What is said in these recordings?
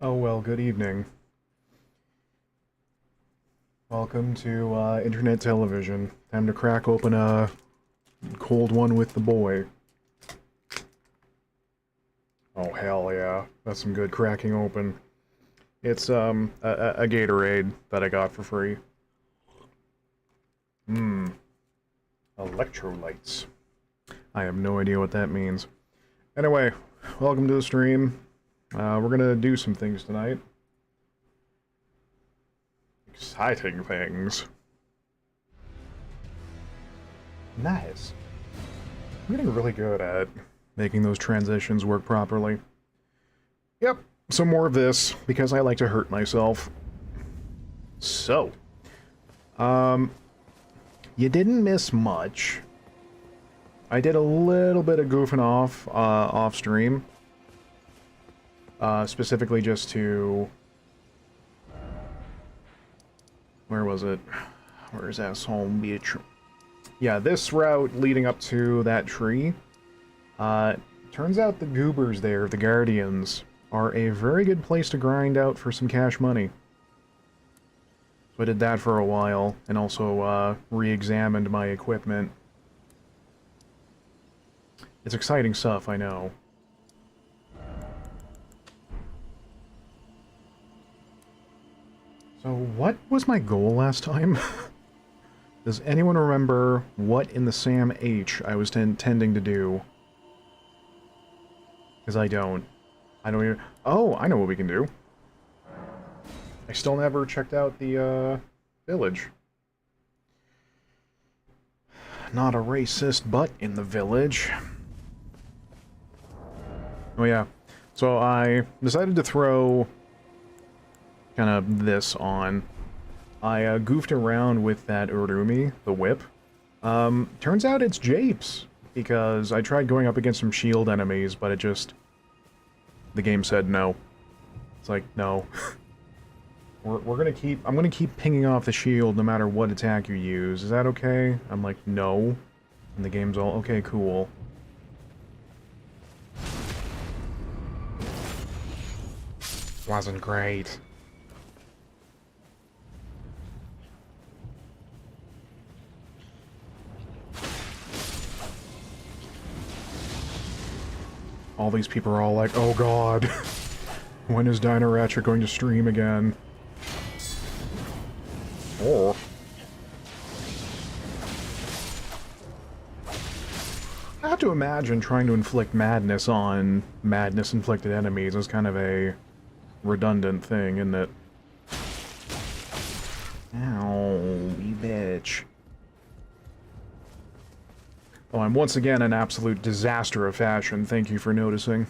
Oh well, good evening. Welcome to internet television. Time to crack open a cold one with the boy. Oh hell yeah, that's some good cracking open. It's a Gatorade that I got for free. Mmm, electrolytes. I have no idea what that means. Anyway, welcome to the stream. We're gonna do some things tonight. Exciting things. Nice. I'm getting really good at making those transitions work properly. Yep, some more of this, because I like to hurt myself. So, you didn't miss much. I did a little bit of goofing off stream. Specifically just to... Where was it? Where's asshole bitch? Yeah, this route leading up to that tree. Turns out the goobers there, the guardians, are a very good place to grind out for some cash money. So I did that for a while, and also re-examined my equipment. It's exciting stuff, I know. So what was my goal last time? Does anyone remember what in the Sam H I was intending to do? Because I don't. I don't even... Oh, I know what we can do. I still never checked out the, village. Not a racist butt in the village. Oh yeah. So I decided to throw... kind of this on. I goofed around with that Urumi, the whip. Turns out it's Japes, because I tried going up against some shield enemies, but it just... the game said no. It's like, no. we're gonna keep... I'm gonna keep pinging off the shield no matter what attack you use. Is that okay? I'm like, no. And the game's all, okay, cool. Wasn't great. All these people are all like, oh god, when is Dino Ratchet going to stream again? Or... I have to imagine trying to inflict madness on madness-inflicted enemies is kind of a redundant thing, isn't it? Ow, you bitch. Oh, I'm once again an absolute disaster of fashion, thank you for noticing.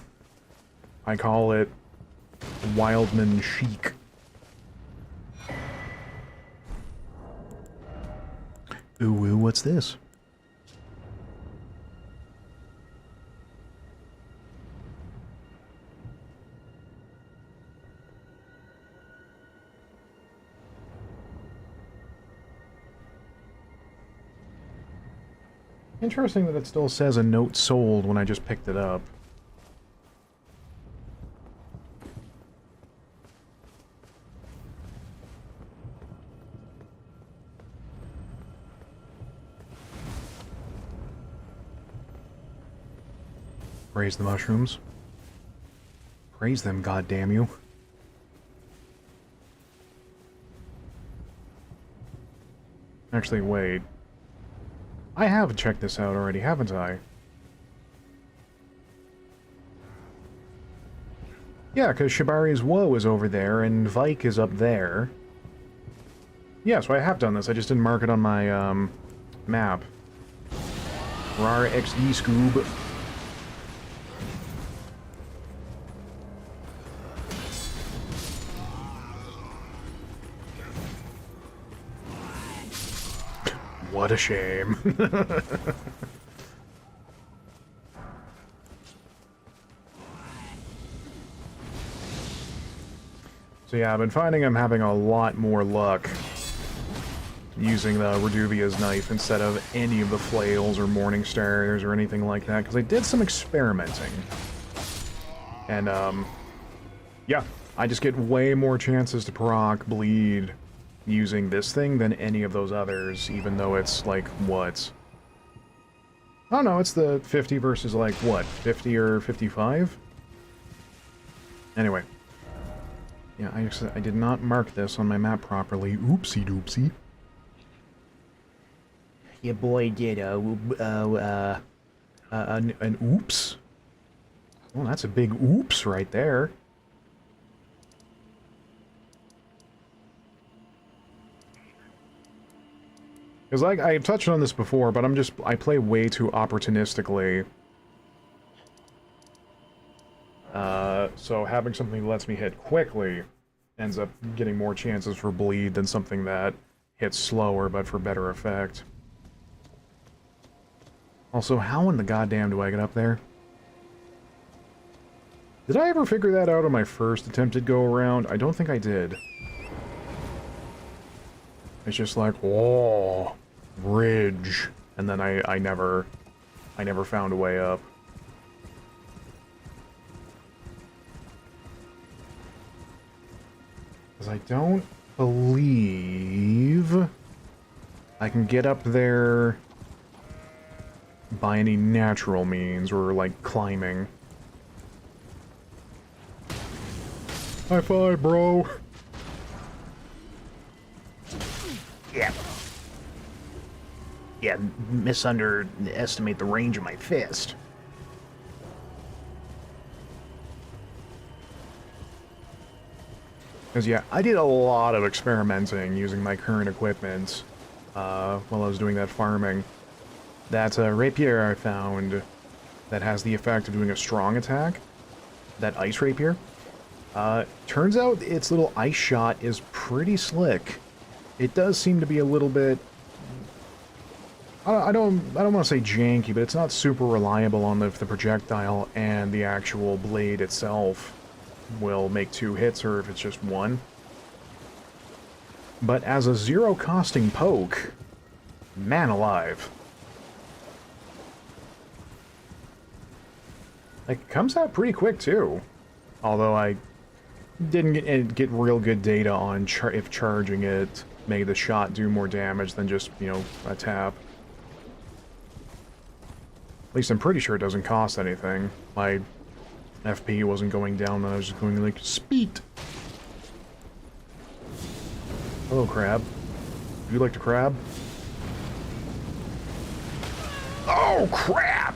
I call it Wildman chic. Ooh, what's this? Interesting that it still says a note sold when I just picked it up. Praise the mushrooms. Praise them, goddamn you. Actually, wait. I have checked this out already, haven't I? Yeah, because Shibari's Woe is over there, and Vike is up there. Yeah, so I have done this, I just didn't mark it on my, map. Rar XD Scoob. What a shame. So yeah, I've been finding I'm having a lot more luck using the Reduvia's knife instead of any of the flails or Morning Stars or anything like that, because I did some experimenting. And, yeah, I just get way more chances to proc bleed using this thing than any of those others, even though it's like, what? Oh no, it's the 50 versus like, what, 50 or 55? Anyway. Yeah, I did not mark this on my map properly. Oopsie doopsie. Your boy did an oops? Well, that's a big oops right there. Because I touched on this before, but I play way too opportunistically. So having something that lets me hit quickly ends up getting more chances for bleed than something that hits slower but for better effect. Also, how in the goddamn do I get up there? Did I ever figure that out on my first attempted go-around? I don't think I did. It's just like, whoa, bridge. And then I never found a way up. Because I don't believe I can get up there by any natural means, or like climbing. High five, bro! Yeah. Yeah, misunderestimate the range of my fist. Because, yeah, I did a lot of experimenting using my current equipment while I was doing that farming. That rapier I found that has the effect of doing a strong attack, that ice rapier, turns out its little ice shot is pretty slick. It does seem to be a little bit... I don't want to say janky, but it's not super reliable on if the projectile and the actual blade itself will make 2 hits, or if it's just 1. But as a zero-costing poke, man alive. Like, it comes out pretty quick, too. Although I didn't get real good data on if charging it made the shot do more damage than just, you know, a tap. At least I'm pretty sure it doesn't cost anything. My FP wasn't going down, I was just going like, speed! Hello, crab. Would you like to crab? Oh, crab!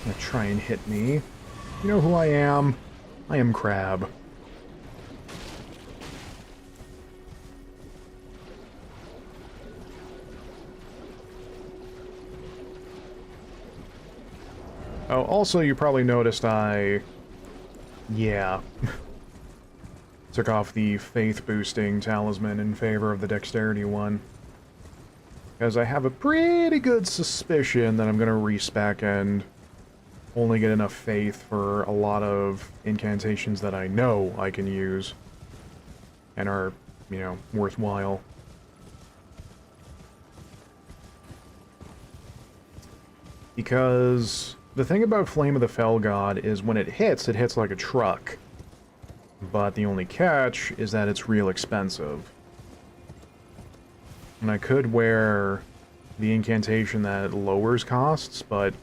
Gonna try and hit me. You know who I am? I am Crab. Oh, also you probably noticed yeah. Took off the faith-boosting talisman in favor of the dexterity one. Because I have a pretty good suspicion that I'm gonna respec and only get enough faith for a lot of incantations that I know I can use and are, you know, worthwhile. Because the thing about Flame of the Fell God is when it hits like a truck. But the only catch is that it's real expensive. And I could wear the incantation that lowers costs, but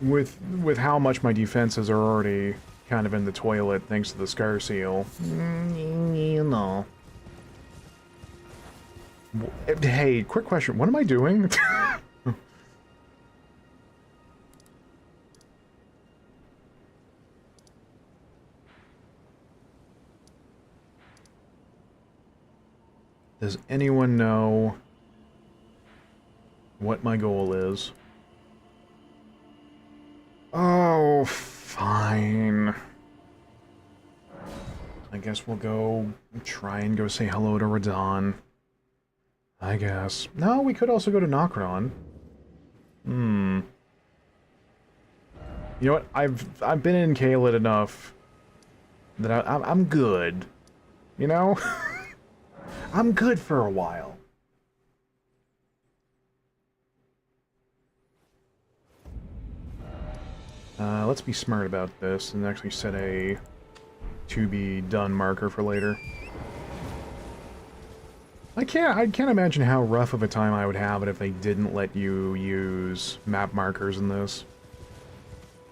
with how much my defenses are already kind of in the toilet thanks to the Scar Seal, you know. Hey, quick question. What am I doing? Does anyone know what my goal is? Oh, fine. I guess we'll go try and go say hello to Radon. I guess. No, we could also go to Nokron. You know what? I've been in Caelid enough that I'm good. You know? I'm good for a while. Let's be smart about this and actually set a to be done marker for later. I can't imagine how rough of a time I would have it if they didn't let you use map markers in this.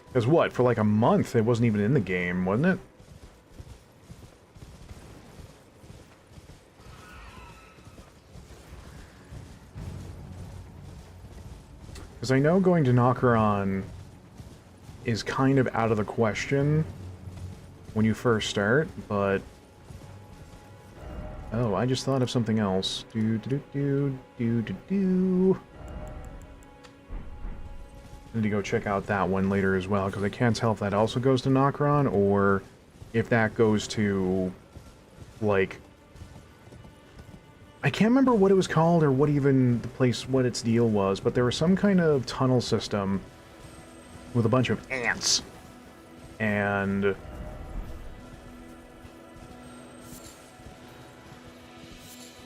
Because what, for like a month it wasn't even in the game, wasn't it? Because I know going to Nokron is kind of out of the question when you first start, but... Oh, I just thought of something else. I need to go check out that one later as well, because I can't tell if that also goes to Nokron, or if that goes to, like... I can't remember what it was called, or what even the place, what its deal was, but there was some kind of tunnel system with a bunch of ants. And...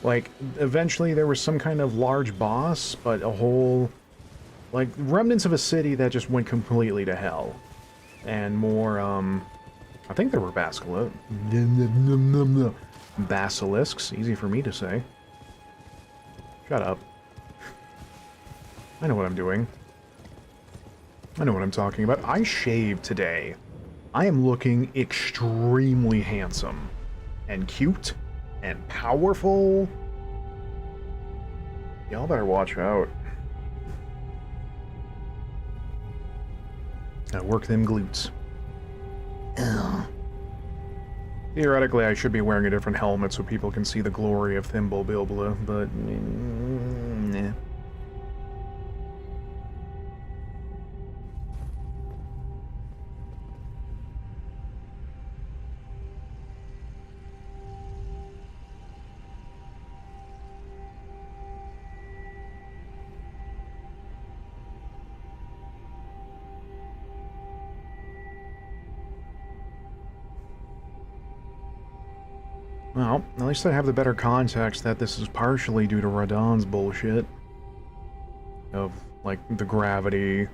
like, eventually there was some kind of large boss, but a whole... like, remnants of a city that just went completely to hell. And more, I think there were basilisks. Easy for me to say. Shut up. I know what I'm doing. I know what I'm talking about. I shaved today. I am looking extremely handsome. And cute. And powerful. Y'all better watch out. I work them glutes. Ugh. Theoretically, I should be wearing a different helmet so people can see the glory of Thimble Bilbla, but... nah. Well, at least I have the better context that this is partially due to Radahn's bullshit. Of, like, the gravity,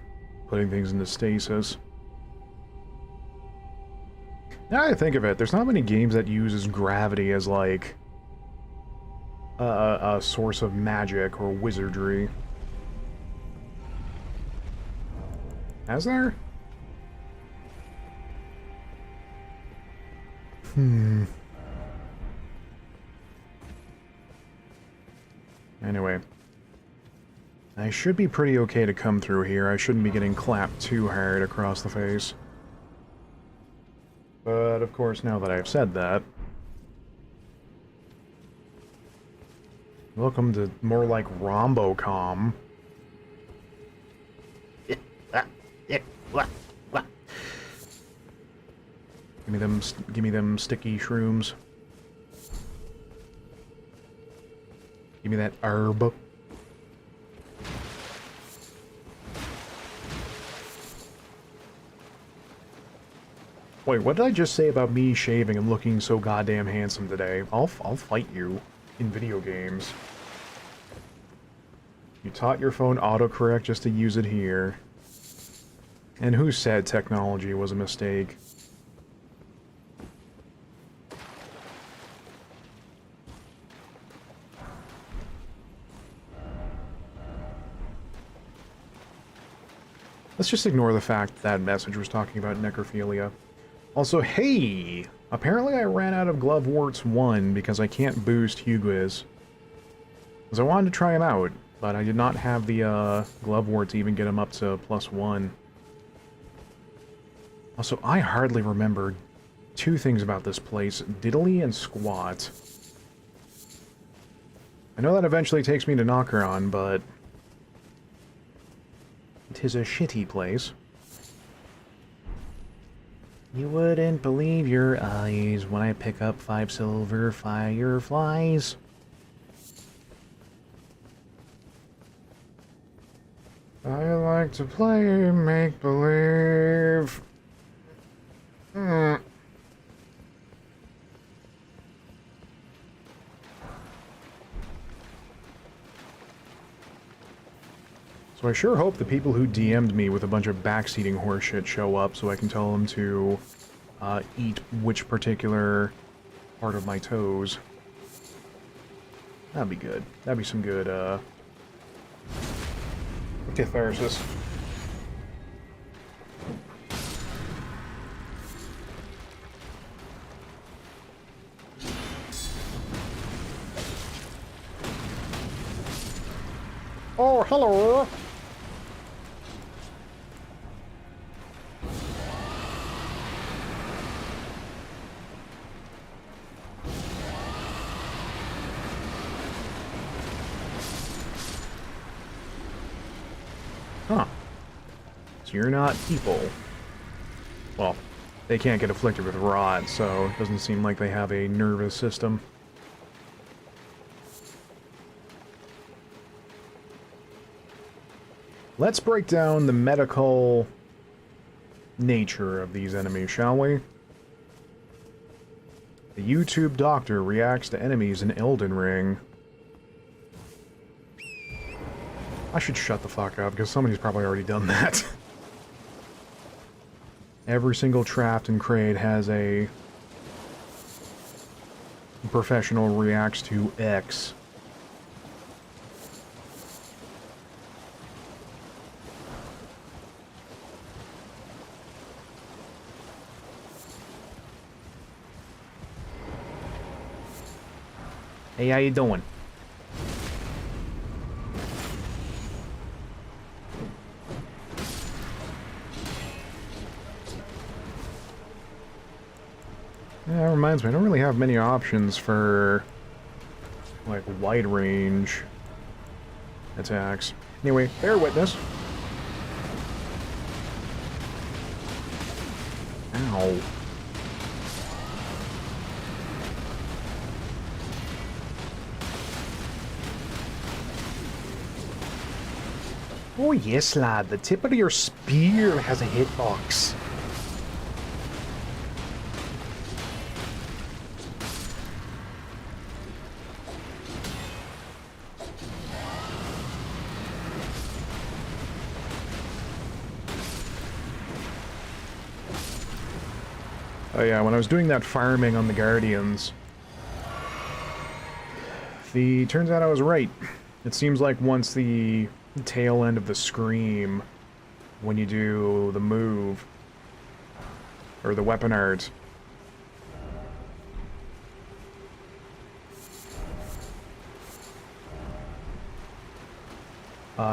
putting things into stasis. Now that I think of it, there's not many games that uses gravity as, like, a source of magic or wizardry. Has there? Anyway. I should be pretty okay to come through here. I shouldn't be getting clapped too hard across the face. But, of course, now that I've said that... welcome to more like Rombocom. Give me them sticky shrooms. Give me that herb. Wait, what did I just say about me shaving and looking so goddamn handsome today? I'll fight you in video games. You taught your phone autocorrect just to use it here. And who said technology was a mistake? Let's just ignore the fact that message was talking about necrophilia. Also, hey! Apparently I ran out of Gloveworts 1 because I can't boost Hugwiz. Because I wanted to try him out, but I did not have the Glovewort to even get him up to +1. Also, I hardly remember two things about this place, Diddly and Squat. I know that eventually takes me to Nokron, but... tis a shitty place. You wouldn't believe your eyes when I pick up 5 silver fireflies. I like to play make-believe. So I sure hope the people who DM'd me with a bunch of backseating horseshit show up so I can tell them to eat which particular part of my toes. That'd be good. That'd be some good, catharsis. Oh, hello! Huh. So you're not people. Well, they can't get afflicted with rot, so it doesn't seem like they have a nervous system. Let's break down the medical nature of these enemies, shall we? The YouTube doctor reacts to enemies in Elden Ring. I should shut the fuck up, because somebody's probably already done that. Every single Trapped and Crate has a professional reacts to X. Hey, how you doing? Yeah, that reminds me, I don't really have many options for, like, wide range attacks. Anyway, bear witness. Ow. Oh yes, lad, the tip of your spear has a hitbox. Oh yeah, when I was doing that farming on the Guardians, turns out I was right. It seems like once the tail end of the scream, when you do the move, or the weapon art,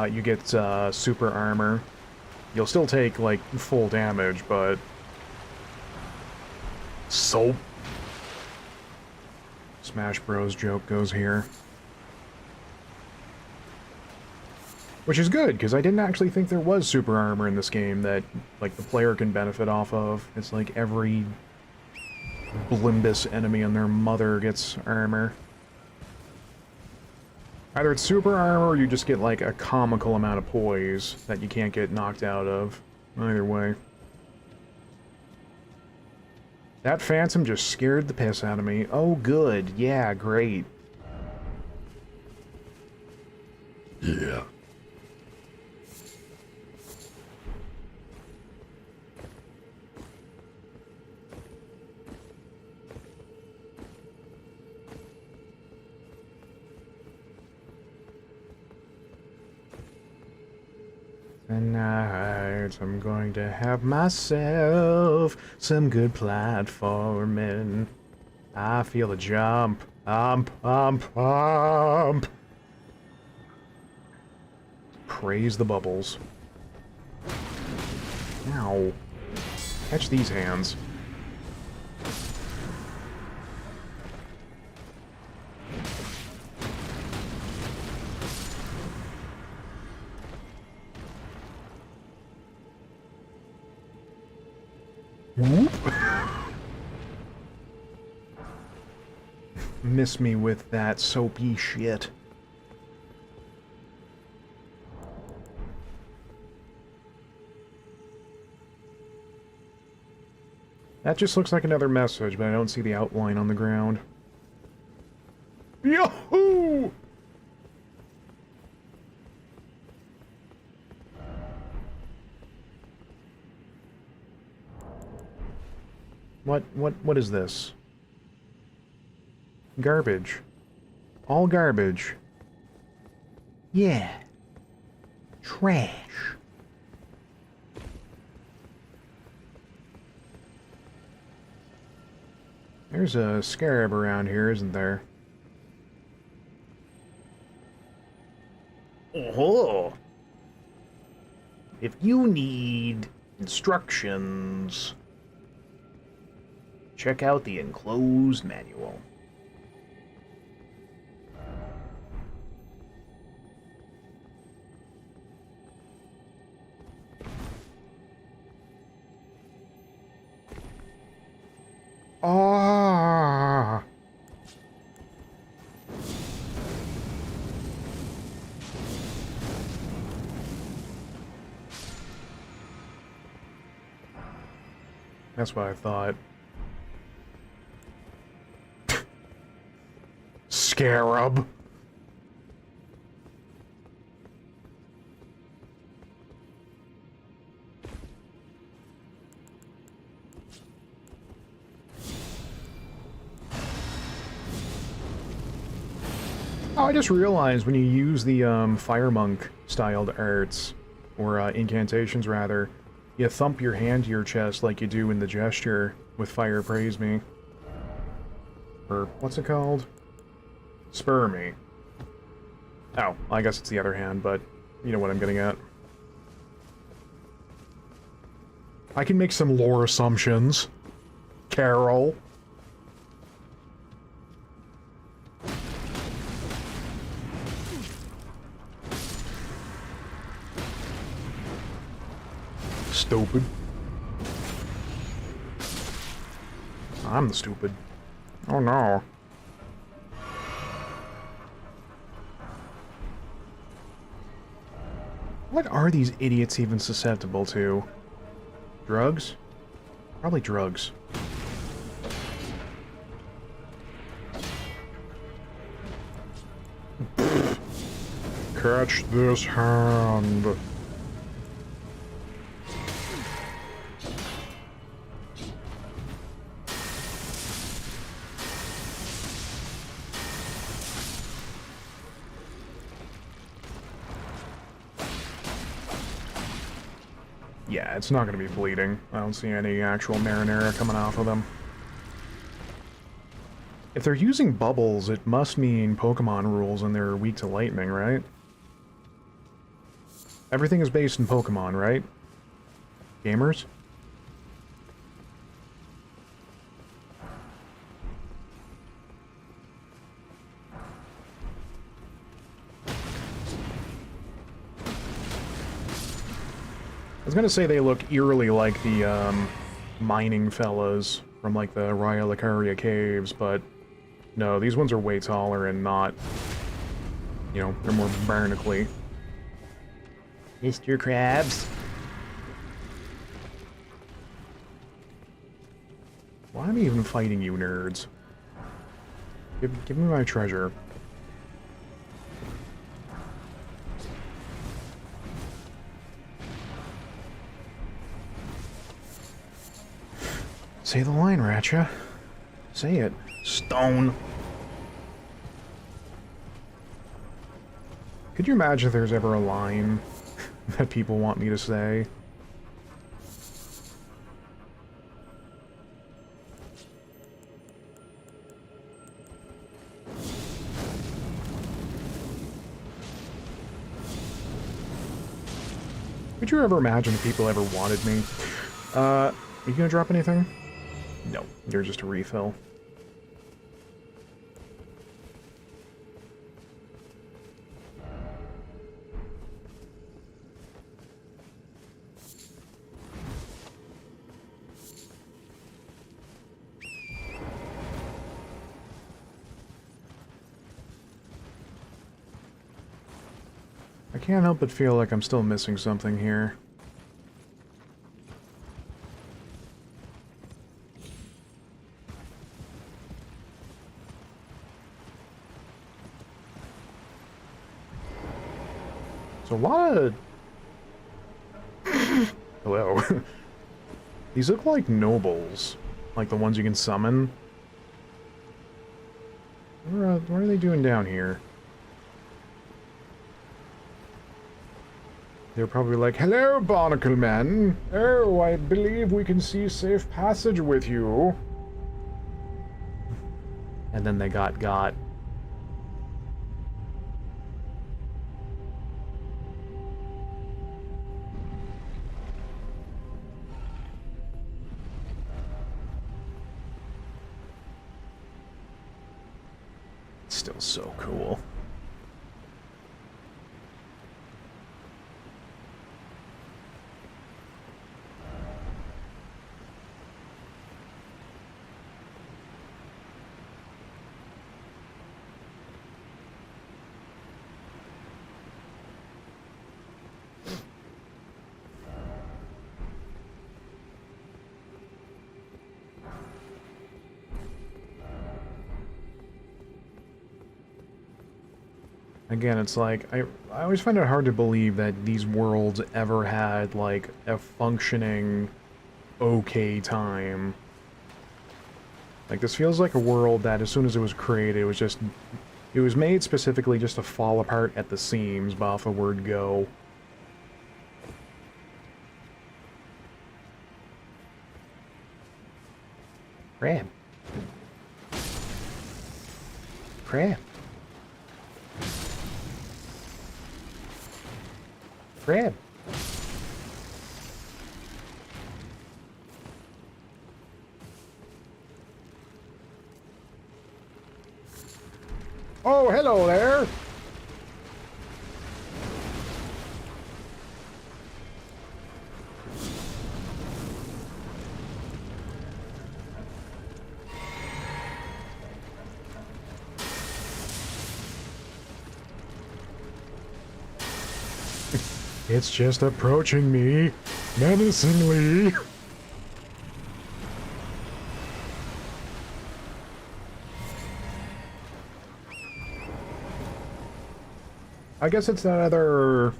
you get super armor. You'll still take, like, full damage, but... So... Smash Bros. Joke goes here. Which is good, because I didn't actually think there was super armor in this game that, like, the player can benefit off of. It's like every Blimbus enemy and their mother gets armor. Either it's super armor or you just get, like, a comical amount of poise that you can't get knocked out of. Either way. That Phantom just scared the piss out of me. Oh, good. Yeah, great. Yeah. Tonight, I'm going to have myself some good platforming. I feel the jump. Pump. Praise the bubbles. Ow. Catch these hands. Miss me with that soapy shit. That just looks like another message, but I don't see the outline on the ground. Yahoo! What is this? Garbage. All garbage. Yeah. Trash. There's a scarab around here, isn't there? Oh. If you need instructions, check out the enclosed manual. Ah. That's what I thought. Scarab. Oh, I just realized when you use the fire monk styled arts, or incantations rather, you thump your hand to your chest like you do in the gesture with Fire Praise Me. Or, what's it called? Spur Me. Oh, I guess it's the other hand, but you know what I'm getting at. I can make some lore assumptions. Carol. Stupid. I'm the stupid. Oh no. What are these idiots even susceptible to? Drugs? Probably drugs. Catch this hand. Yeah, it's not going to be bleeding. I don't see any actual marinara coming off of them. If they're using bubbles, it must mean Pokemon rules and they're weak to lightning, right? Everything is based in Pokemon, right? Gamers? I was gonna say they look eerily like the, mining fellas from, like, the Raya Lucaria caves, but no, these ones are way taller and not, you know, they're more barnacly. Mr. Krabs. Why am I even fighting you, nerds? Give me my treasure. Say the line, Ratcha. Say it. Stone. Could you imagine if there's ever a line that people want me to say? Could you ever imagine if people ever wanted me? Are you gonna drop anything? No, you're just a refill. I can't help but feel like I'm still missing something here. A lot of... Hello. These look like nobles. Like the ones you can summon. What are they doing down here? They're probably like, "Hello, barnacle man. Oh, I believe we can see safe passage with you." And then they got. Still so cool. Again, it's like, I always find it hard to believe that these worlds ever had, like, a functioning, okay time. Like, this feels like a world that, as soon as it was created, it was made specifically just to fall apart at the seams off a word go. Crab. Crab. Crab. Oh, hello there! It's just approaching me, menacingly. I guess it's that other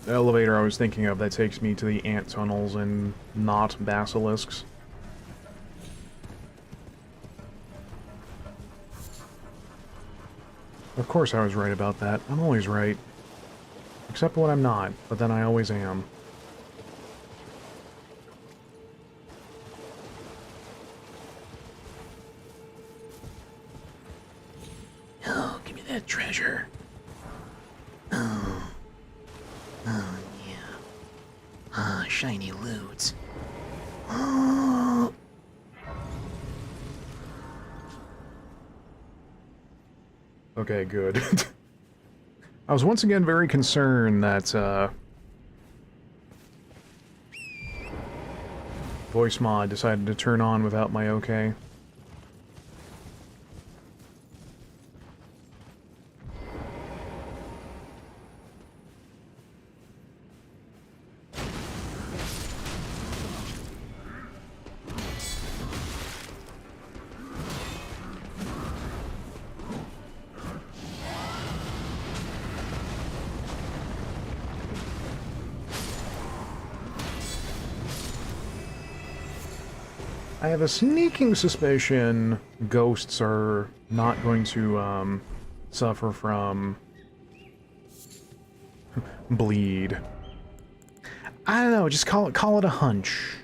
elevator I was thinking of that takes me to the ant tunnels and not basilisks. Of course I was right about that. I'm always right. Except when I'm not, but then I always am. Oh, give me that treasure. Oh. Oh, yeah. Ah, shiny loot. Oh. Okay, good. I was once again very concerned that, voice mod decided to turn on without my okay. I have a sneaking suspicion ghosts are not going to, suffer from bleed. I don't know, just call it a hunch.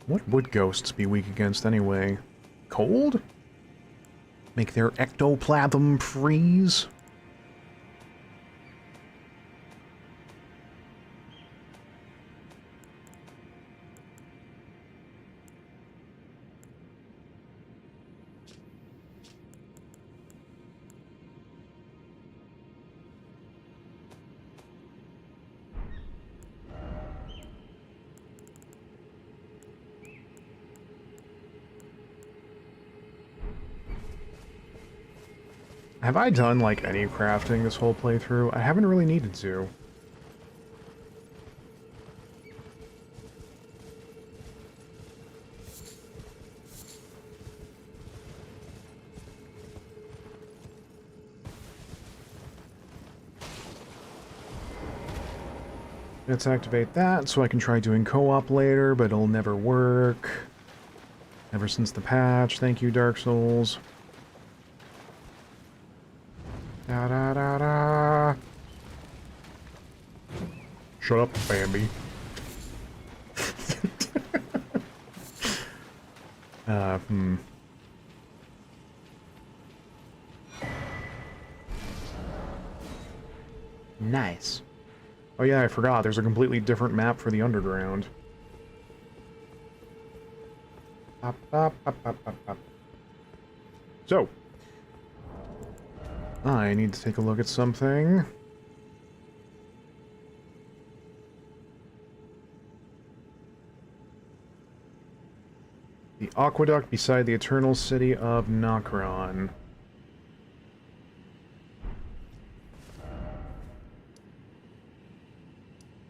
What would ghosts be weak against anyway? Cold? Make their ectoplasm freeze? Have I done, like, any crafting this whole playthrough? I haven't really needed to. Let's activate that so I can try doing co-op later, but it'll never work. Ever since the patch. Thank you, Dark Souls. Da da da da. Shut up, Bambi. Hmm. Nice. Oh yeah, I forgot. There's a completely different map for the underground. Up, up, up, up, up, up. So, I need to take a look at something. The aqueduct beside the eternal city of Nokron.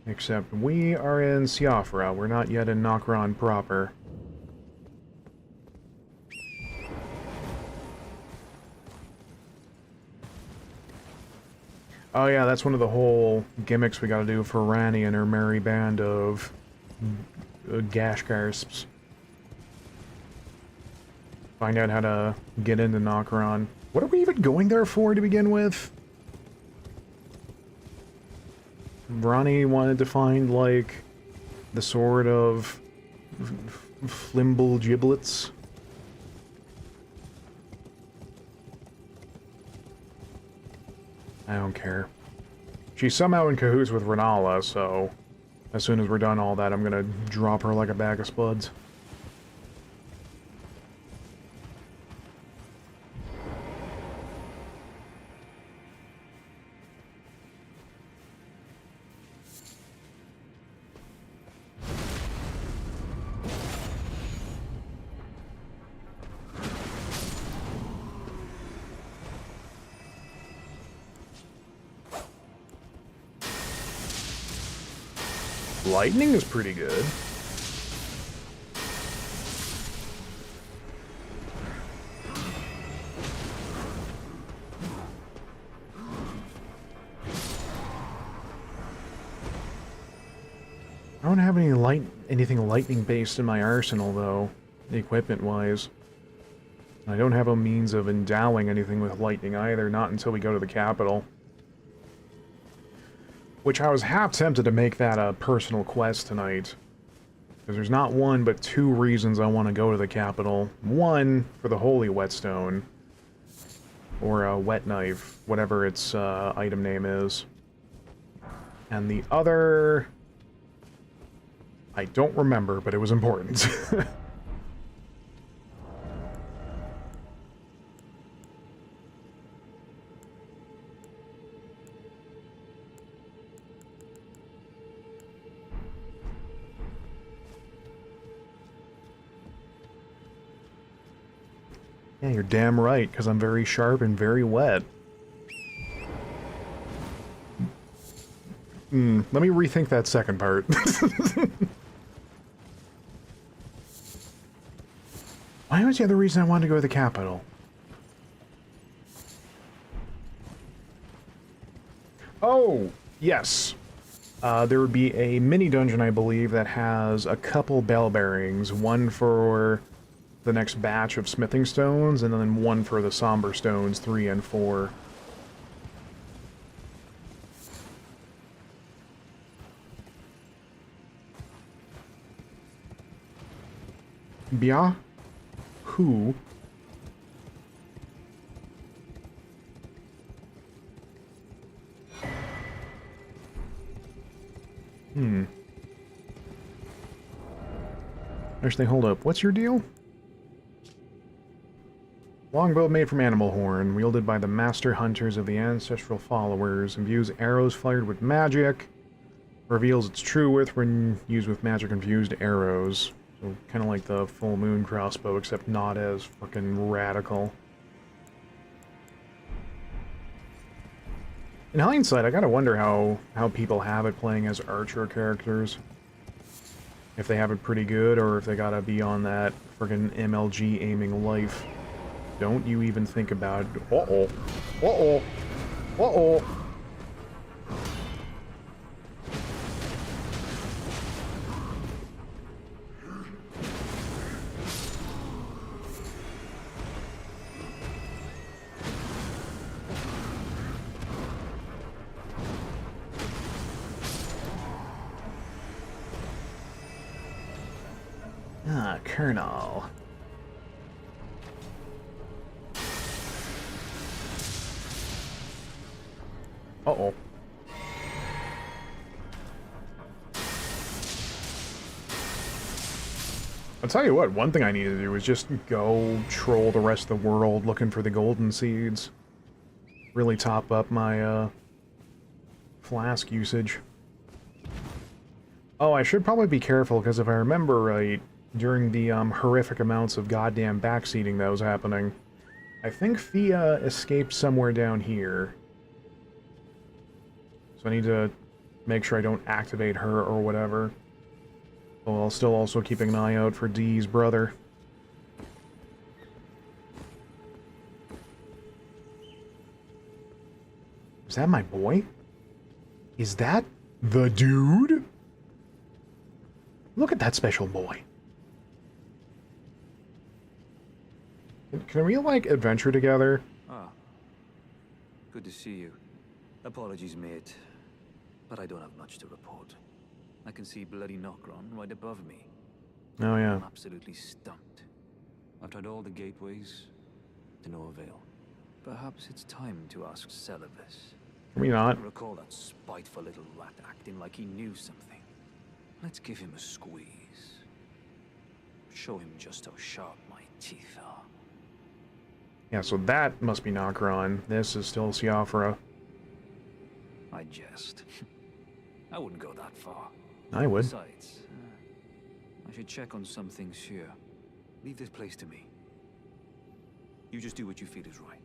Except we are in Siofra. We're not yet in Nokron proper. Oh yeah, that's one of the whole gimmicks we gotta do for Rani and her merry band of Gashgarsps. Find out how to get into Nokron. What are we even going there for to begin with? Rani wanted to find, like, the sword of Flimble Giblets. I don't care. She's somehow in cahoots with Renala, so as soon as we're done all that, I'm gonna drop her like a bag of spuds. Lightning is pretty good. I don't have anything lightning based in my arsenal though, equipment wise. I don't have a means of endowing anything with lightning either, not until we go to the capital. Which I was half tempted to make that a personal quest tonight. Because there's not one, but two reasons I want to go to the capital. One, for the Holy Whetstone. Or a Wet Knife, whatever its item name is. And the other... I don't remember, but it was important. Yeah, you're damn right, because I'm very sharp and very wet. Let me rethink that second part. Why was the other reason I wanted to go to the capital? Oh, yes. There would be a mini dungeon, I believe, that has a couple bell bearings. One for the next batch of smithing stones, and then one for the somber stones 3 and 4. Bia? Who? Actually, hold up. What's your deal? Longbow made from animal horn, wielded by the master hunters of the ancestral followers, imbues arrows fired with magic, reveals its true worth when used with magic-infused arrows. So, kind of like the full moon crossbow, except not as fucking radical. In hindsight, I gotta wonder how people have it playing as archer characters. If they have it pretty good, or if they gotta be on that friggin' MLG aiming life. Don't you even think about it. Uh-oh. Uh-oh. Uh-oh. Colonel. Uh-oh. I'll tell you what, one thing I need to do is just go troll the rest of the world looking for the golden seeds. Really top up my, flask usage. Oh, I should probably be careful, because if I remember right, during the, horrific amounts of goddamn backseating that was happening, I think Fia escaped somewhere down here. So I need to make sure I don't activate her or whatever. While still also keeping an eye out for Dee's brother. Is that my boy? Is that the dude? Look at that special boy. Can we, like, adventure together? Ah, good to see you. Apologies, mate, but I don't have much to report. I can see bloody Nokron right above me. Oh, yeah. I'm absolutely stumped. I've tried all the gateways, to no avail. Perhaps it's time to ask Celibus. Can we not? I recall that spiteful little rat acting like he knew something. Let's give him a squeeze. Show him just how sharp my teeth are. Yeah, so that must be Nokron. This is still Siofra. I jest. I wouldn't go that far. I would. Besides, I should check on some things here. Leave this place to me. You just do what you feel is right.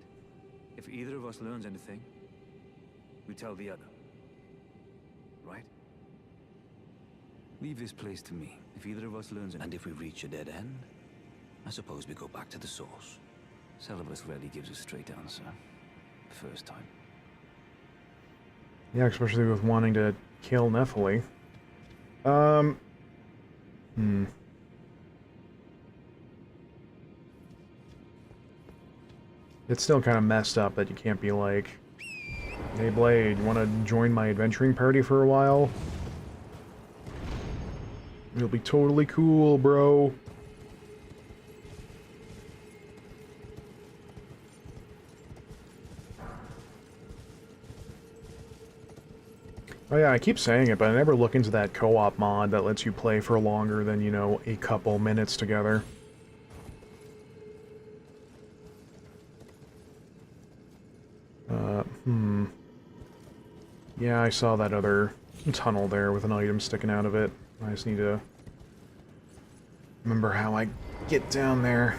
If either of us learns anything, we tell the other. Right? Leave this place to me. If either of us learns anything... And if we reach a dead end, I suppose we go back to the source. Celibus rarely gives a straight answer. First time. Yeah, especially with wanting to kill Nephili. It's still kind of messed up that you can't be like, hey Blade, you want to join my adventuring party for a while? It'll be totally cool, bro. Oh yeah, I keep saying it, but I never look into that co-op mod that lets you play for longer than, you know, a couple minutes together. Yeah, I saw that other tunnel there with an item sticking out of it. I just need to remember how I get down there.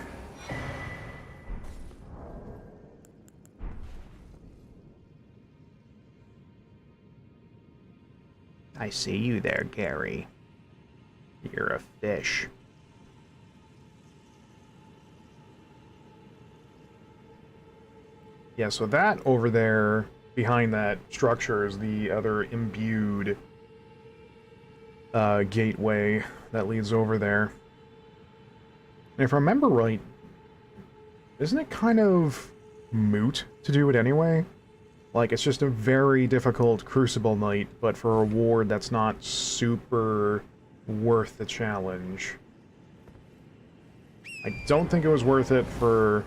I see you there, Gary. You're a fish. Yeah, so that over there, behind that structure, is the other imbued gateway that leads over there. And if I remember right, isn't it kind of moot to do it anyway? Like, it's just a very difficult Crucible Knight, but for a reward that's not super worth the challenge. I don't think it was worth it for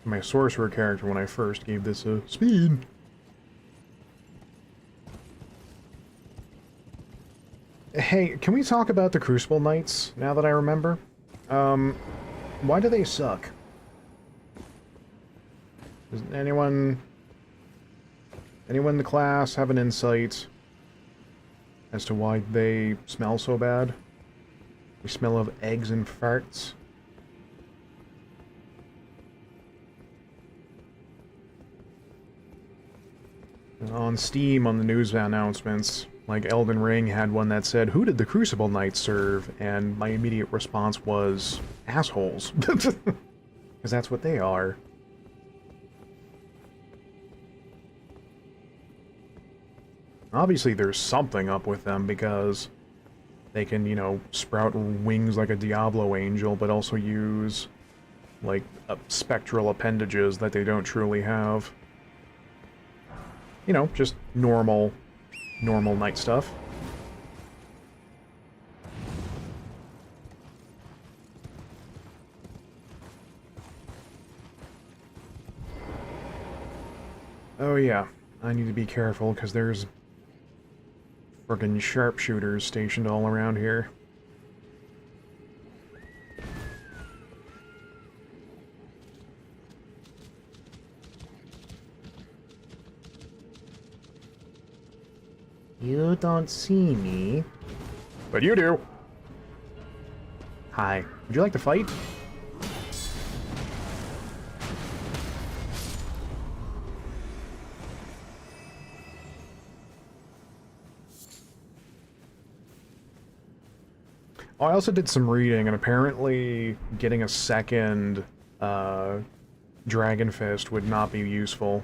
my Sorcerer character when I first gave this a speed. Hey, can we talk about the Crucible Knights, now that I remember? Why do they suck? Does anyone in the class have an insight as to why they smell so bad? The smell of eggs and farts? On Steam, on the news announcements, like Elden Ring had one that said, "Who did the Crucible Knights serve?" And my immediate response was, assholes. Because that's what they are. Obviously there's something up with them, because they can, you know, sprout wings like a Diablo angel, but also use, like, spectral appendages that they don't truly have. You know, just normal knight stuff. Oh yeah, I need to be careful because there's friggin' sharpshooters stationed all around here. You don't see me. But you do! Hi. Would you like to fight? Oh, I also did some reading, and apparently getting a second Dragon Fist would not be useful.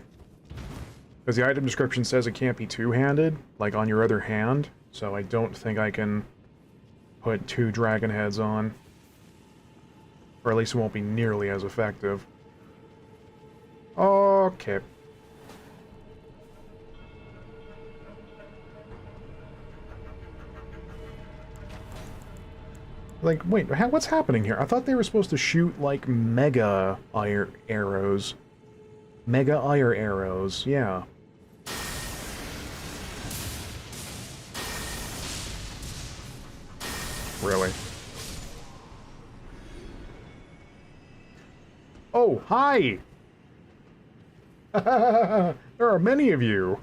Because the item description says it can't be two-handed, like on your other hand, so I don't think I can put 2 dragon heads on. Or at least it won't be nearly as effective. Okay. Like, wait, what's happening here? I thought they were supposed to shoot, like, mega ire arrows. Mega ire arrows, yeah. Really? Oh, hi! There are many of you!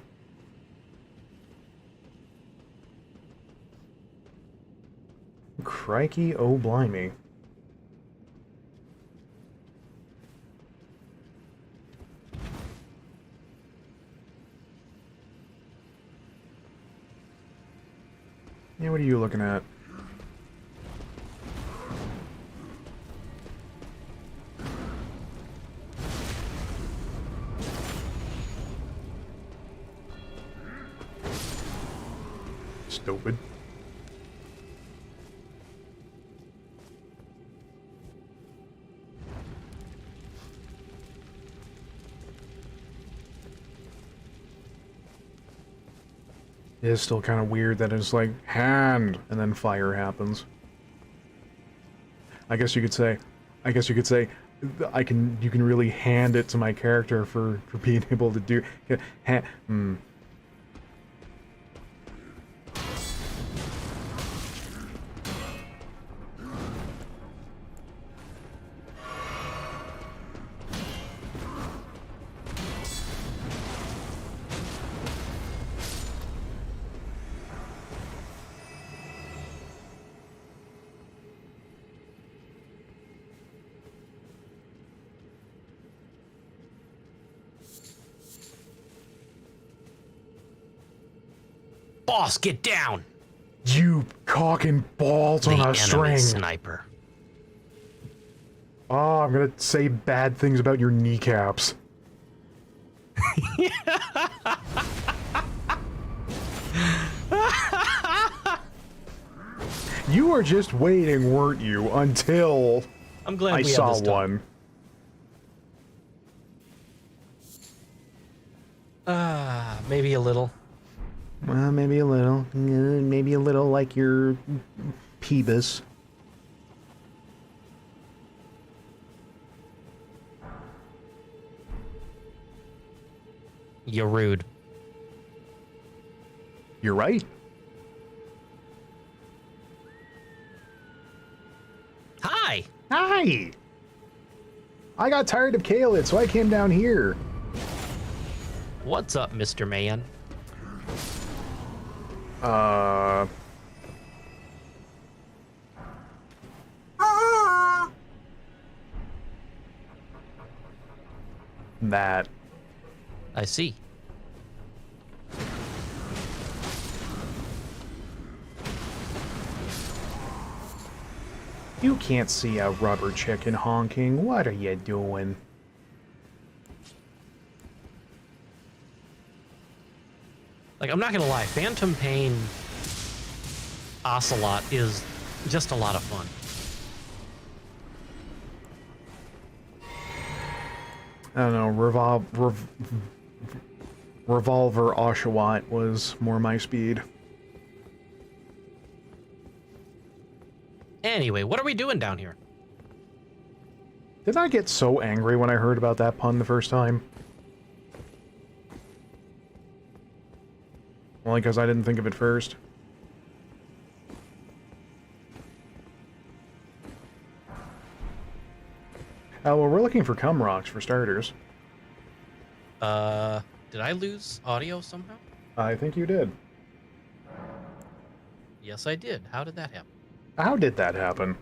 Crikey, oh blimey. Yeah, what are you looking at? Stupid. It is still kind of weird that it's like, hand, and then fire happens. I guess you could say, you can really hand it to my character for being able to do, Boss, get down! You cock and balls The on a enemy string. sniper. Oh, I'm gonna say bad things about your kneecaps. You were just waiting, weren't you, until I'm glad I we saw have this done. one. Maybe a little. Well, maybe a little. Maybe a little like your Peebus. You're rude. You're right. Hi! Hi! I got tired of Khaled, so I came down here. What's up, Mr. Man? That. I see. You can't see a rubber chicken honking. What are you doing? Like, I'm not gonna lie, Phantom Pain Ocelot is just a lot of fun. I don't know, Revolver Oshawott was more my speed. Anyway, what are we doing down here? Did I get so angry when I heard about that pun the first time? Only because I didn't think of it first. Well, we're looking for cum rocks for starters. Did I lose audio somehow? I think you did. Yes, I did. How did that happen? How did that happen?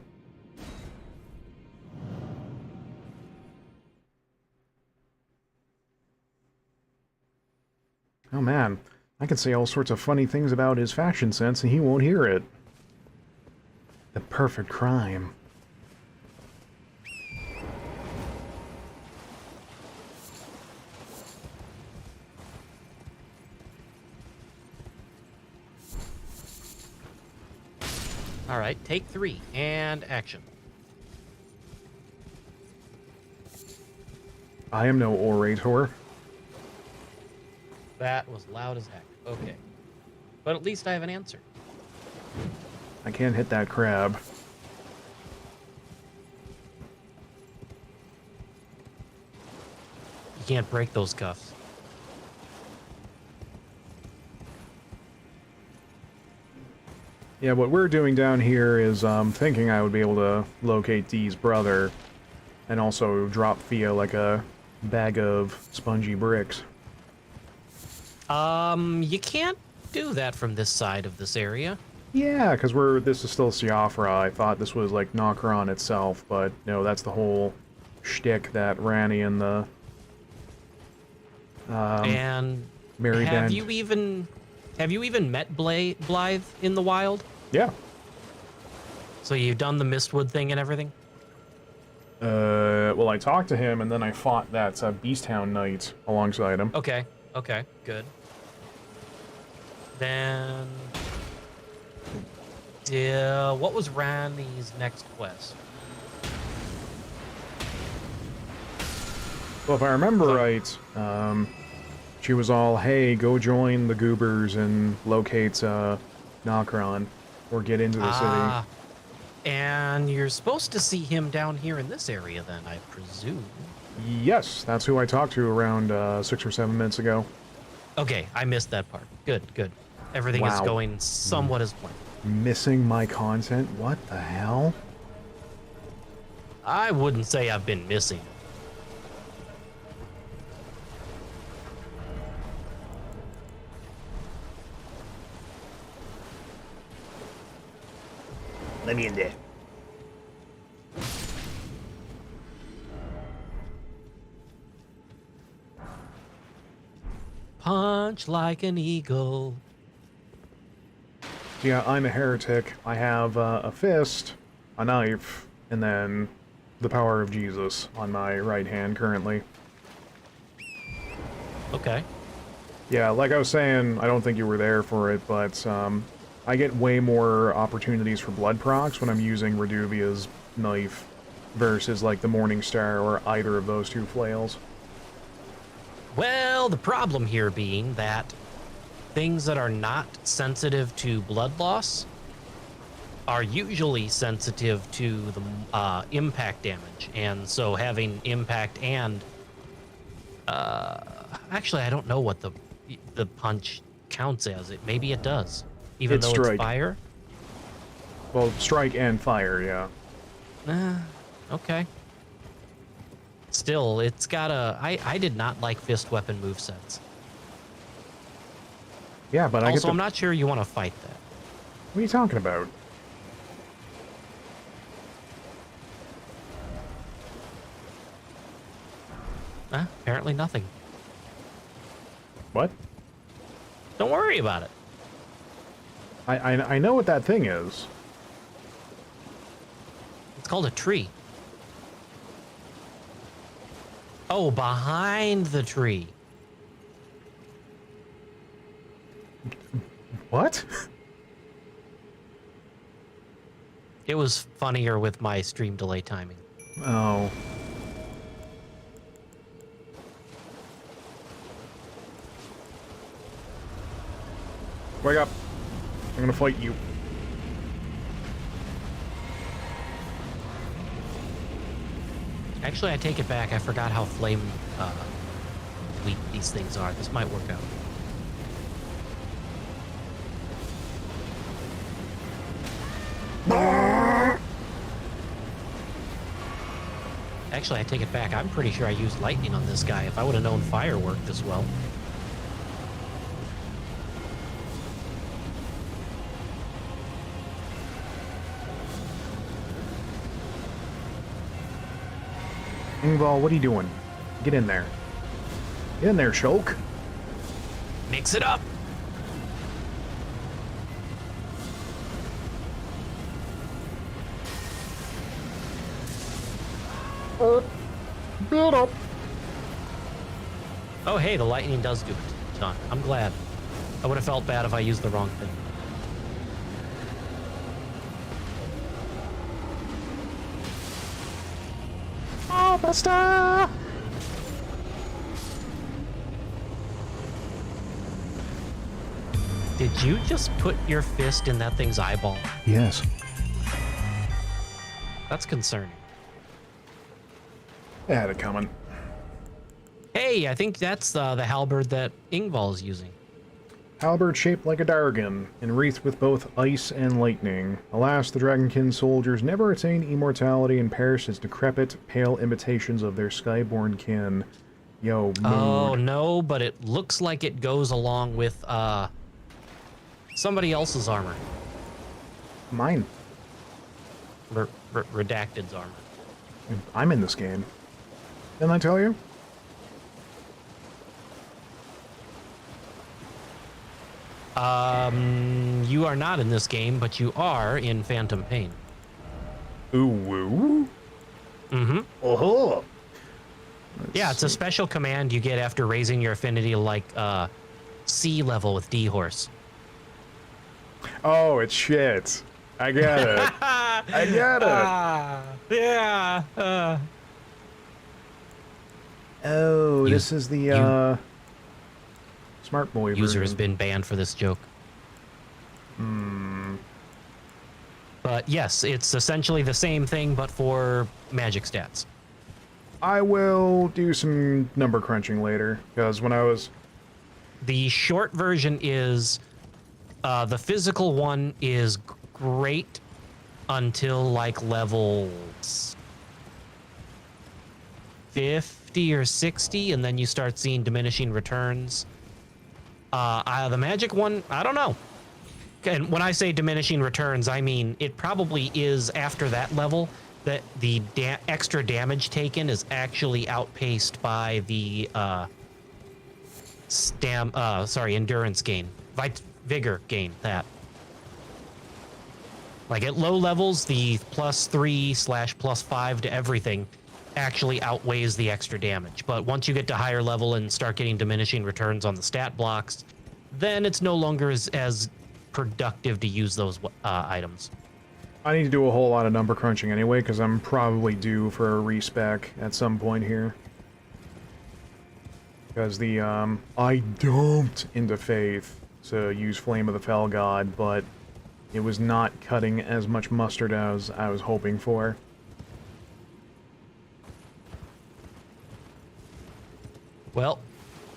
Oh man, I can say all sorts of funny things about his fashion sense and he won't hear it. The perfect crime. All right, take 3 and action. I am no orator. That was loud as heck. Okay. But at least I have an answer. I can't hit that crab. You can't break those cuffs. Yeah, what we're doing down here is thinking I would be able to locate Dee's brother and also drop Fia like a bag of spongy bricks. You can't do that from this side of this area. Yeah, because this is still Siofra. I thought this was like Nokron itself, but no, that's the whole shtick that Ranny and the And Mary have Band. you even met Blythe in the wild? Yeah. So you've done the Mistwood thing and everything? Well, I talked to him, and then I fought that Beasthound Knight alongside him. Okay, good. Then... what was Randy's next quest? Well, if I remember right, she was all, hey, go join the Goobers and locate Nokron, or get into the city. And you're supposed to see him down here in this area then, I presume. Yes, that's who I talked to around 6 or 7 minutes ago. Okay, I missed that part. Good. Everything is Wow. going somewhat as planned. Missing my content? What the hell? I wouldn't say I've been missing. Let me in there. Punch like an eagle. Yeah, I'm a heretic. I have a fist, a knife, and then the power of Jesus on my right hand currently. Okay. Yeah, like I was saying, I don't think you were there for it, but I get way more opportunities for blood procs when I'm using Reduvia's knife versus like the Morning Star or either of those two flails. Well, the problem here being that things that are not sensitive to blood loss are usually sensitive to the impact damage, and so having impact and actually I don't know what the punch counts as. Maybe it does, even It's though strike. it's fire. Well, strike and fire, yeah. Okay. Still, it's got a... I did not like fist weapon movesets. Yeah, but I get Also, the... I'm not sure you want to fight that. What are you talking about? Apparently nothing. What? Don't worry about it. I know what that thing is. It's called a tree. Oh, behind the tree. What? It was funnier with my stream delay timing. Oh. Wake up. I'm gonna fight you. Actually, I take it back. I forgot how flame weak these things are. This might work out. actually, I take it back. I'm pretty sure I used lightning on this guy. If I would have known fire worked as well. Ingval, what are you doing? Get in there. Get in there, Shulk. Mix it up. Build up. Oh, hey, the lightning does do it. It's done. I'm glad. I would have felt bad if I used the wrong thing. Oh, Buster! Did you just put your fist in that thing's eyeball? Yes. That's concerning. I had it coming. Hey, I think that's the halberd that Ingval is using. Halberd shaped like a dargan, and wreathed with both ice and lightning. Alas, the Dragonkin soldiers never attained immortality and perished as decrepit, pale imitations of their skyborn kin. Yo, mood. Oh, no, but it looks like it goes along with somebody else's armor. Mine. Redacted's armor. I'm in this game. Didn't I tell you? You are not in this game, but you are in Phantom Pain. Ooh, woo. Mm-hmm. Oh. Yeah, it's a special command you get after raising your affinity to, like, sea level with D-Horse. Oh, it's shit. I get it. I get it. Yeah. Oh, this is the smart boy User has version. been banned for this joke. But yes, it's essentially the same thing, but for magic stats. I will do some number crunching later, because when I was... The short version is the physical one is great until like level 50 or 60, and then you start seeing diminishing returns. The magic one, I don't know. And when I say diminishing returns, I mean it probably is after that level that the extra damage taken is actually outpaced by the endurance gain, vigor gain. That, like at low levels, the +3/+5 to everything actually outweighs the extra damage. But once you get to higher level and start getting diminishing returns on the stat blocks, then it's no longer as productive to use those items. I need to do a whole lot of number crunching anyway, because I'm probably due for a respec at some point here. Because the, I dumped into Faith to use Flame of the Fell God, but it was not cutting as much mustard as I was hoping for. Well,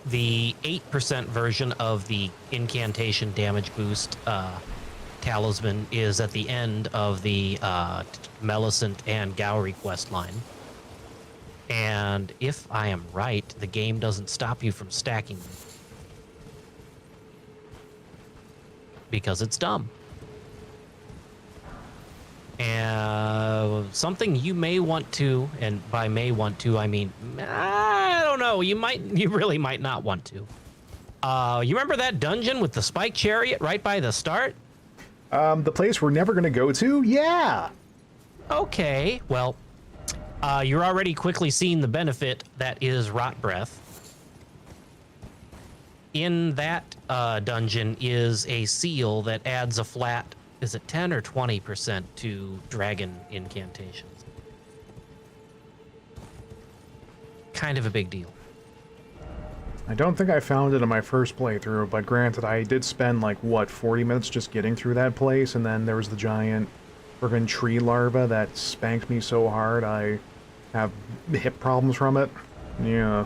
the 8% version of the incantation damage boost talisman is at the end of the Melisant and Gowry quest line. And if I am right, the game doesn't stop you from stacking them. Because it's dumb. And something you may want to, and by may want to, I mean, I don't know, you really might not want to. You remember that dungeon with the spike chariot right by the start? The place we're never gonna go to? Yeah! Okay, well, you're already quickly seeing the benefit that is Rot Breath. In that dungeon is a seal that adds a flat, is it 10 or 20% to dragon incantations? Kind of a big deal. I don't think I found it in my first playthrough, but granted, I did spend, like, what, 40 minutes just getting through that place, and then there was the giant friggin' tree larva that spanked me so hard I have hip problems from it. Yeah.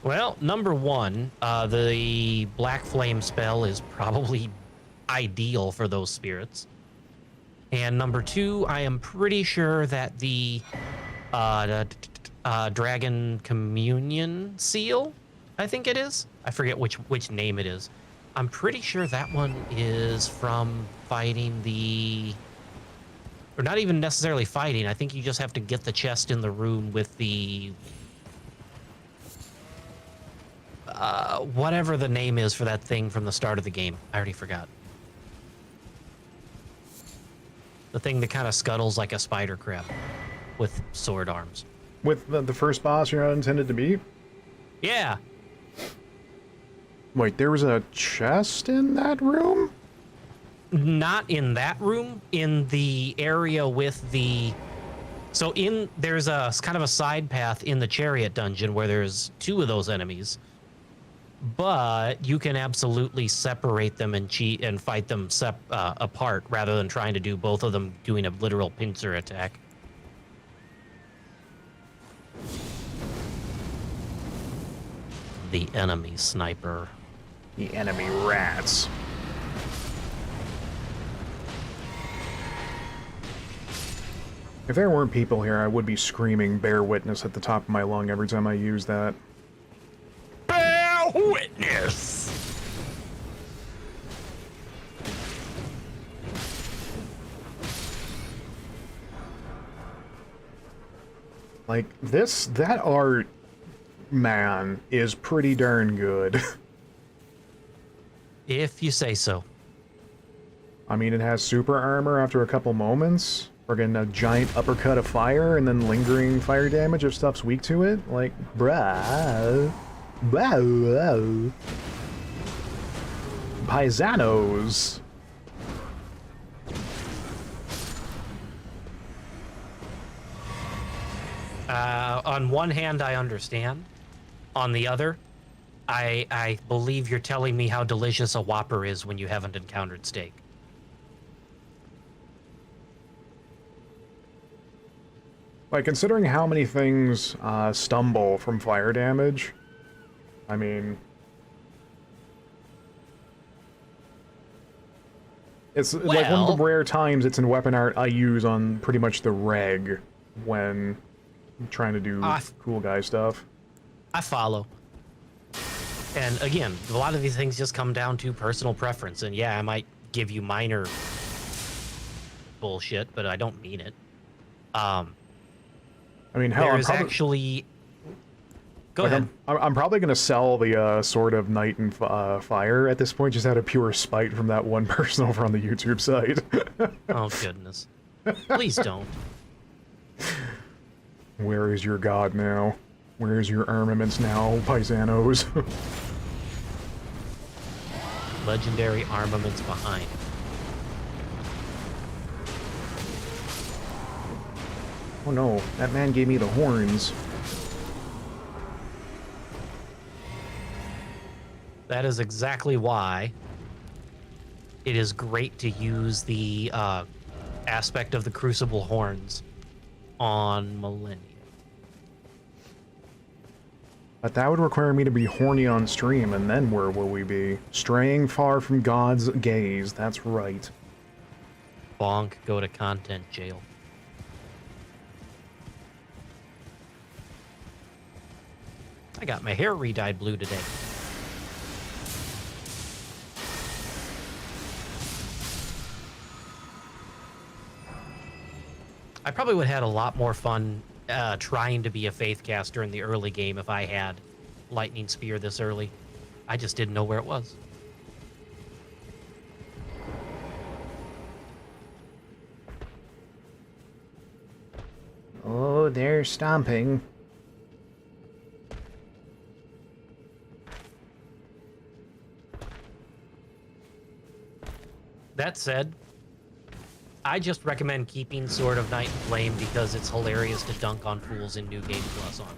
Well, number one, the Black Flame spell is probably ideal for those spirits. And number two, I am pretty sure that the Dragon Communion Seal, I think it is. I forget which name it is. I'm pretty sure that one is from fighting the... Or not even necessarily fighting. I think you just have to get the chest in the room with the... whatever the name is for that thing from the start of the game. I already forgot. The thing that kind of scuttles like a spider crab with sword arms. With the first boss you're not intended to beat? Yeah. Wait, there was a chest in that room? Not in that room, in the area with the... So there's a kind of a side path in the chariot dungeon where there's 2 of those enemies. But you can absolutely separate them and cheat and fight them apart rather than trying to do both of them doing a literal pincer attack. The enemy sniper. The enemy rats. If there weren't people here, I would be screaming bear witness at the top of my lung every time I use that. Bear witness! Like, that art, man, is pretty darn good. If you say so. I mean, it has super armor after a couple moments. Friggin' a giant uppercut of fire, and then lingering fire damage if stuff's weak to it. Like, bruh. Bruh. Paisanos. On one hand, I understand. On the other, I believe you're telling me how delicious a Whopper is when you haven't encountered steak. Like, considering how many things stumble from fire damage, I mean... It's like one of the rare times it's in weapon art I use on pretty much the reg when I'm trying to do cool guy stuff. I follow. And again, a lot of these things just come down to personal preference. And yeah, I might give you minor bullshit, but I don't mean it. I mean, hell, there's actually... Go ahead. I'm probably going to sell the Sword of Night and Fire at this point, just out of pure spite from that one person over on the YouTube site. Oh, goodness. Please don't. Where is your god now? Where is your armaments now, paisanos? Legendary armaments behind. Oh no, that man gave me the horns. That is exactly why it is great to use the aspect of the Crucible horns on Millennium. But that would require me to be horny on stream, and then where will we be? Straying far from God's gaze, that's right. Bonk, go to content jail. I got my hair re-dyed blue today. I probably would have had a lot more fun trying to be a faith caster in the early game if I had Lightning Spear this early. I just didn't know where it was. Oh, they're stomping. That said, I just recommend keeping Sword of Night and Flame because it's hilarious to dunk on fools in New Game Plus on.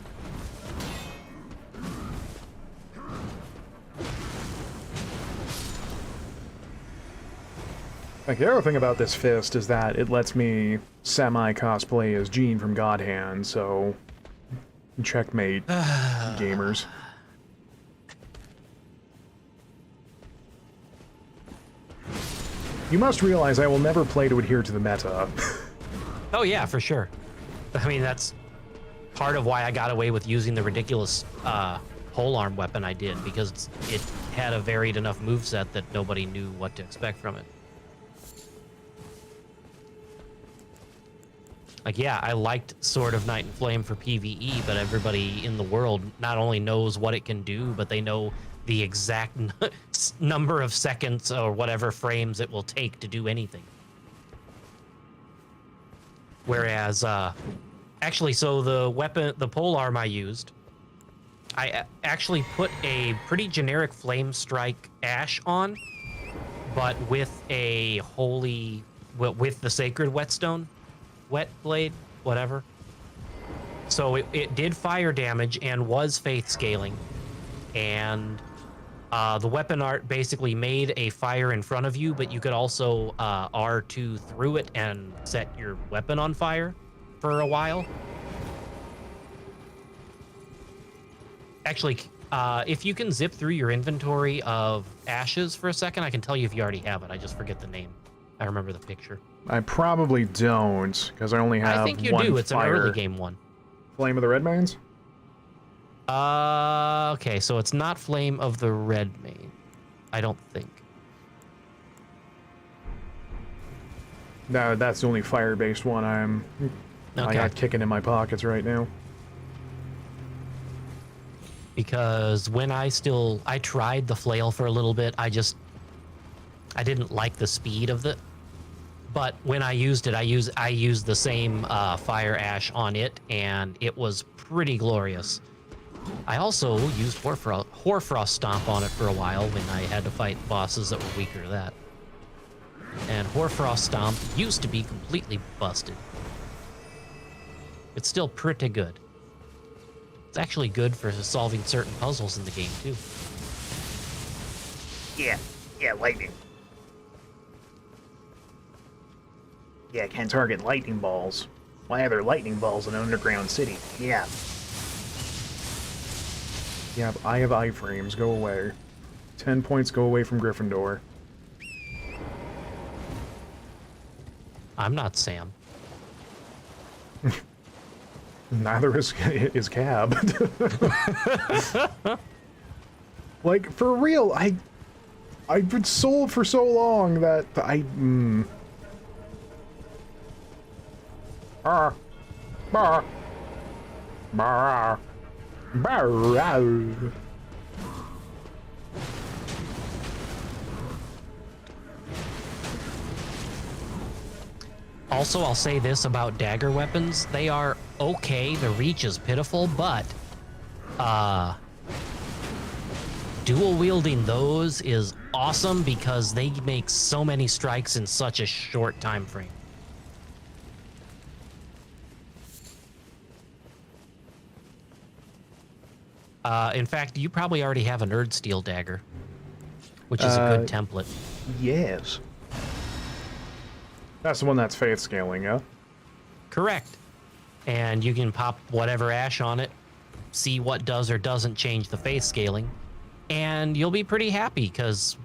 Like, the other thing about this fist is that it lets me semi-cosplay as Gene from God Hand, so... Checkmate, gamers. You must realize I will never play to adhere to the meta. Oh yeah, for sure. I mean, that's part of why I got away with using the ridiculous polearm weapon I did, because it had a varied enough moveset that nobody knew what to expect from it. Like, yeah, I liked Sword of Night and Flame for PvE, but everybody in the world not only knows what it can do, but they know the exact number of seconds or whatever frames it will take to do anything. Whereas, actually, so the polearm I used, I actually put a pretty generic Flame Strike Ash on, but with a with the Sacred Whetstone. Wet blade, whatever. So it did fire damage and was faith scaling, and the weapon art basically made a fire in front of you, but you could also R2 through it and set your weapon on fire for a while. Actually, if you can zip through your inventory of ashes for a second, I can tell you if you already have it. I just forget the name. I remember the picture. I probably don't, because I only have I think you one do. It's fire. an early game one. Flame of the Redmanes? Okay, so it's not Flame of the Red Mane. I don't think. No, that's the only fire-based one I got kicking in my pockets right now. Because when I tried the flail for a little bit, I didn't like the speed of it. But when I used it, I used the same fire ash on it, and it was pretty glorious. I also used Hoarfrost Stomp on it for a while when I had to fight bosses that were weaker to that. And Hoarfrost Stomp used to be completely busted. It's still pretty good. It's actually good for solving certain puzzles in the game, too. Yeah, lightning. Yeah, can target lightning balls. Why are there lightning balls in an underground city? Yeah. Yeah, I have iframes. Go away. 10 points go away from Gryffindor. I'm not Sam. Neither is Cab. Like, for real, I've been sold for so long that Also, I'll say this about dagger weapons. They are okay. The reach is pitiful, but dual wielding those is awesome because they make so many strikes in such a short time frame. In fact, you probably already have a Nerd Steel dagger, which is a good template. Yes. that's the one that's faith scaling, yeah? Correct. And you can pop whatever ash on it, see what does or doesn't change the faith scaling, and you'll be pretty happy because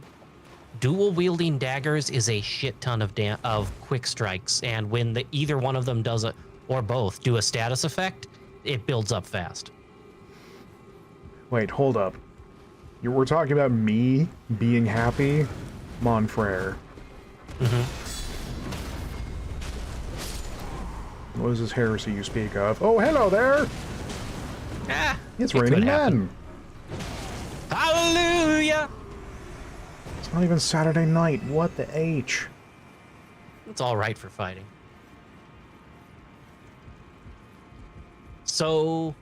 dual wielding daggers is a shit ton of quick strikes, and when either one of them does it or both do a status effect, it builds up fast. Wait, hold up. We're talking about me being happy? Monfrere. What is this heresy you speak of? Oh, hello there! It's raining men! Hallelujah! It's not even Saturday night. What the H? It's all right for fighting. So,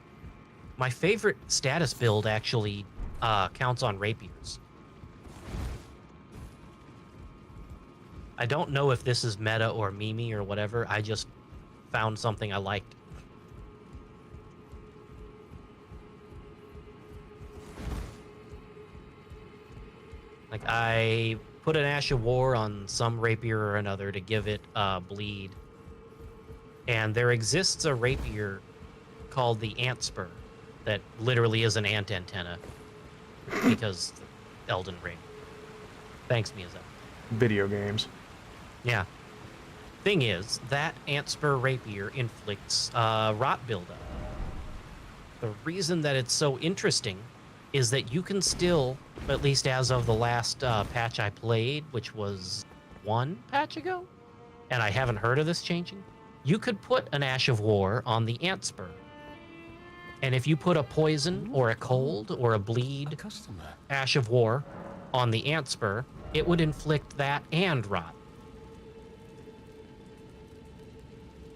my favorite status build actually counts on rapiers. I don't know if this is meta or meme or whatever. I just found something I liked. Like, I put an Ash of War on some rapier or another to give it bleed. And there exists a rapier called the Ant Spur that literally is an ant antenna because Elden Ring. Thanks, Miyazaki. Video games. Yeah. Thing is, that Ant Spur rapier inflicts rot buildup. The reason that it's so interesting is that you can still, at least as of the last patch I played, which was 1 patch ago, and I haven't heard of this changing, you could put an Ash of War on the Ant Spur. And if you put a poison or a cold or a bleed Ash of War on the Ant Spur, it would inflict that and rot.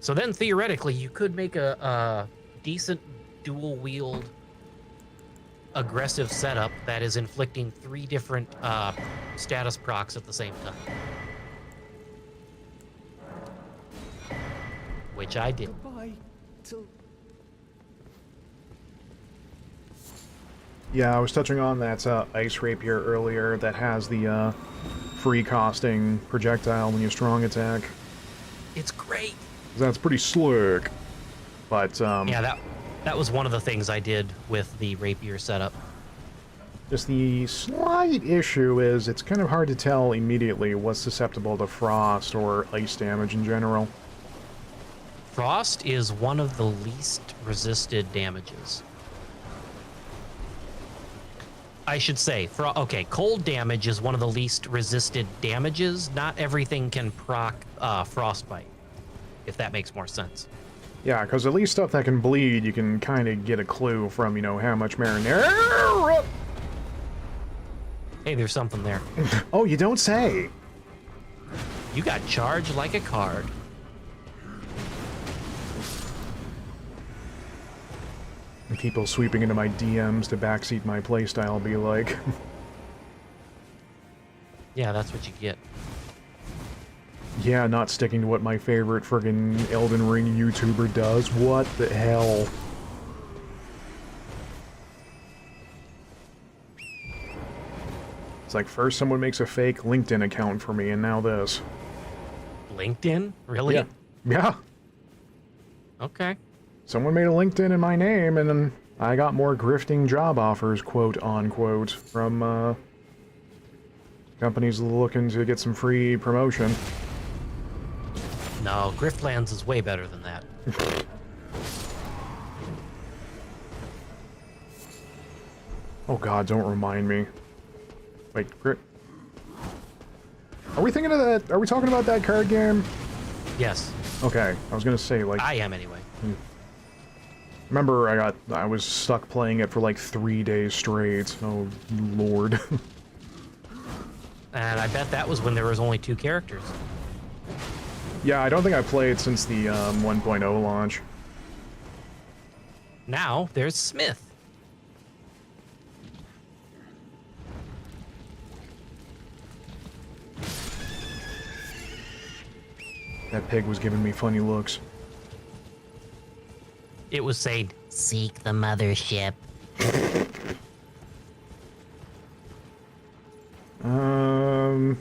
So then theoretically, you could make a decent dual-wield aggressive setup that is inflicting 3 different status procs at the same time. Which I did. Yeah, I was touching on that ice rapier earlier that has the free costing projectile when you strong attack. It's great. That's pretty slick. But Yeah, that was one of the things I did with the rapier setup. just the slight issue is it's kind of hard to tell immediately what's susceptible to frost or ice damage in general. Frost is one of the least resisted damages. I should say, okay, cold damage is one of the least resisted damages. Not everything can proc frostbite, if that makes more sense. Yeah, because at least stuff that can bleed, you can kind of get a clue from, you know, how much marinara. Hey, there's something there. Oh, you don't say. You got charged like a card. And people sweeping into my DMs to backseat my playstyle be like... Yeah, that's what you get. Yeah, not sticking to what my favorite friggin' Elden Ring YouTuber does. What the hell? It's like first someone makes a fake LinkedIn account for me, and now this. LinkedIn? Really? Yeah. Yeah. Okay. Someone made a LinkedIn in my name, and then I got more grifting job offers, quote unquote, from companies looking to get some free promotion. No, Griftlands is way better than that. Oh god, don't remind me. Wait, are we thinking of that? Are we talking about that card game? Yes. Okay, I was gonna say, like... I am anyway. Remember, I was stuck playing it for like 3 days straight. Oh, lord. And I bet that was when there was only 2 characters. Yeah, I don't think I played since the 1.0 launch. Now, there's Smith. That pig was giving me funny looks. It was saying, "Seek the mothership." Oh,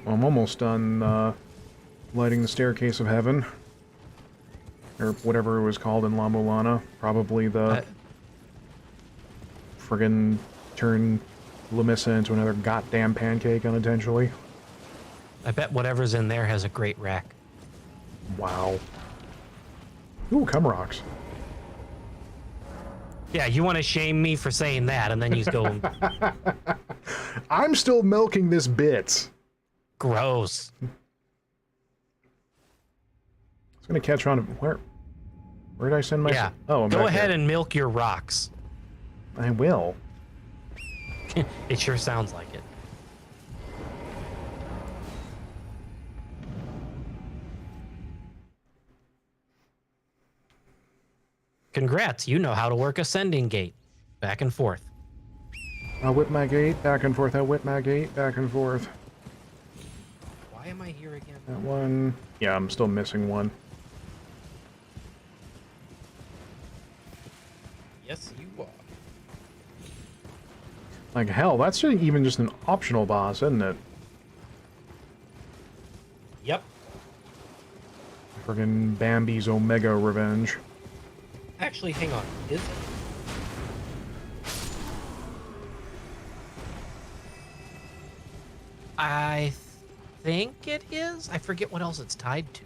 I'm almost done lighting the Staircase of Heaven. Or whatever it was called in La Mulana. Probably the... friggin' turn Lamissa into another goddamn pancake unintentionally. I bet whatever's in there has a great rack. Wow. Ooh, cum rocks. Yeah, you want to shame me for saying that, and then you go, I'm still milking this bit. gross. It's gonna catch on. Where did I send my... Yeah. Oh, I'm go back ahead here. and milk your rocks. I will. It sure sounds like it. Congrats, you know how to work a sending gate. Back and forth. I'll whip my gate, back and forth. I'll whip my gate, back and forth. Why am I here again? That one... Yeah, I'm still missing one. Yes, you are. Like, hell, that's even just an optional boss, isn't it? Yep. Friggin' Bambi's Omega Revenge. Actually, hang on. Is it? I think it is. I forget what else it's tied to.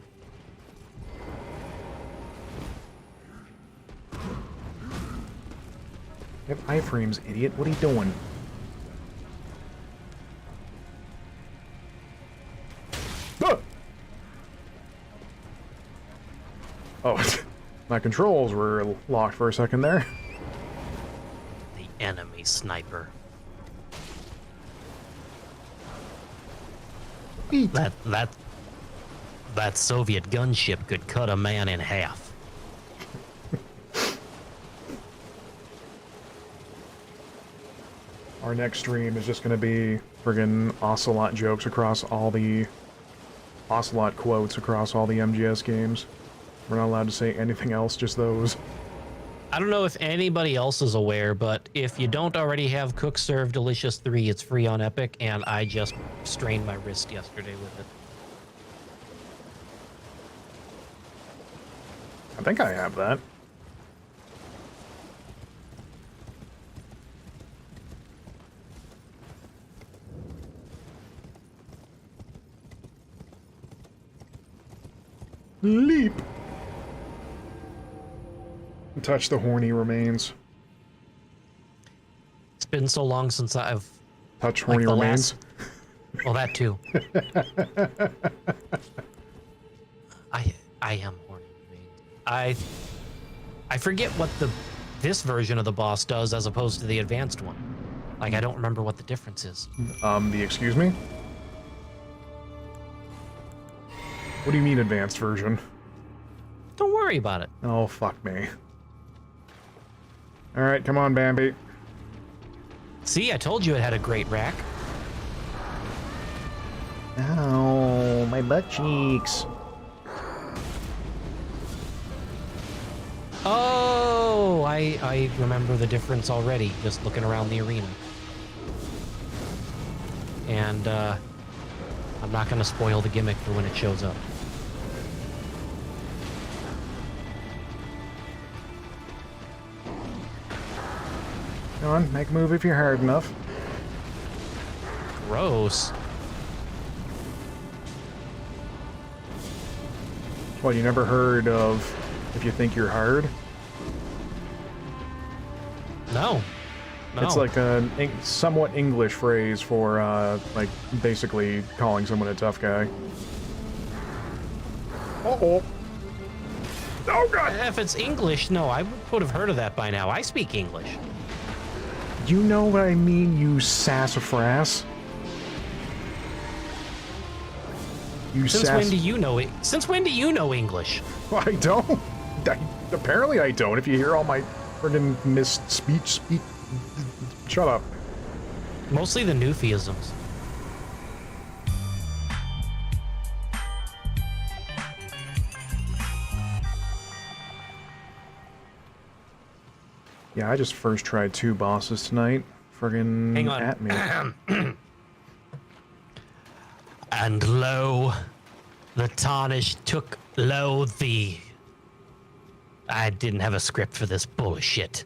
You have iframes, idiot. What are you doing? Ah! Oh, my controls were locked for a second there. The enemy sniper. Eat. That Soviet gunship could cut a man in half. Our next stream is just going to be friggin' Ocelot jokes across all the... Ocelot quotes across all the MGS games. We're not allowed to say anything else, just those. I don't know if anybody else is aware, but if you don't already have Cook Serve Delicious 3, it's free on Epic, and I just strained my wrist yesterday with it. I think I have that. Leap! Touch the horny remains. It's been so long since I've... Touch horny the remains. Well, that too. I am horny. I forget what this version of the boss does as opposed to the advanced one. Like, I don't remember what the difference is. Excuse me? What do you mean advanced version? Don't worry about it. Oh, fuck me. Alright, come on, Bambi. See, I told you it had a great rack. Ow, my butt cheeks. Oh, I remember the difference already, just looking around the arena. And, I'm not going to spoil the gimmick for when it shows up. Come on, make a move if you're hard enough. Gross. What, you never heard of if you think you're hard? No. It's like a somewhat English phrase for, like, basically calling someone a tough guy. Uh-oh. Oh, God! If it's English, no, I would have heard of that by now. I speak English. You know what I mean, you sassafras? You Since when do you know it? Since when do you know English? I don't. Apparently I don't. If you hear all my friggin' missed speech, shut up. Mostly the Newfieisms. Yeah, I just first tried 2 bosses tonight. Friggin' Hang on. at me. And lo, the tarnish took lo thee. I didn't have a script for this bullshit.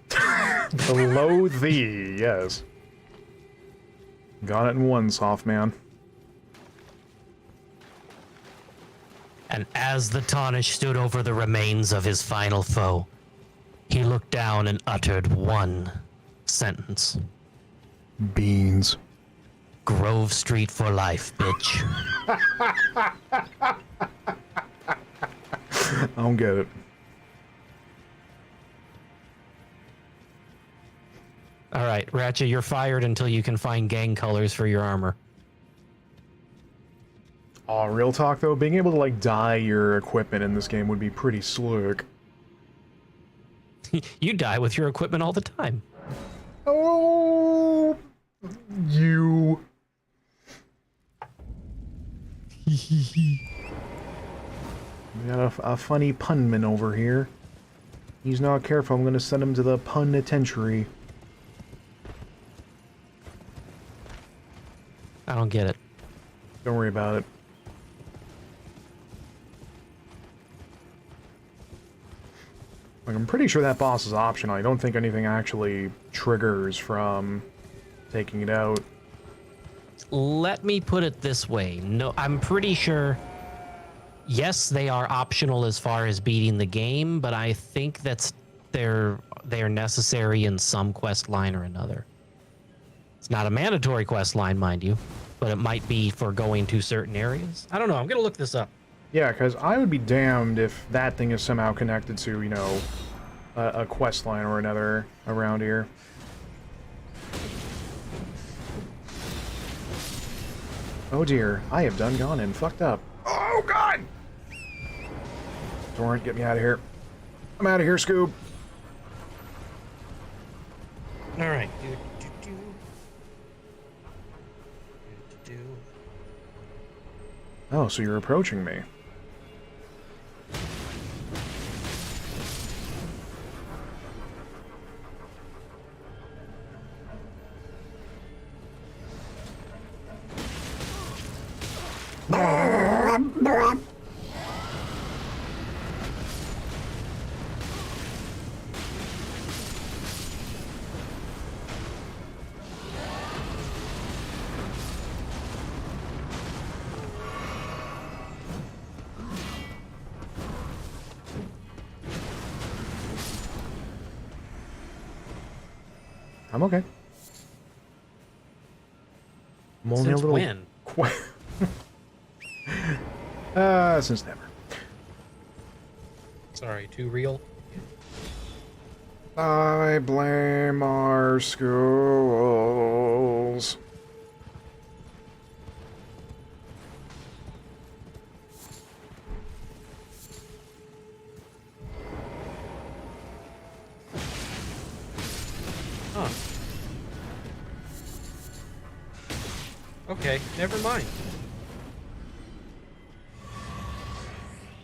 Below thee, yes. Got it in one, soft man. And as the tarnish stood over the remains of his final foe, he looked down and uttered one sentence. Beans. Grove Street for life, bitch. I don't get it. All right, Ratchet, you're fired until you can find gang colors for your armor. Aw, real talk though, being able to like dye your equipment in this game would be pretty slick. You die with your equipment all the time. Oh, you. We got a funny punman over here. He's not careful, I'm gonna send him to the penitentiary. I don't get it. Don't worry about it. Like, I'm pretty sure that boss is optional. I don't think anything actually triggers from taking it out. Let me put it this way. No, I'm pretty sure, yes, they are optional as far as beating the game, but I think that's they are necessary in some quest line or another. It's not a mandatory quest line, mind you, but it might be for going to certain areas. I don't know. I'm gonna look this up. Yeah, because I would be damned if that thing is somehow connected to, you know, a quest line or another around here. Oh dear, I have done gone and fucked up. Oh god! Torrent, get me out of here. I'm out of here, Scoob. All right. Oh, so you're approaching me. I'm okay. I'm only Since a little when? Since never. Sorry, too real. I blame our schools. Huh. Okay, never mind.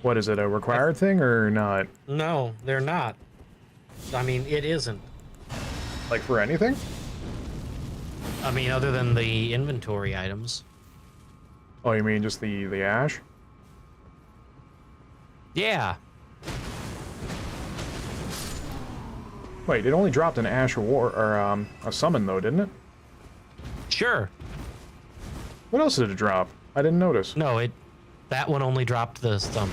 What is it, a required thing or not? No, they're not. I mean, it isn't. Like for anything? I mean, other than the inventory items. Oh, you mean just the ash? Yeah. Wait, it only dropped an ash war or a summon though, didn't it? Sure. What else did it drop? I didn't notice. No, that one only dropped the thumb.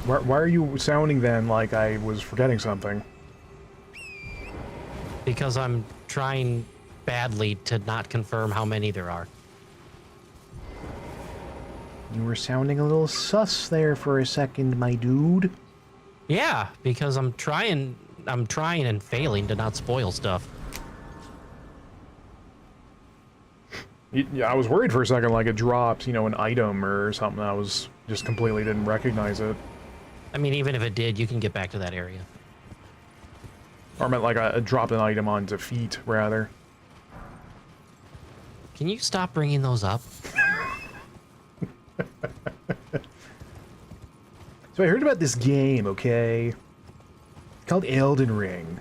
Why are you sounding then like I was forgetting something? Because I'm trying badly to not confirm how many there are. You were sounding a little sus there for a second, my dude. Yeah, because I'm trying and failing to not spoil stuff. Yeah, I was worried for a second like it dropped, you know, an item or something. I was just completely didn't recognize it. I mean, even if it did, you can get back to that area. Or I meant like I dropped an item on defeat, rather. Can you stop bringing those up? So I heard about this game, okay? It's called Elden Ring.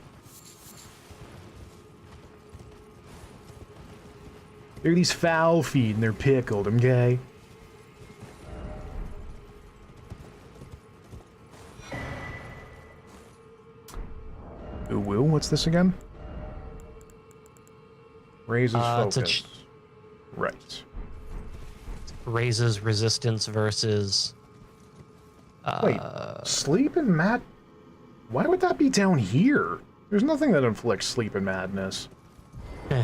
They're these foul feet and they're pickled, okay? Ooh, woo, what's this again? Raises focus. Right. Raises resistance versus... Wait, sleep and mad... Why would that be down here? There's nothing that inflicts sleep and madness. You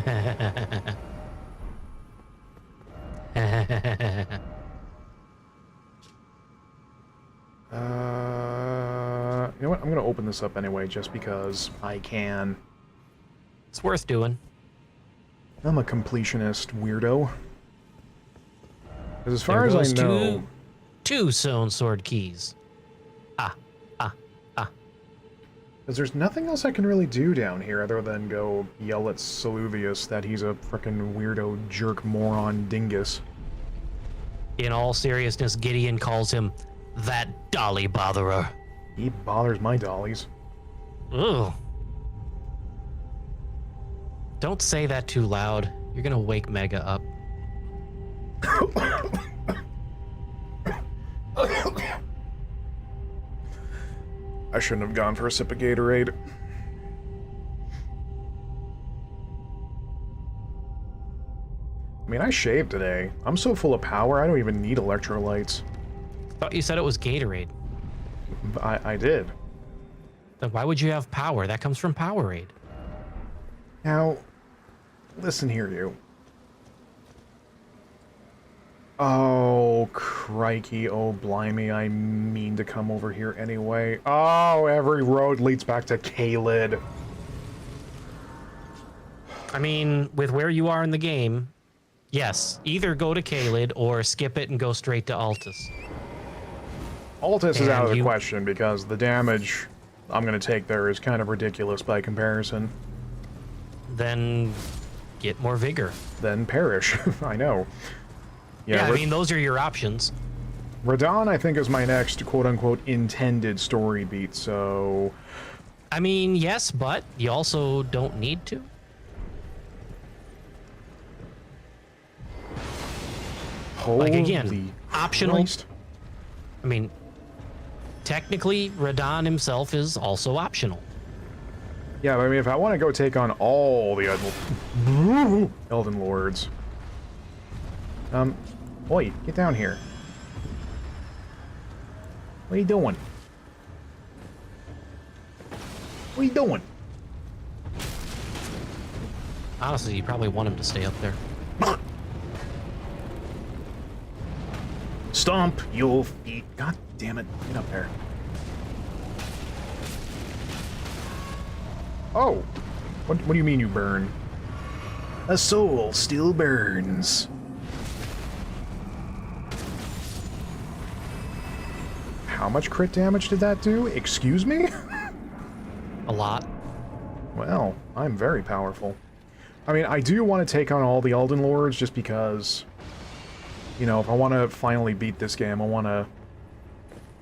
know what? I'm gonna open this up anyway, just because I can. It's worth doing. I'm a completionist weirdo. Because as far There as I goes know... two stone sword keys. Because there's nothing else I can really do down here other than go yell at Saluvius that he's a frickin' weirdo jerk moron dingus. In all seriousness, Gideon calls him that dolly botherer. He bothers my dollies. Ugh. Don't say that too loud. You're gonna wake Mega up. I shouldn't have gone for a sip of Gatorade. I mean, I shaved today. I'm so full of power, I don't even need electrolytes. Thought you said it was Gatorade. I did. Then why would you have power? That comes from Powerade. Now, listen here, you. Oh, crikey. Oh, blimey. I mean to come over here anyway. Oh, every road leads back to Caelid. I mean, with where you are in the game, yes, either go to Caelid or skip it and go straight to Altus. Altus is out of the you- question because the damage I'm going to take there is kind of ridiculous by comparison. Then get more vigor. Then perish. I know. Yeah, I Ra- mean, those are your options. Radahn, I think, is my next quote-unquote intended story beat, so... I mean, yes, but you also don't need to. Holy Like, again, optional. Christ. I mean, technically, Radahn himself is also optional. Yeah, but I mean, if I want to go take on all the Elden Lords... Oi, get down here. What are you doing? What are you doing? Honestly, you probably want him to stay up there. Stomp your feet. God damn it. Get up there. Oh. What do you mean you burn? A soul still burns. How much crit damage did that do? Excuse me? A lot. Well, I'm very powerful. I mean, I do want to take on all the Elden Lords just because, you know, if I want to finally beat this game, I want to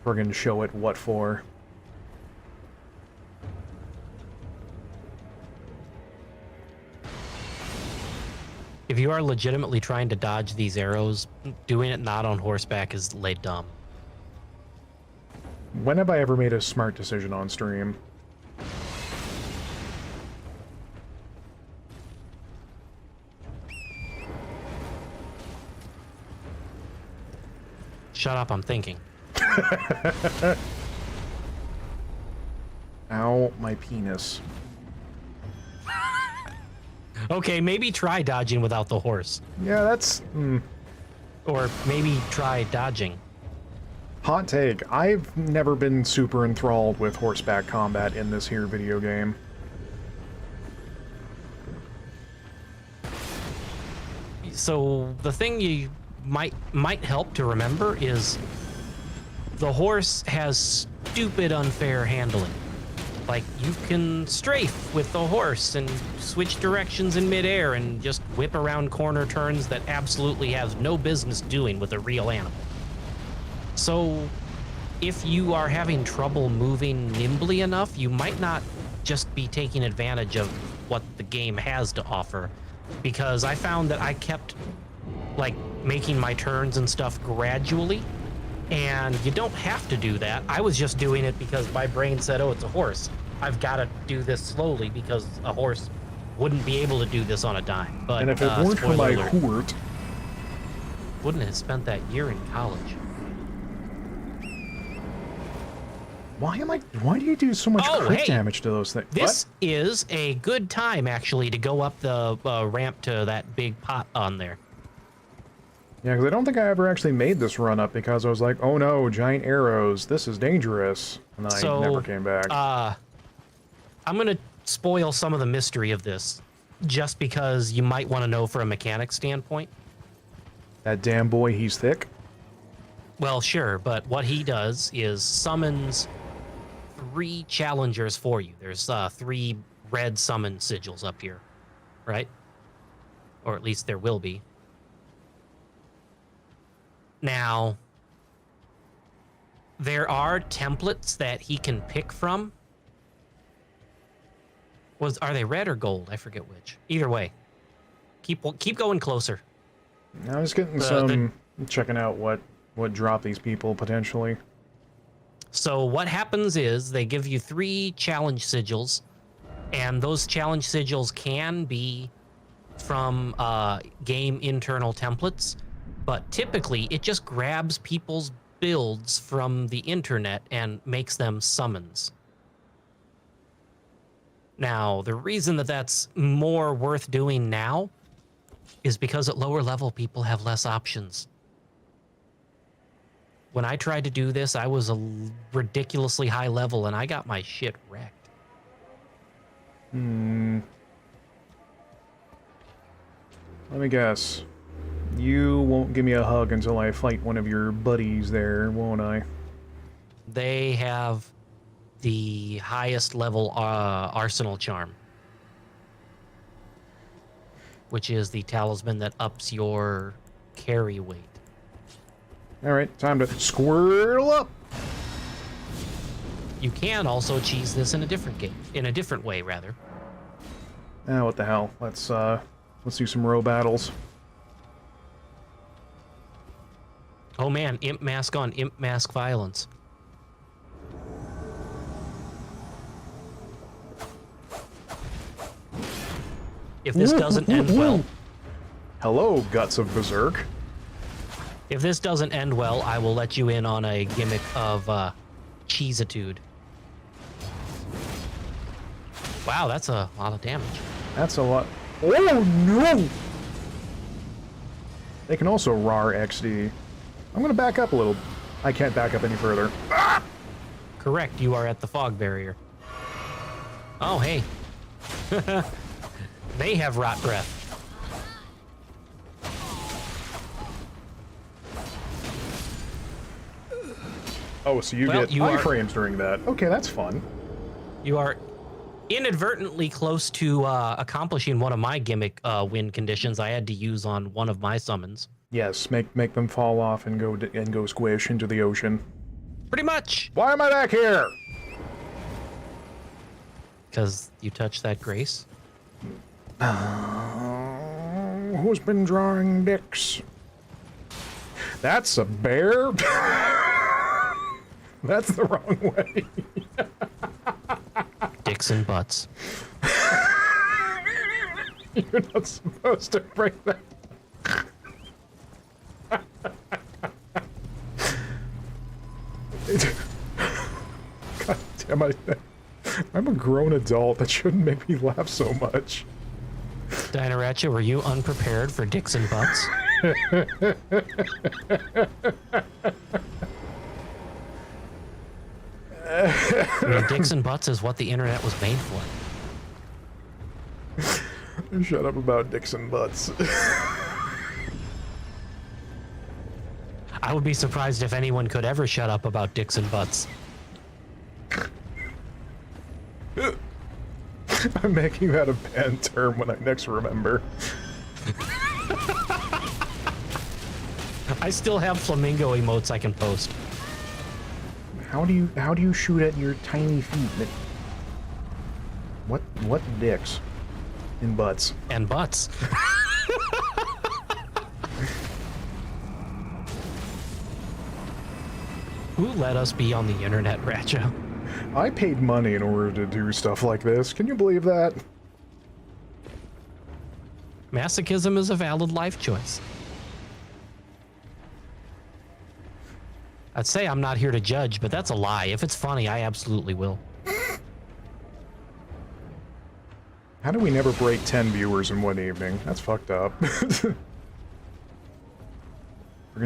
friggin' show it what for. If you are legitimately trying to dodge these arrows, doing it not on horseback is laid dumb. When have I ever made a smart decision on stream? Shut up, I'm thinking. Ow, my penis. Okay, maybe try dodging without the horse. Yeah, that's... Or maybe try dodging. Hot take. I've never been super enthralled with horseback combat in this here video game. So the thing you might help to remember is the horse has stupid unfair handling. Like, you can strafe with the horse and switch directions in midair and just whip around corner turns that absolutely has no business doing with a real animal. So if you are having trouble moving nimbly enough, you might not just be taking advantage of what the game has to offer. Because I found that I kept, like, making my turns and stuff gradually, and you don't have to do that. I was just doing it because my brain said, oh, it's a horse. I've got to do this slowly because a horse wouldn't be able to do this on a dime. But And if it weren't for my spoiler alert, hort... wouldn't have spent that year in college. Why do you do so much Oh, crit hey, damage to those things? This is a good time, actually, to go up the ramp to that big pot on there. Yeah, because I don't think I ever actually made this run up because I was like, oh no, giant arrows, this is dangerous. And then I never came back. I'm going to spoil some of the mystery of this, just because you might want to know from a mechanic standpoint. That damn boy, he's thick. Well, sure, but what he does is summons 3 challengers for you. There's 3 red summon sigils up here, right? Or at least there will be. Now, there are templates that he can pick from. Are they red or gold? I forget which. Either way, keep going closer. I was getting checking out what drop these people potentially. So what happens is they give you 3 challenge sigils, and those challenge sigils can be from game internal templates, but typically it just grabs people's builds from the internet and makes them summons. Now, the reason that that's more worth doing now is because at lower level, people have less options. When I tried to do this, I was a ridiculously high level and I got my shit wrecked. Let me guess. You won't give me a hug until I fight one of your buddies there, won't I? They have the highest level arsenal charm, which is the talisman that ups your carry weight. Alright, time to squirrel up! You can also cheese this in a different game, in a different way, rather. Ah, what the hell. Let's do some row battles. Oh man, imp mask on imp mask violence. If this doesn't end well, Hello, Guts of Berserk. if this doesn't end well, I will let you in on a gimmick of cheesitude. Wow, that's a lot of damage. That's a lot. Oh no! They can also RAR XD. I'm gonna back up a little. I can't back up any further. Correct, you are at the fog barrier. Oh, hey. They have rot breath. Oh, so you Well, get you are- iframes during that. Okay, that's fun. You are inadvertently close to accomplishing one of my gimmick win conditions I had to use on one of my summons. Yes, make them fall off and go squish into the ocean. Pretty much, Why am I back here? because you touched that grace. Who's been drawing dicks? That's a bear? That's the wrong way. Dicks and butts. You're not supposed to bring that. God damn it. I'm a grown adult. That shouldn't make me laugh so much. Dinaracha, were you unprepared for dicks and butts? I mean, dicks and butts is what the internet was made for. Shut up about dicks and butts. I would be surprised if anyone could ever shut up about dicks and butts. I'm making that a banned term when I next remember. I still have flamingo emotes I can post. How do you shoot at your tiny feet? What dicks and butts? And butts. Who let us be on the internet, Ratcha? I paid money in order to do stuff like this. Can you believe that? Masochism is a valid life choice. I'd say I'm not here to judge, but that's a lie. If it's funny, I absolutely will. How do we never break 10 viewers in one evening? That's fucked up. Friggin'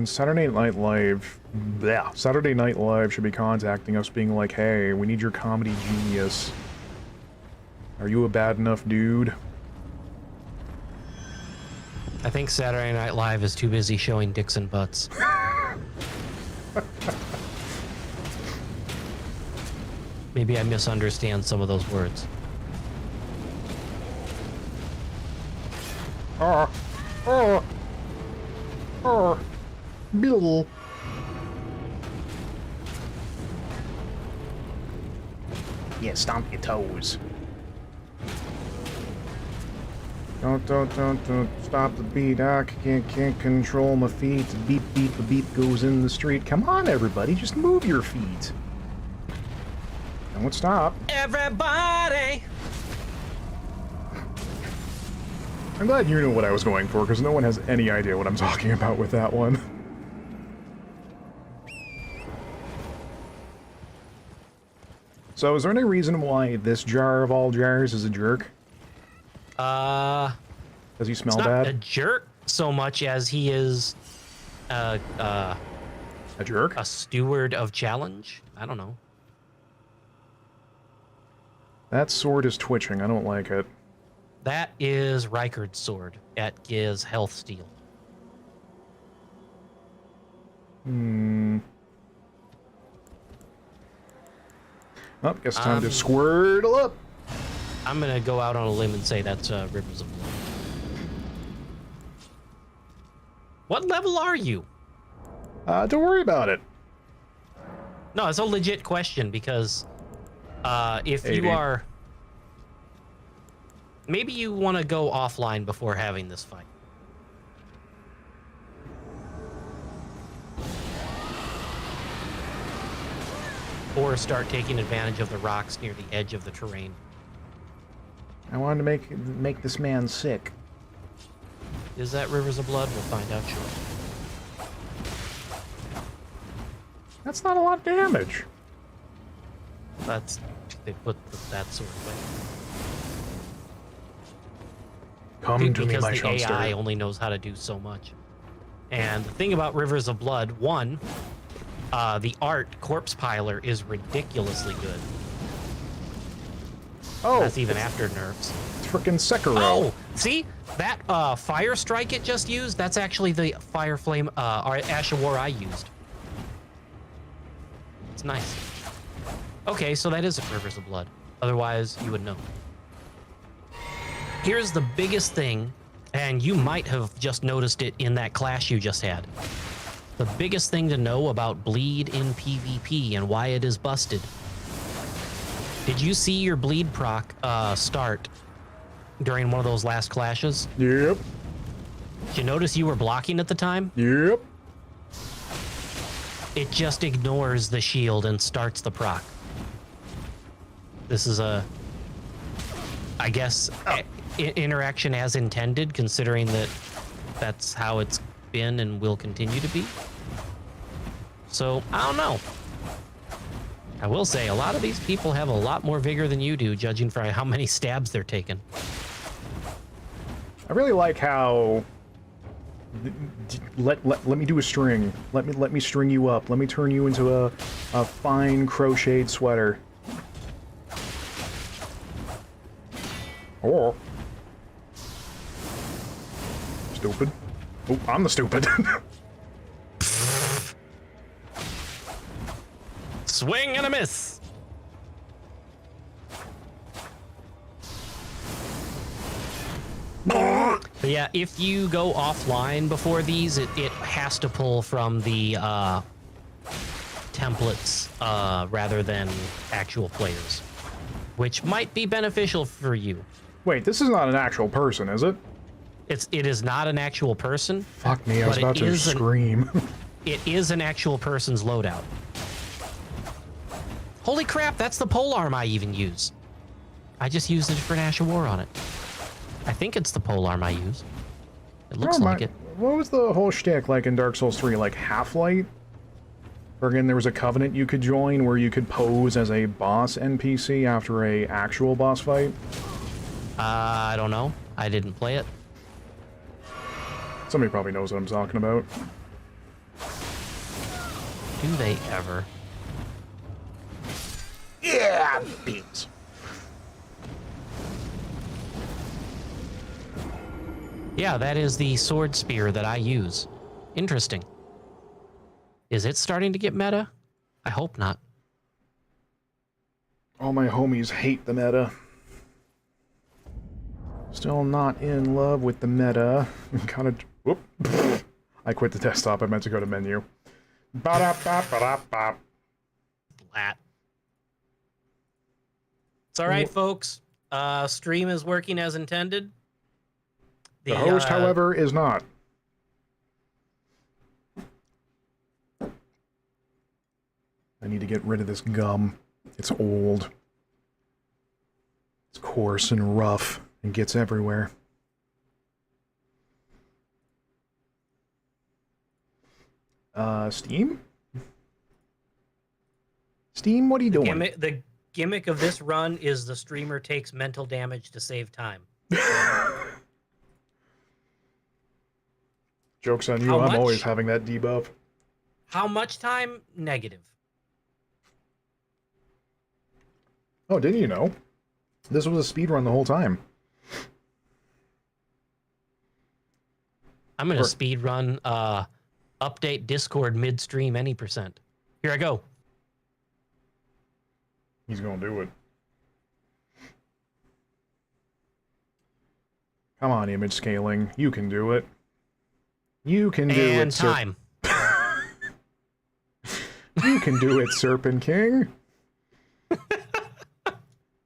Saturday Night Live. Yeah, Saturday Night Live should be contacting us being like, hey, we need your comedy genius. Are you a bad enough dude? I think Saturday Night Live is too busy showing dicks and butts. Maybe I misunderstand some of those words. Bill. Yeah, stomp your toes. Don't stop the beat. I can't control my feet. Beep, beep, the beat goes in the street. Come on, everybody, just move your feet. Don't stop. Everybody! I'm glad you know what I was going for, because no one has any idea what I'm talking about with that one. So is there any reason why this jar of all jars is a jerk? Does he smell not bad? a jerk so much as he is A jerk? a steward of challenge. I don't know. That sword is twitching. I don't like it. That is Rykard's sword at his health steal. Oh, guess time to squirtle up. I'm gonna go out on a limb and say that's Rivers of Blood. What level are you? Don't worry about it. No, it's a legit question because if 80. you are... Maybe you want to go offline before having this fight. Or start taking advantage of the rocks near the edge of the terrain. I wanted to make this man sick. Is that Rivers of Blood? We'll find out shortly. That's not a lot of damage. That's... They put that sort of way. Come to me, Because my the chumster. AI only knows how to do so much. And the thing about Rivers of Blood, one, the art, Corpse Piler, is ridiculously good. Oh, That's even after nerfs. it's frickin' Sekiro. Oh, see? That Fire Strike it just used, that's actually the Fire Flame, or Ash of War I used. It's nice. Okay, so that is Rivers of Blood. Otherwise, you would know. Here's the biggest thing, and you might have just noticed it in that clash you just had. The biggest thing to know about bleed in PvP and why it is busted. Did you see your bleed proc start during one of those last clashes? Yep. Did you notice you were blocking at the time? Yep. It just ignores the shield and starts the proc. This is a, I guess, interaction as intended, considering that that's how it's been and will continue to be. So, I don't know. I will say, a lot of these people have a lot more vigor than you do, judging for how many stabs they're taking. I really like how... Let me do a string. Let me string you up. Let me turn you into a fine crocheted sweater. Or... Stupid. Oh, I'm the stupid. Swing and a miss! But yeah, if you go offline before these, it has to pull from the templates rather than actual players, which might be beneficial for you. Wait, this is not an actual person, is it? It is not an actual person. Fuck me, I was but about to scream. It is an actual person's loadout. Holy crap, that's the polearm I even use. I just used a different Ash of War on it. I think it's the polearm I use. It looks like it. What was the whole shtick like in Dark Souls 3? Like Half-Light? Where again there was a covenant you could join where you could pose as a boss NPC after a actual boss fight? I don't know. I didn't play it. Somebody probably knows what I'm talking about. Do they ever? Yeah, beans. Yeah, that is the sword spear that I use. Interesting. Is it starting to get meta? I hope not. All my homies hate the meta. Still not in love with the meta. Kind of... Whoop. I quit the desktop. I meant to go to menu. Ba-da-ba-ba-da-ba. Flat. It's all right, folks. Stream is working as intended. The host, however, is not. I need to get rid of this gum. It's old. It's coarse and rough and gets everywhere. Steam? Steam, what are you doing? The gimmick of this run is the streamer takes mental damage to save time. Joke's on you, How I'm much? always having that debuff. How much time? Negative. Oh, didn't you know? This was a speed run the whole time. I'm gonna speed run update Discord midstream any %. Here I go. He's gonna do it. Come on, image scaling. You can do it. You can do it, And time. You can do it, Serpent King.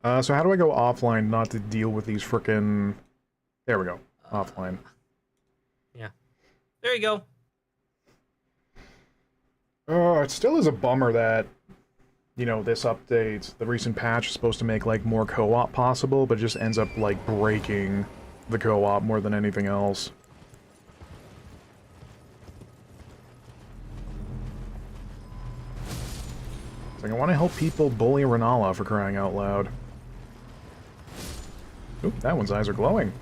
So how do I go offline not to deal with these frickin'... There we go. Offline. Yeah. There you go. Oh, it still is a bummer that, you know, this update, the recent patch is supposed to make, like, more co-op possible, but it just ends up, like, breaking the co-op more than anything else. It's like, I want to help people bully Renala for crying out loud. Oop, that one's eyes are glowing.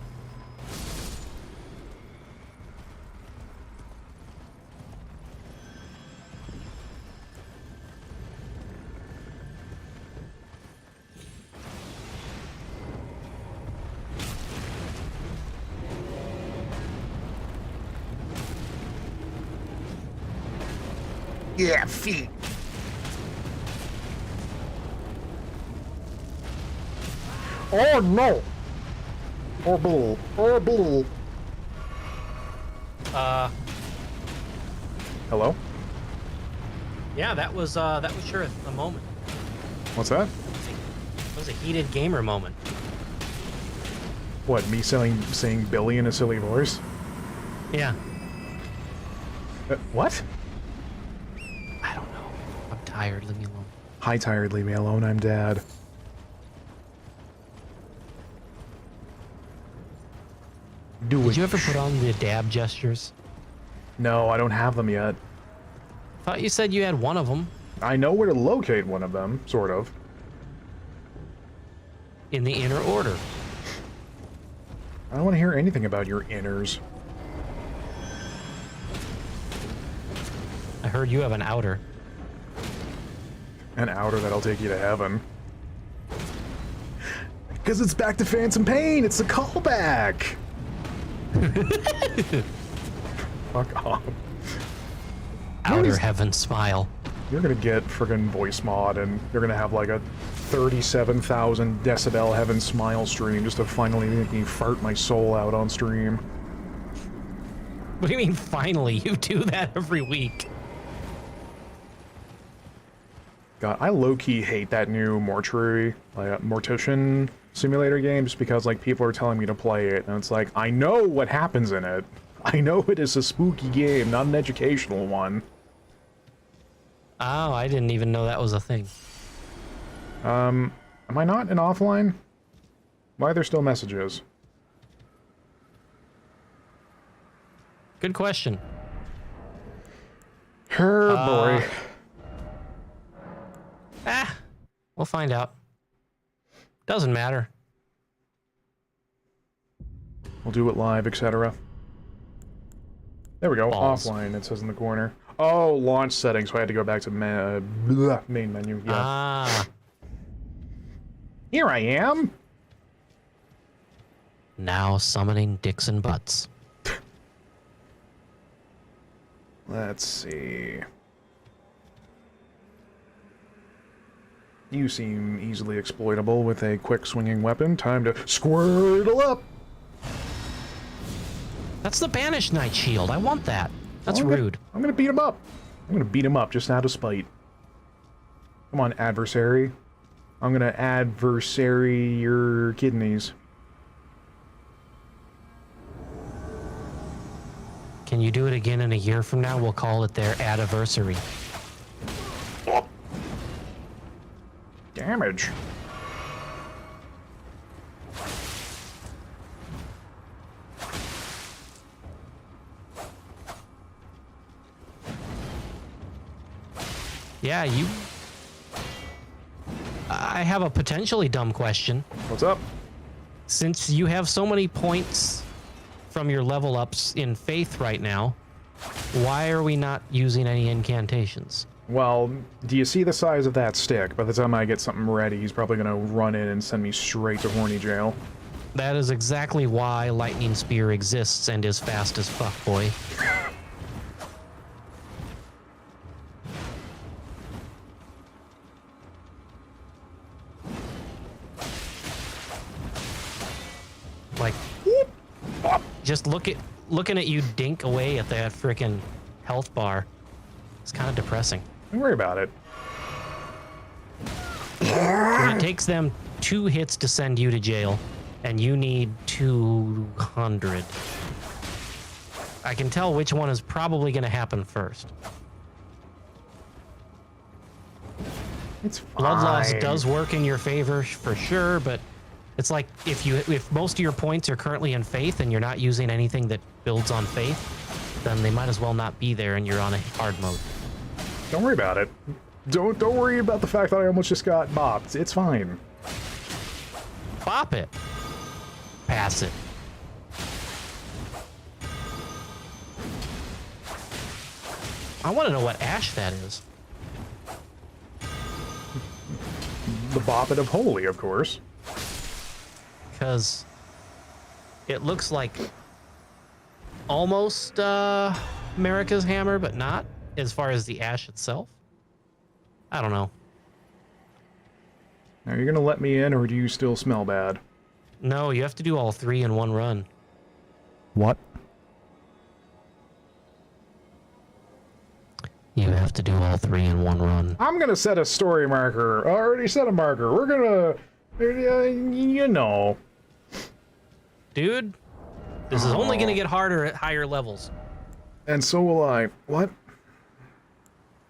Yeah, feet. Oh no! Or bull. Or bull. Hello? Yeah, that was sure a moment. What's that? It was a heated gamer moment. What, me saying Billy in a silly voice? Yeah. What? I don't know. I'm tired. Leave me alone. Hi, tired, leave me alone, I'm Dad. Do it. Did you ever put on the dab gestures? No, I don't have them yet. Thought you said you had one of them. I know where to locate one of them, sort of. In the inner order. I don't want to hear anything about your inners. I heard you have an outer. An outer that'll take you to heaven. Because it's back to Phantom Pain! It's a callback! Fuck off. Outer heaven smile. You're gonna get friggin' voice mod, and you're gonna have like a 37,000 decibel heaven smile stream just to finally make me fart my soul out on stream. What do you mean, finally? You do that every week. God, I low-key hate that new mortuary, like, mortician simulator game just because, like, people are telling me to play it, and it's like, I know what happens in it. I know it is a spooky game, not an educational one. Oh, I didn't even know that was a thing. Am I not in offline? Why are there still messages? Good question. Boy. We'll find out. Doesn't matter. We'll do it live, etc. There we go, Balls. offline, it says in the corner. Oh, launch settings, so I had to go back to main menu, yeah. Ah. Here I am! Now summoning dicks and butts. Let's see. You seem easily exploitable with a quick swinging weapon. Time to squirtle up! That's the Banished Knight shield. I want that. That's I'm rude. I'm gonna beat him up. I'm gonna beat him up just out of spite. Come on, adversary. I'm gonna adversary your kidneys. Can you do it again in a year from now? We'll call it their anniversary. Damage. Yeah, you... I have a potentially dumb question. What's up? Since you have so many points from your level ups in Faith right now, why are we not using any incantations? Well, do you see the size of that stick? By the time I get something ready, he's probably gonna run in and send me straight to horny jail. That is exactly why Lightning Spear exists and is fast as fuck, boy. Like, just looking at you dink away at that frickin' health bar. It's kind of depressing. Don't worry about it. It takes them 2 hits to send you to jail, and you need 200. I can tell which one is probably going to happen first. It's fine. Blood loss does work in your favor for sure, but it's like if most of your points are currently in Faith and you're not using anything that builds on Faith, then they might as well not be there and you're on a hard mode. Don't worry about it. Don't worry about the fact that I almost just got bopped. It's fine. Bop it. Pass it. I want to know what ash that is. The boppet of holy, of course. Because it looks like almost America's hammer, but not as far as the ash itself. I don't know. Are you gonna let me in, or do you still smell bad? No, you have to do all 3 in one run. What? You have to do all 3 in one run. I'm gonna set a story marker. I already set a marker. We're gonna... you know. Dude, this is only going to get harder at higher levels. And so will I. What?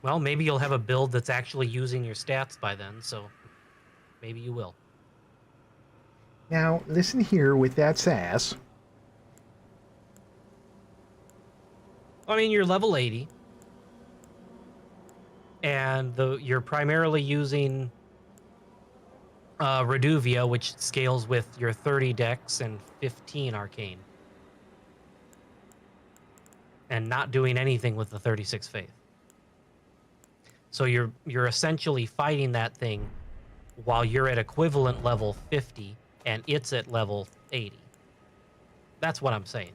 Well, maybe you'll have a build that's actually using your stats by then, so maybe you will. Now, listen here with that sass. I mean, you're level 80. And you're primarily using Reduvia, which scales with your 30 Dex and 15 Arcane. And not doing anything with the 36 Faith. So you're essentially fighting that thing while you're at equivalent level 50 and it's at level 80. That's what I'm saying.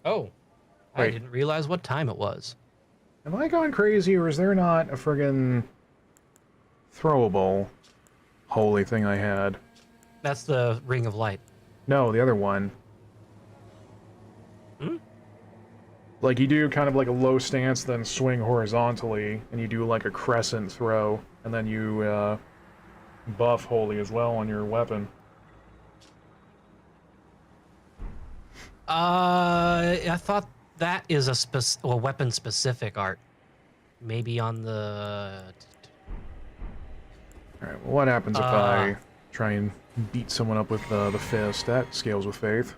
Oh, I Wait. didn't realize what time it was. Have I gone crazy, or is there not a friggin' throwable holy thing I had? That's the Ring of Light. No, the other one. Hmm? Like, you do kind of like a low stance, then swing horizontally, and you do like a crescent throw, and then you buff holy as well on your weapon. I thought that is a weapon-specific art. Maybe on the... Alright, well, what happens if I try and beat someone up with the fist? That scales with faith.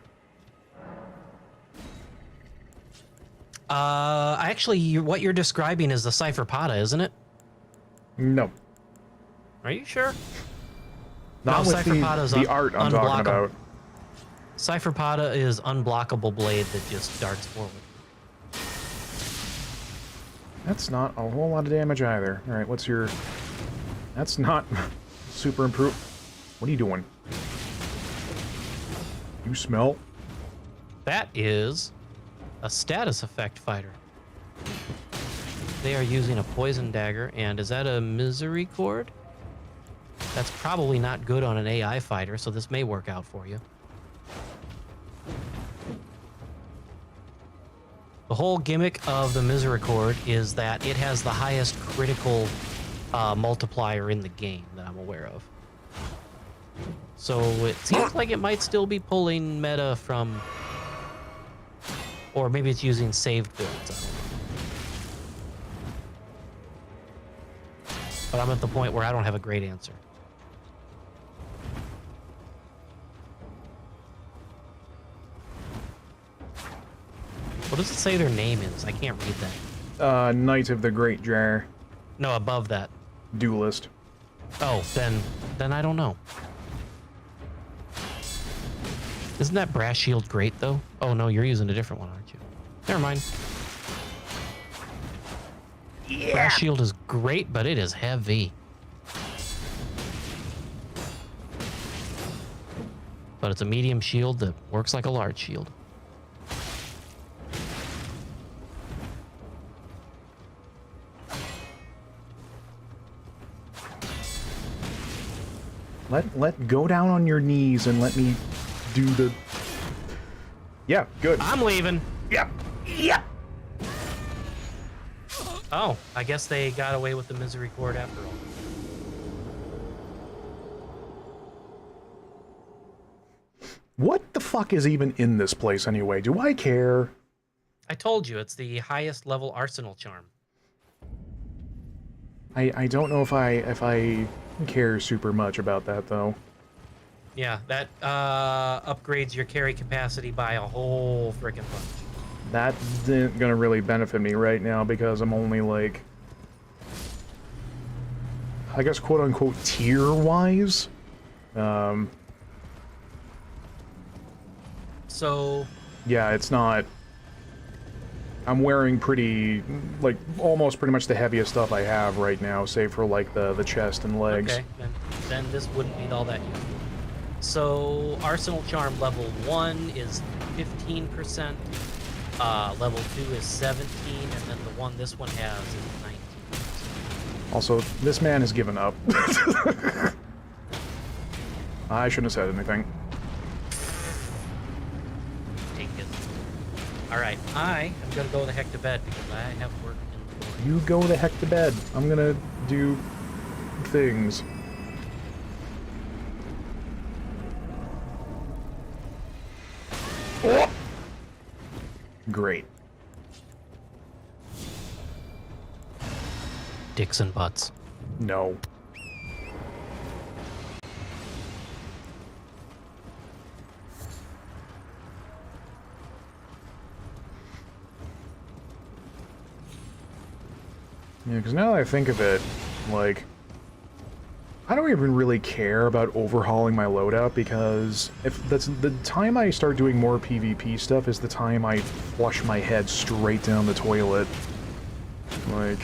Actually, what you're describing is the Cypherpata, isn't it? No. Are you sure? Not No, with Cypherpata's the art I'm talking unblockable. about. Cypherpata is unblockable blade that just darts forward. That's not a whole lot of damage either. Alright, what's your... That's not super improved. What are you doing? You smell? That is a status effect fighter. They are using a poison dagger, and is that a misericord? That's probably not good on an AI fighter, so this may work out for you. The whole gimmick of the misericord is that it has the highest critical multiplier in the game that I'm aware of. So it seems like it might still be pulling meta from... Or maybe it's using saved builds. I don't know. But I'm at the point where I don't have a great answer. What does it say their name is? I can't read that. Knight of the Great Jar. No, above that. Duelist. Oh, then I don't know. Isn't that brass shield great though? Oh no, you're using a different one, aren't you? Never mind. Yeah. Brass shield is great, but it is heavy. But it's a medium shield that works like a large shield. Let go down on your knees and let me do the... Yeah, good. I'm leaving. Yep. Yep. Oh, I guess they got away with the misery cord after all. What the fuck is even in this place anyway? Do I care? I told you, it's the highest level arsenal charm. I don't know if I care super much about that though. Yeah, that upgrades your carry capacity by a whole frickin' bunch. That isn't gonna really benefit me right now because I'm only like, I guess quote unquote tier wise. So Yeah, it's not. I'm wearing pretty, like, almost pretty much the heaviest stuff I have right now, save for, like, the chest and legs. okay, then this wouldn't be all that useful. So arsenal charm level 1 is 15%, level 2 is 17, and then the one this one has is 19%. Also, this man has given up. I shouldn't have said anything. Take it. Alright, I am gonna go the heck to bed because I have work in the morning. You go the heck to bed. I'm gonna do things. Great. Dicks and butts. No. Yeah, because now that I think of it, like, I don't even really care about overhauling my loadout because if that's the time I start doing more PvP stuff is the time I flush my head straight down the toilet. Like...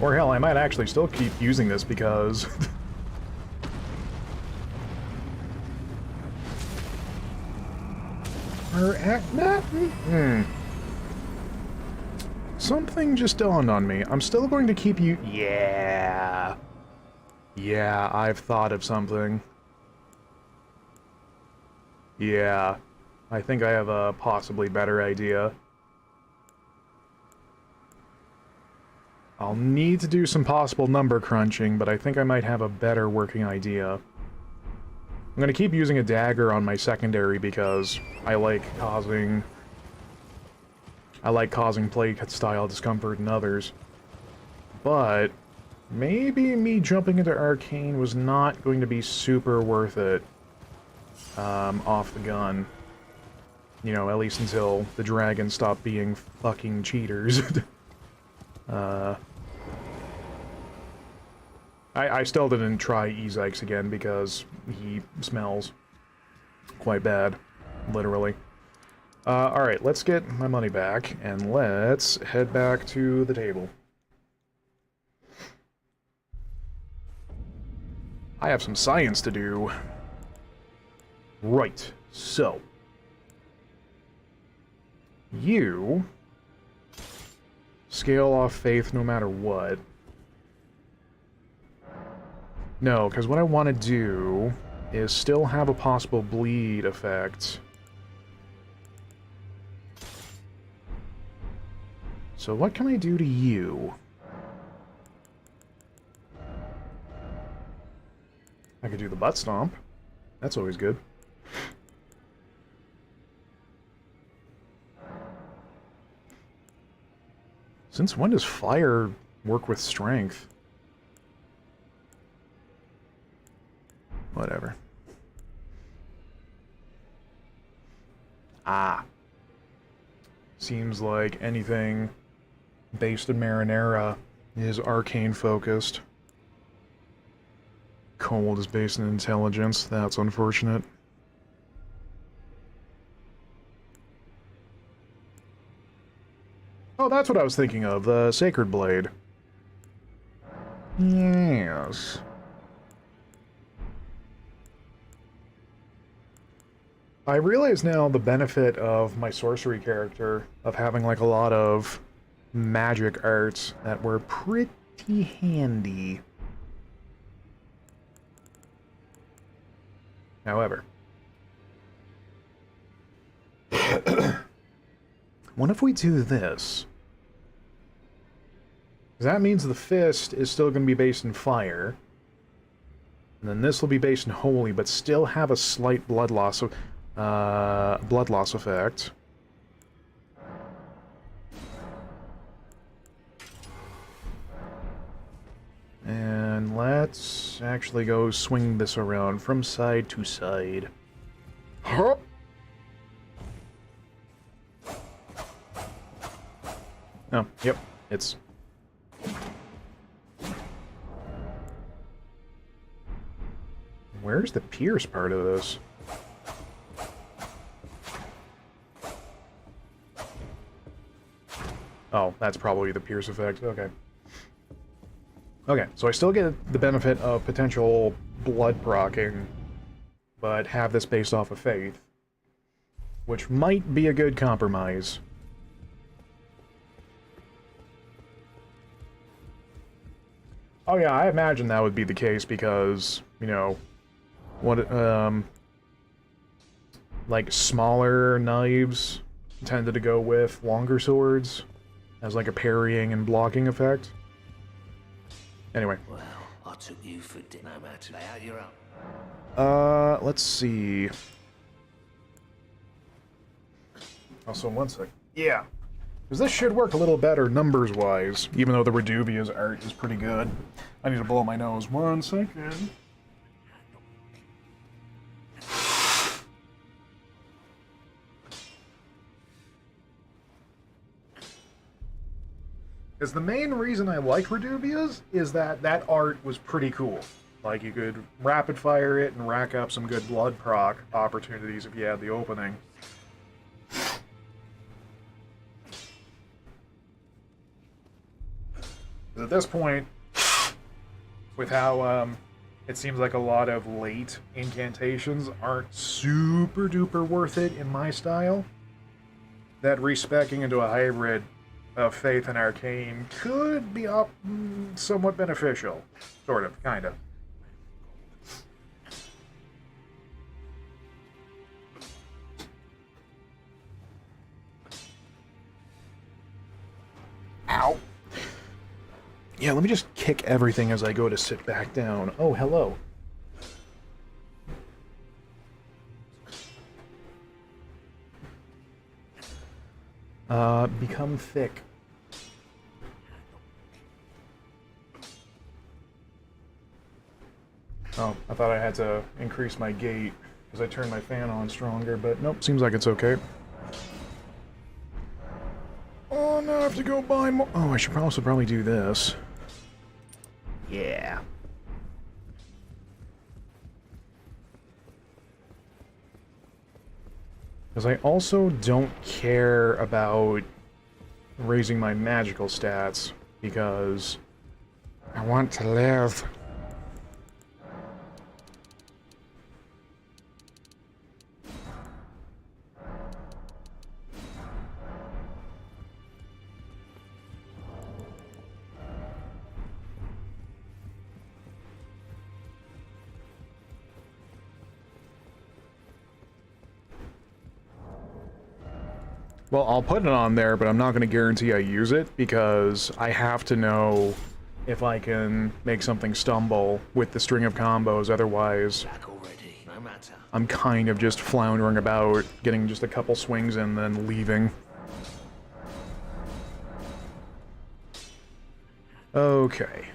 Or hell, I might actually still keep using this because... Something just dawned on me. I'm still going to keep you... Yeah. Yeah, I've thought of something. Yeah. I think I have a possibly better idea. I'll need to do some possible number crunching, but I think I might have a better working idea. I'm gonna keep using a dagger on my secondary because I like causing play-style discomfort in others. But maybe me jumping into Arcane was not going to be super worth it off the gun. You know, at least until the dragons stop being fucking cheaters. I still didn't try Ezek's again because he smells quite bad, literally. Alright, let's get my money back, and let's head back to the table. I have some science to do. Right, so... You... scale off faith no matter what. No, because what I want to do is still have a possible bleed effect. So what can I do to you? I could do the butt stomp. That's always good. Since when does fire work with strength? Whatever. Ah. Seems like anything based in Marinara is arcane focused. Cold is based in intelligence. That's unfortunate. Oh, that's what I was thinking of. The Sacred Blade. Yes. I realize now the benefit of my sorcery character of having like a lot of magic arts that were pretty handy. However, what if we do this? Because that means the fist is still going to be based in fire. And then this will be based in holy, but still have a slight blood loss effect. And let's actually go swing this around from side to side. Hup! Oh, yep, it's... Where's the pierce part of this? Oh, that's probably the pierce effect. Okay. Okay, so I still get the benefit of potential blood procking, but have this based off of faith, which might be a good compromise. Oh yeah, I imagine that would be the case because, you know, what, like smaller knives tended to go with longer swords as like a parrying and blocking effect. Anyway. Well, I took you for dinner, matter. Lay out your own. Let's see. Also, one sec. Yeah. Because this should work a little better numbers-wise, even though the Reduvia's art is pretty good. I need to blow my nose. 1 second. Because the main reason I like Reduvia's is that that art was pretty cool. Like, you could rapid fire it and rack up some good blood proc opportunities if you had the opening. At this point, with how it seems like a lot of late incantations aren't super duper worth it in my style, that respecking into a hybrid of Faith and Arcane could be somewhat beneficial. Sort of, kind of. Ow! Yeah, let me just kick everything as I go to sit back down. Oh, hello. Become thick. Oh, I thought I had to increase my gait because I turned my fan on stronger, but nope, seems like it's okay. Oh, now I have to go buy more. Oh, I should also probably do this. Yeah. Because I also don't care about raising my magical stats, because I want to live. Well, I'll put it on there, but I'm not going to guarantee I use it, because I have to know if I can make something stumble with the string of combos, otherwise Back already. No matter. I'm kind of just floundering about, getting just a couple swings and then leaving. Okay.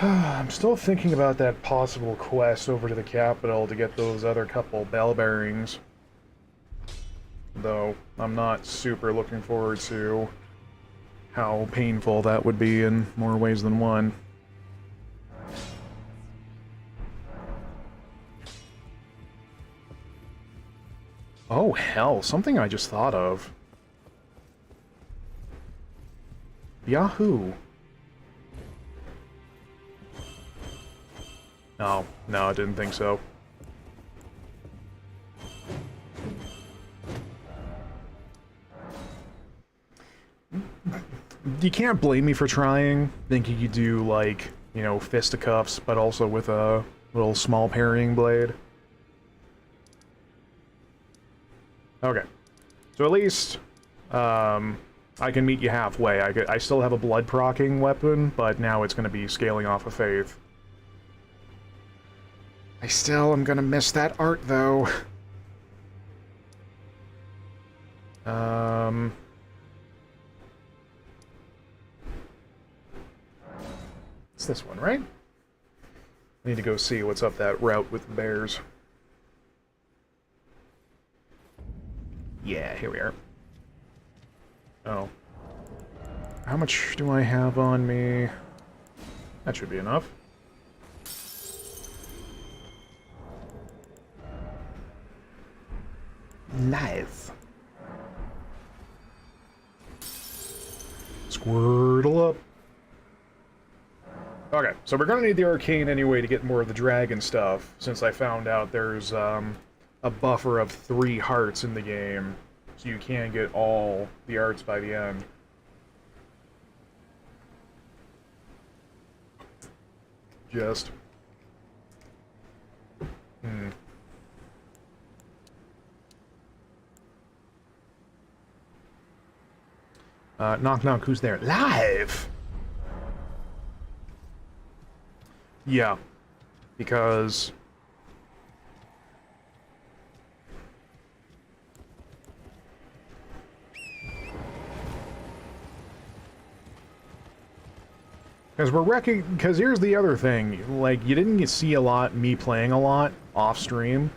I'm still thinking about that possible quest over to the capital to get those other couple bell bearings. Though, I'm not super looking forward to how painful that would be in more ways than one. Oh hell, something I just thought of. Yahoo! No, no, I didn't think so. You can't blame me for trying, thinking you do, like, you know, fisticuffs, but also with a little small parrying blade. Okay. So at least, I can meet you halfway. I still have a blood procking weapon, but now it's going to be scaling off of faith. I still am gonna miss that art, though. It's this one, right? I need to go see what's up that route with the bears. Yeah, here we are. Oh. How much do I have on me? That should be enough. Nice. Squirtle up. Okay, so we're gonna need the arcane anyway to get more of the dragon stuff, since I found out there's a buffer of 3 hearts in the game, so you can get all the arts by the end. Just. Knock knock, who's there? Live! Yeah. Because... Because here's the other thing, like, you didn't see a lot, me playing a lot, off-stream,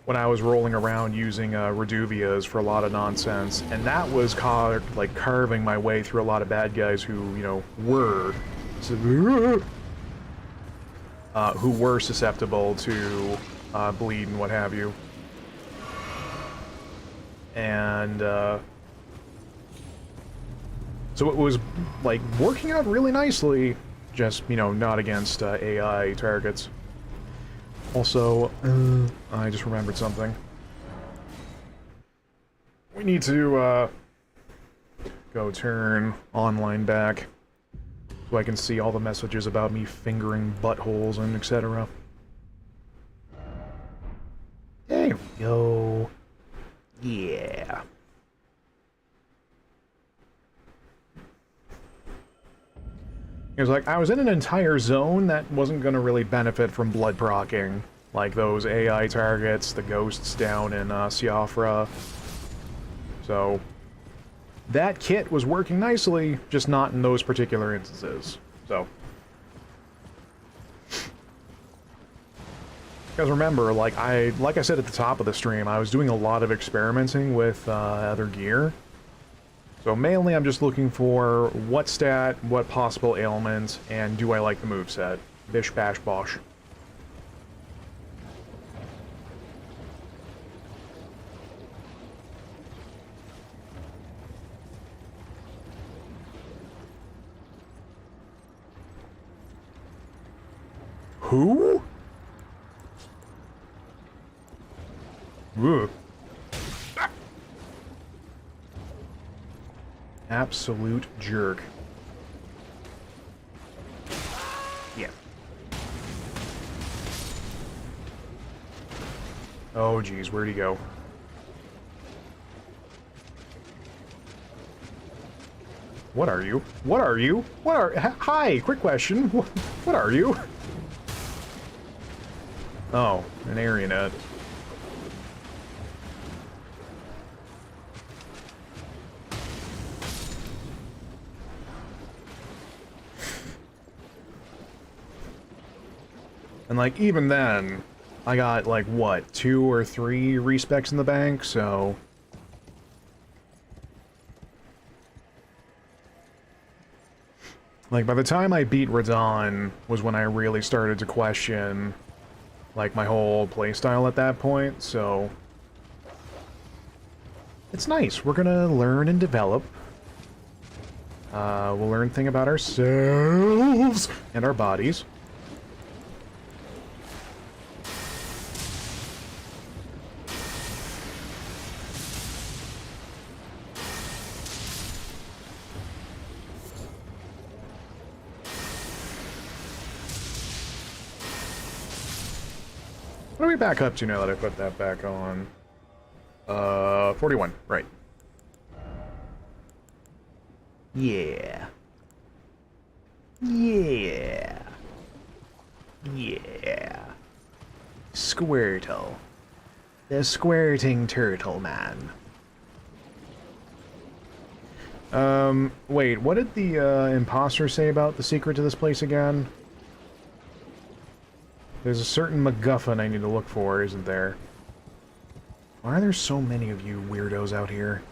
when I was rolling around using Reduvias for a lot of nonsense, and that was carving my way through a lot of bad guys who, you know, were susceptible to bleed and what have you. And so it was, like, working out really nicely, just, you know, not against AI targets. Also, I just remembered something. We need to, go turn online back, so I can see all the messages about me fingering buttholes and etc. There we go. Yeah. It was like, I was in an entire zone that wasn't going to really benefit from blood procking. Like those AI targets, the ghosts down in Siafra. So, that kit was working nicely, just not in those particular instances. So. Because remember, like I said at the top of the stream, I was doing a lot of experimenting with other gear. So mainly I'm just looking for what stat, what possible ailment, and do I like the moveset. Bish bash bosh. Who? Ugh. Absolute jerk. Yeah. Oh, geez, where'd he go? What are you? What are you? What are... Hi, quick question. What are you? Oh, an area net. And, like, even then, I got, like, what, 2 or 3 respecs in the bank, so... Like, by the time I beat Radon was when I really started to question, like, my whole playstyle at that point, so... It's nice. We're gonna learn and develop. We'll learn a thing about ourselves and our bodies. What are we back up to now that I put that back on? 41, right. Yeah. Yeah. Yeah. Squirtle. The squirting turtle man. Wait, what did the, imposter say about the secret to this place again? There's a certain MacGuffin I need to look for, isn't there? Why are there so many of you weirdos out here?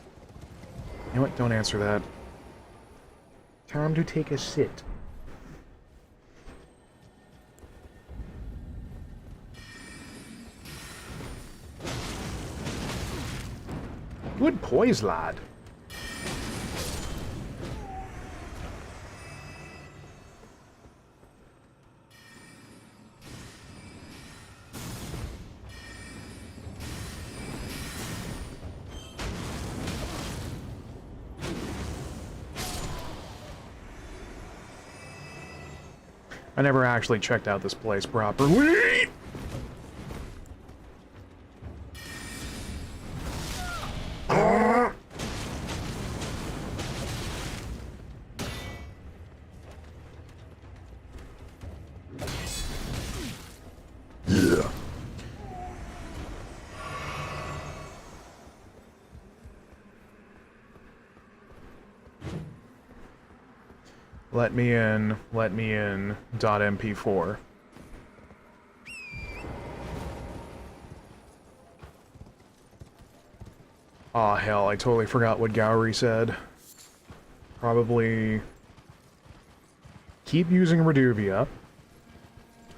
You know what? Don't answer that. Time to take a sit. Good poise, lad. I never actually checked out this place properly. Yeah. Let me in, .mp4. Aw, hell, I totally forgot what Gowry said. Probably... keep using Reduvia.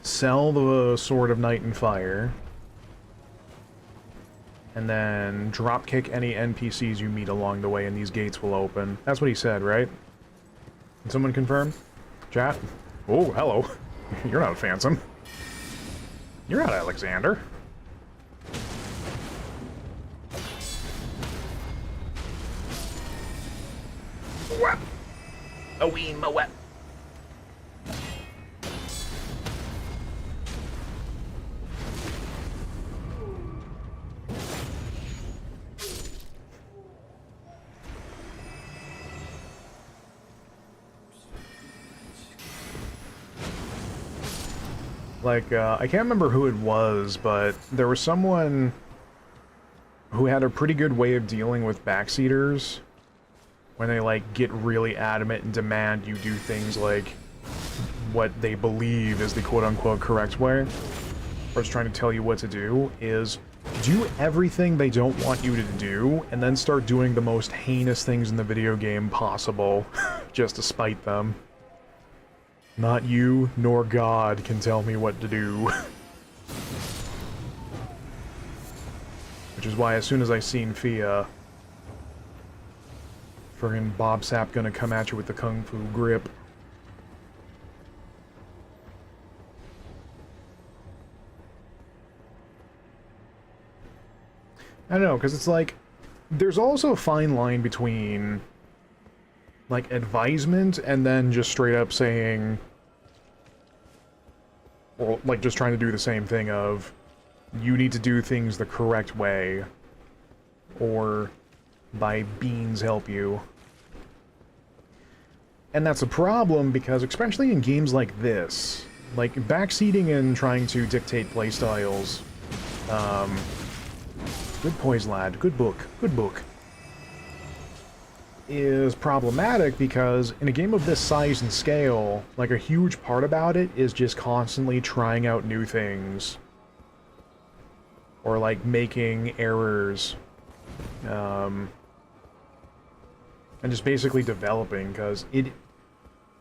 Sell the Sword of Night and Fire. And then dropkick any NPCs you meet along the way and these gates will open. That's what he said, right? Can someone confirm? Chat? Oh, hello. You're not Phantom. You're not Alexander. Whap! A wee ma whap. Like, I can't remember who it was, but there was someone who had a pretty good way of dealing with backseaters when they, like, get really adamant and demand you do things like what they believe is the quote-unquote correct way, or is trying to tell you what to do, is do everything they don't want you to do, and then start doing the most heinous things in the video game possible, just to spite them. Not you, nor God can tell me what to do. Which is why as soon as I seen Fia, friggin' Bob Sap gonna come at you with the Kung Fu grip. I don't know, because it's like, there's also a fine line between, like, advisement and then just straight up saying, or, like, just trying to do the same thing of, you need to do things the correct way, or by beans help you. And that's a problem because, especially in games like this, like backseating and trying to dictate playstyles, good poise, lad, good book, is problematic because in a game of this size and scale, like a huge part about it is just constantly trying out new things. Or like making errors. And just basically developing, because I mean,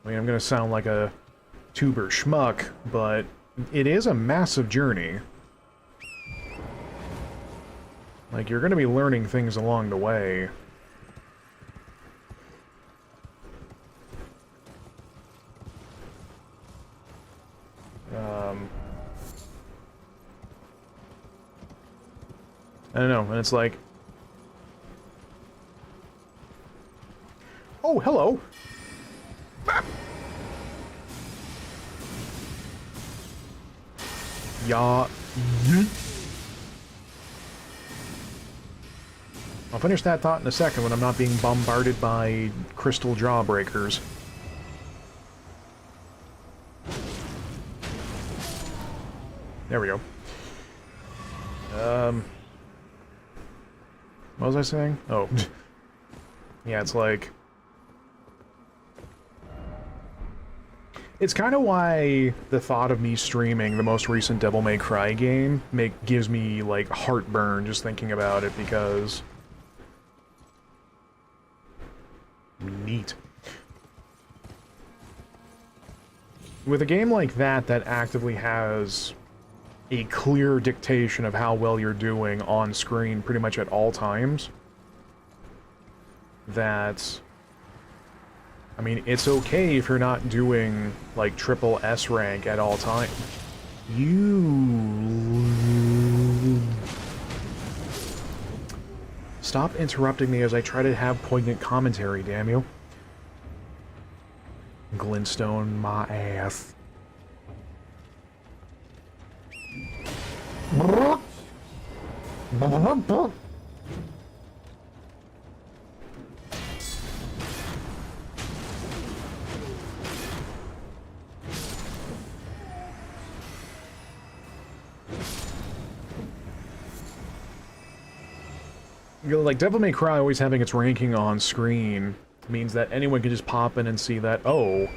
I'm gonna sound like a tuber schmuck, but it is a massive journey. Like, you're gonna be learning things along the way. I don't know, and it's like... Oh, hello! Yeah. I'll finish that thought in a second when I'm not being bombarded by crystal jawbreakers. There we go. What was I saying? Oh. Yeah, it's like... It's kind of why the thought of me streaming the most recent Devil May Cry game gives me, like, heartburn just thinking about it, because... Neat. With a game like that that actively has a clear dictation of how well you're doing on screen pretty much at all times, that... I mean, it's okay if you're not doing, like, triple S rank at all time. Stop interrupting me as I try to have poignant commentary, damn you. Glintstone my ass. You know, like, Devil May Cry always having its ranking on screen means that anyone can just pop in and see that, oh,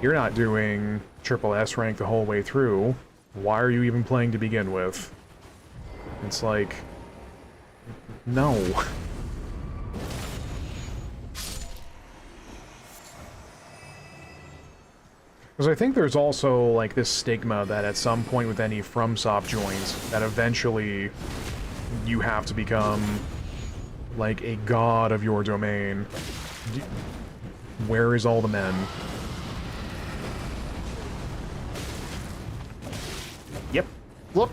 you're not doing triple S rank the whole way through. Why are you even playing to begin with? It's like... no. Because I think there's also, like, this stigma that at some point with any FromSoft joints, that eventually you have to become, like, a god of your domain. Where is all the men? Yep. Look.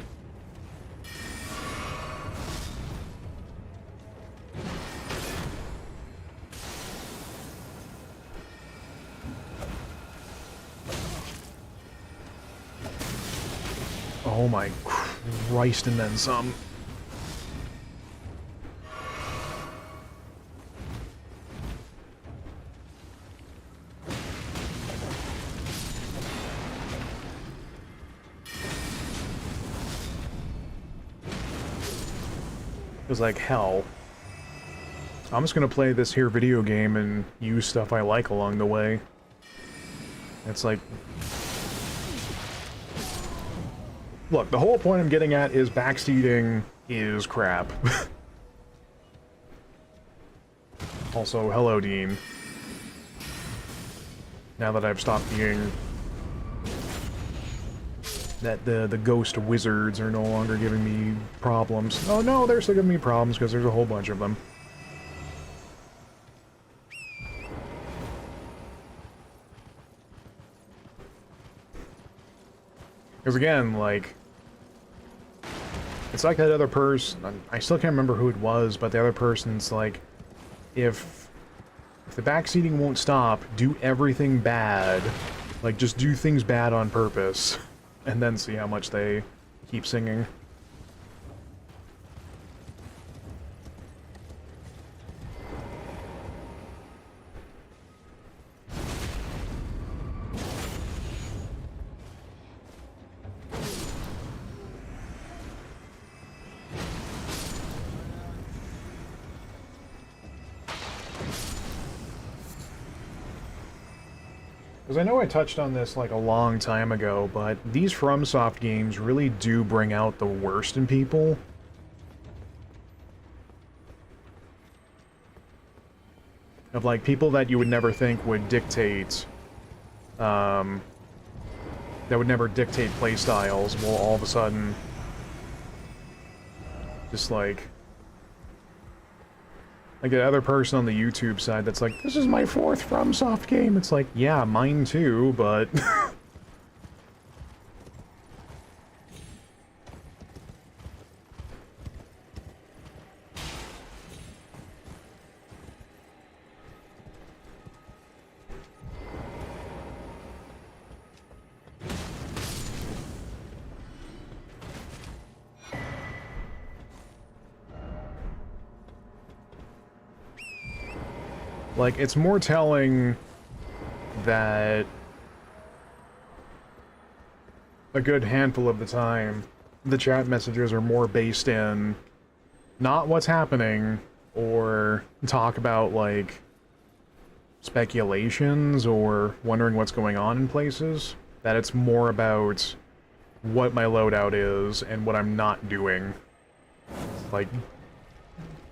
Oh my Christ, and then some. It was like hell. I'm just gonna play this here video game and use stuff I like along the way. It's like... Look, the whole point I'm getting at is backseating is crap. Also, hello, Dean. Now that I've stopped being... that the ghost wizards are no longer giving me problems. Oh no, they're still giving me problems because there's a whole bunch of them. Because again, like... it's like that other person... I still can't remember who it was, but the other person's like... If the backseating won't stop, do everything bad. Like, just do things bad on purpose. And then see how much they keep singing. Because I know I touched on this like a long time ago, but these FromSoft games really do bring out the worst in people. Of like people that you would never think would dictate, that would never dictate playstyles, will all of a sudden just like the other person on the YouTube side that's like, this is my 4th FromSoft game. It's like, yeah, mine too, but... like, it's more telling that a good handful of the time, the chat messages are more based in not what's happening, or talk about, like, speculations or wondering what's going on in places. That it's more about what my loadout is and what I'm not doing. Like,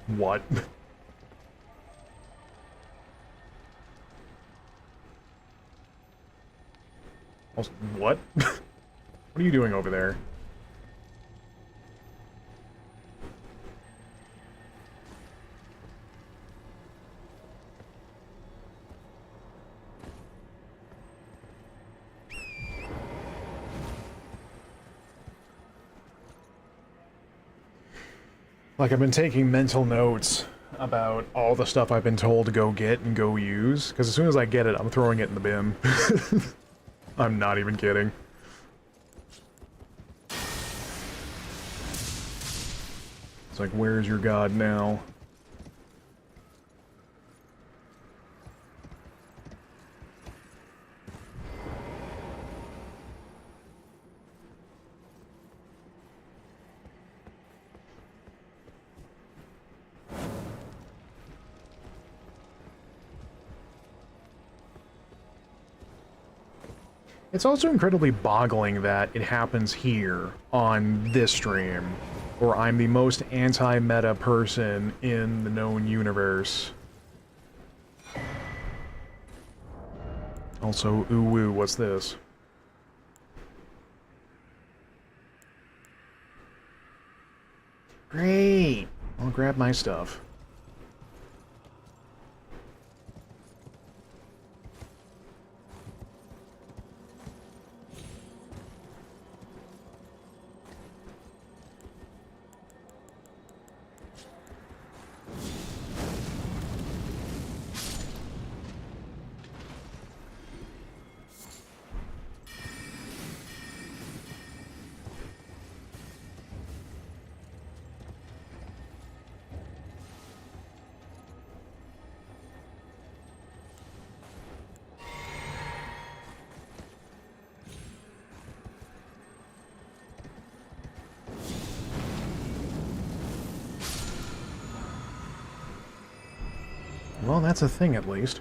what? What? What are you doing over there? Like, I've been taking mental notes about all the stuff I've been told to go get and go use, because as soon as I get it, I'm throwing it in the bin. I'm not even kidding. It's like, where's your god now? It's also incredibly boggling that it happens here, on this stream, where I'm the most anti-meta person in the known universe. Also, ooh woo, what's this? Great! I'll grab my stuff. Well, that's a thing, at least.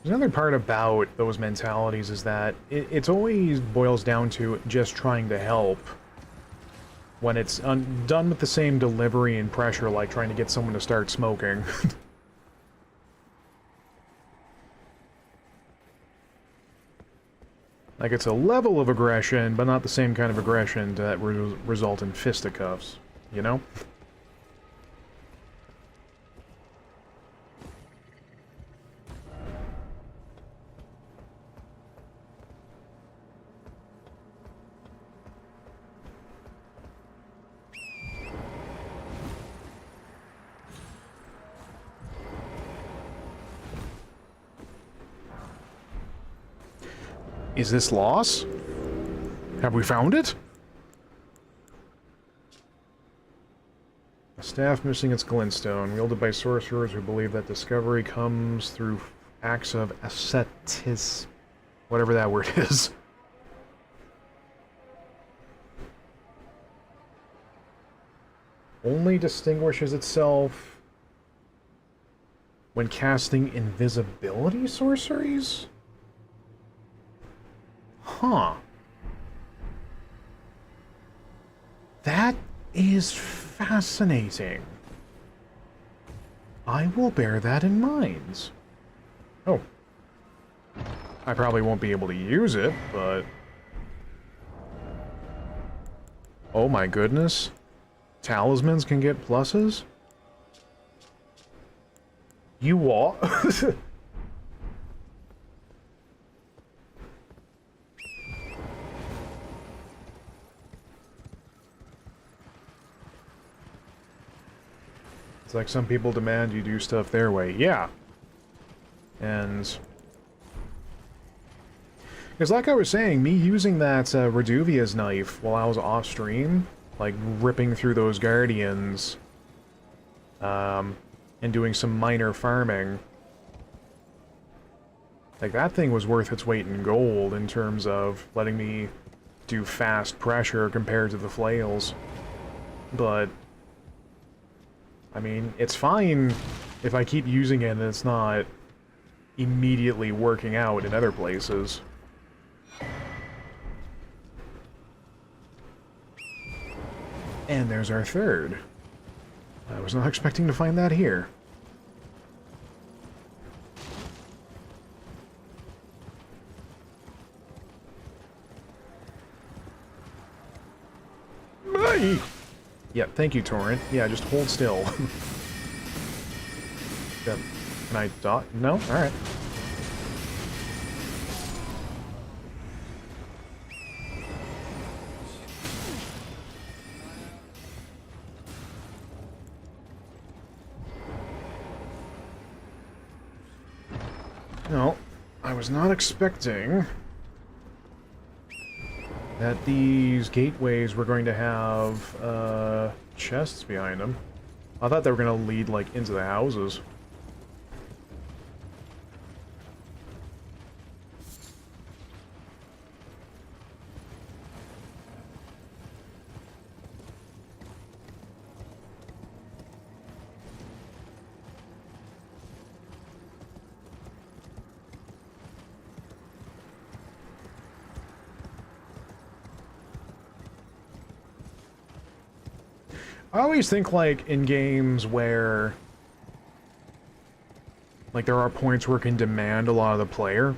There's another part about those mentalities is that it's always boils down to just trying to help. When it's done with the same delivery and pressure, like trying to get someone to start smoking. Like, it's a level of aggression, but not the same kind of aggression that result in fisticuffs, you know? Is this loss? Have we found it? Staff missing its glintstone, wielded by sorcerers who believe that discovery comes through acts of ascetis, whatever that word is. Only distinguishes itself when casting invisibility sorceries? Huh. That is fascinating. I will bear that in mind. Oh. I probably won't be able to use it, but... Oh my goodness. Talismans can get pluses? You what? It's like some people demand you do stuff their way. Yeah. And... Because like I was saying, me using that Reduvia's knife while I was off-stream, like ripping through those Guardians, and doing some minor farming, like that thing was worth its weight in gold in terms of letting me do fast pressure compared to the flails. But... I mean, it's fine if I keep using it and it's not immediately working out in other places. And there's our third. I was not expecting to find that here. Bye! Yeah, thank you, Torrent. Yeah, just hold still. Yeah. Can I dot? No? Alright. No, I was not expecting that these gateways were going to have, chests behind them. I thought they were going to lead, like, into the houses. I always think, like, in games where, like, there are points where it can demand a lot of the player,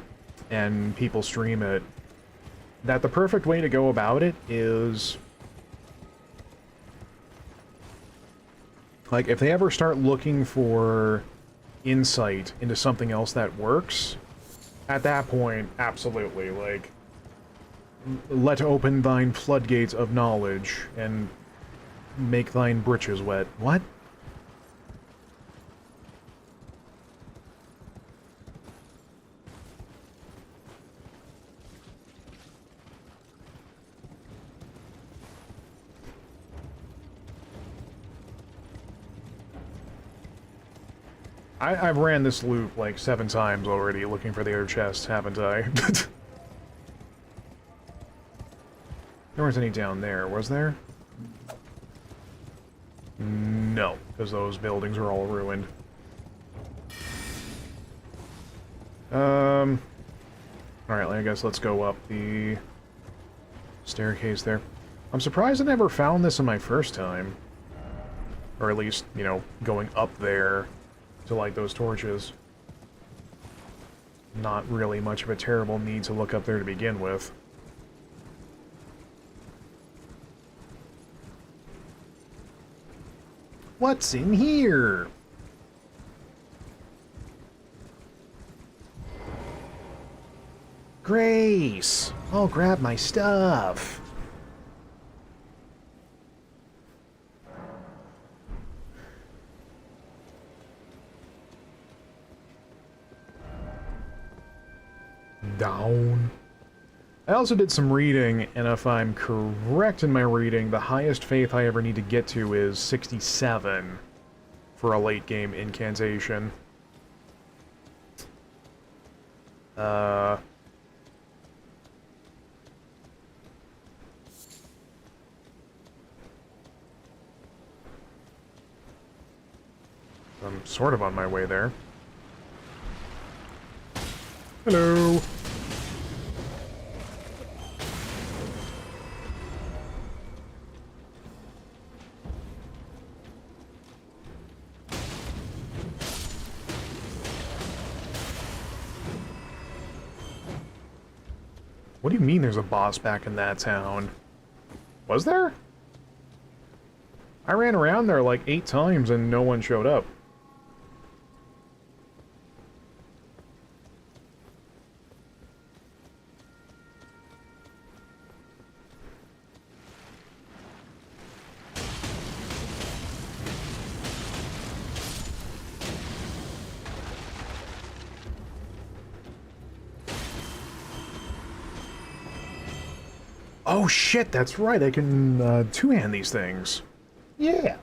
and people stream it, that the perfect way to go about it is, like, if they ever start looking for insight into something else that works, at that point, absolutely, like, let open thine floodgates of knowledge, and make thine britches wet. What? I've ran this loop like 7 times already looking for the other chests, haven't I? There weren't any down there, was there? No, because those buildings are all ruined. Alright, I guess let's go up the staircase there. I'm surprised I never found this in my first time. Or at least, you know, going up there to light those torches. Not really much of a terrible need to look up there to begin with. What's in here? Grace! I'll grab my stuff. Down. I also did some reading, and if I'm correct in my reading, the highest faith I ever need to get to is 67 for a late game incantation. I'm sort of on my way there. Hello! What do you mean there's a boss back in that town? Was there? I ran around there like 8 times and no one showed up. Oh shit, that's right, I can two-hand these things. Yeah.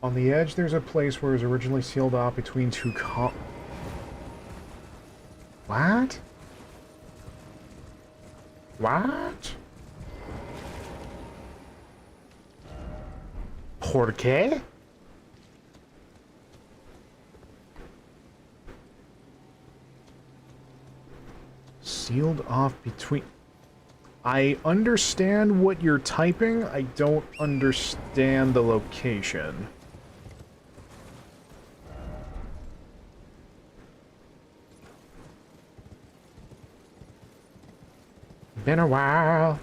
On the edge, there's a place where it was originally sealed off between two What? What? ¿Por qué? Sealed off between... I understand what you're typing, I don't understand the location. Been a while.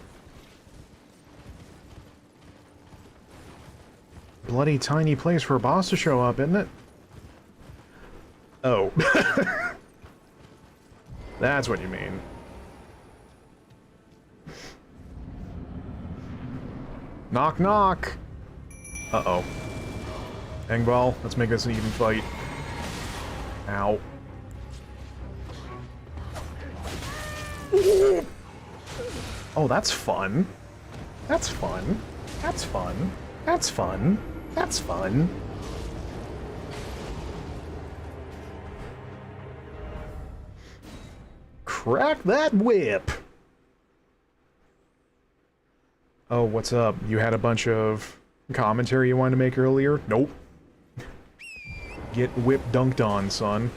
Bloody tiny place for a boss to show up, isn't it? Oh. That's what you mean. Knock, knock! Uh-oh. Engball, let's make this an even fight. Ow. Oh, that's fun. That's fun. That's fun. That's fun. That's fun. Crack that whip! Oh, what's up? You had a bunch of commentary you wanted to make earlier? Nope. Get whip dunked on, son.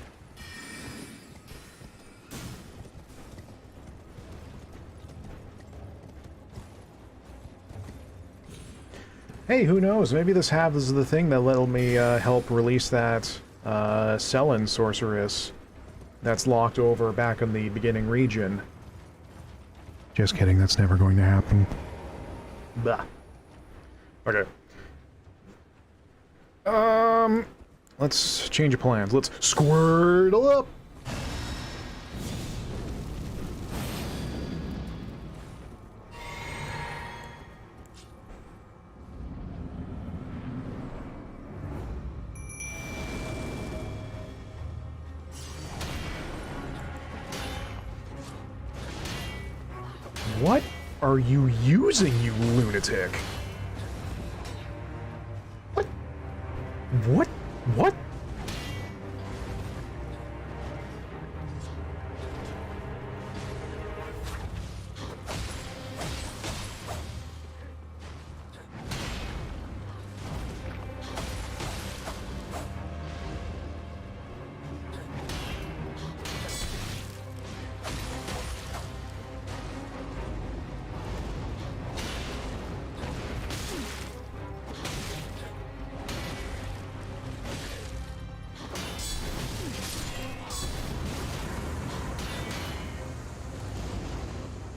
Hey, who knows? Maybe this is the thing that let me help release that Selin sorceress that's locked over back in the beginning region. Just kidding, that's never going to happen. Bah. Okay. Let's change of plans. Let's squirtle up! What are you using, you lunatic? What? What? What?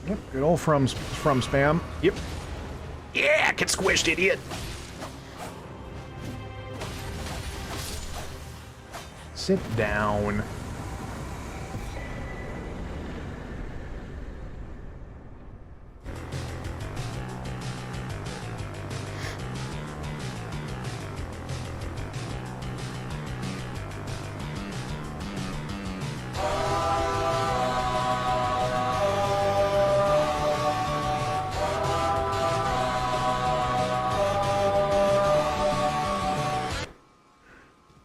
Yep, good old from spam. Yep. Yeah, get squished, idiot! Sit down.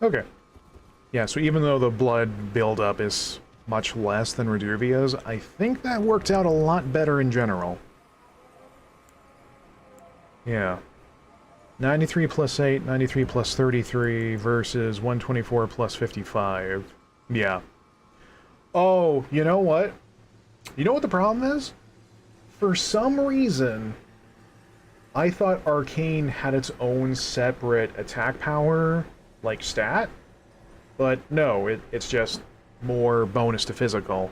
Okay. Yeah, so even though the blood buildup is much less than Reduvia's, I think that worked out a lot better in general. Yeah. 93 plus 8, 93 plus 33 versus 124 plus 55. Yeah. Oh, you know what? You know what the problem is? For some reason, I thought Arcane had its own separate attack power, like stat. But no, it's just more bonus to physical.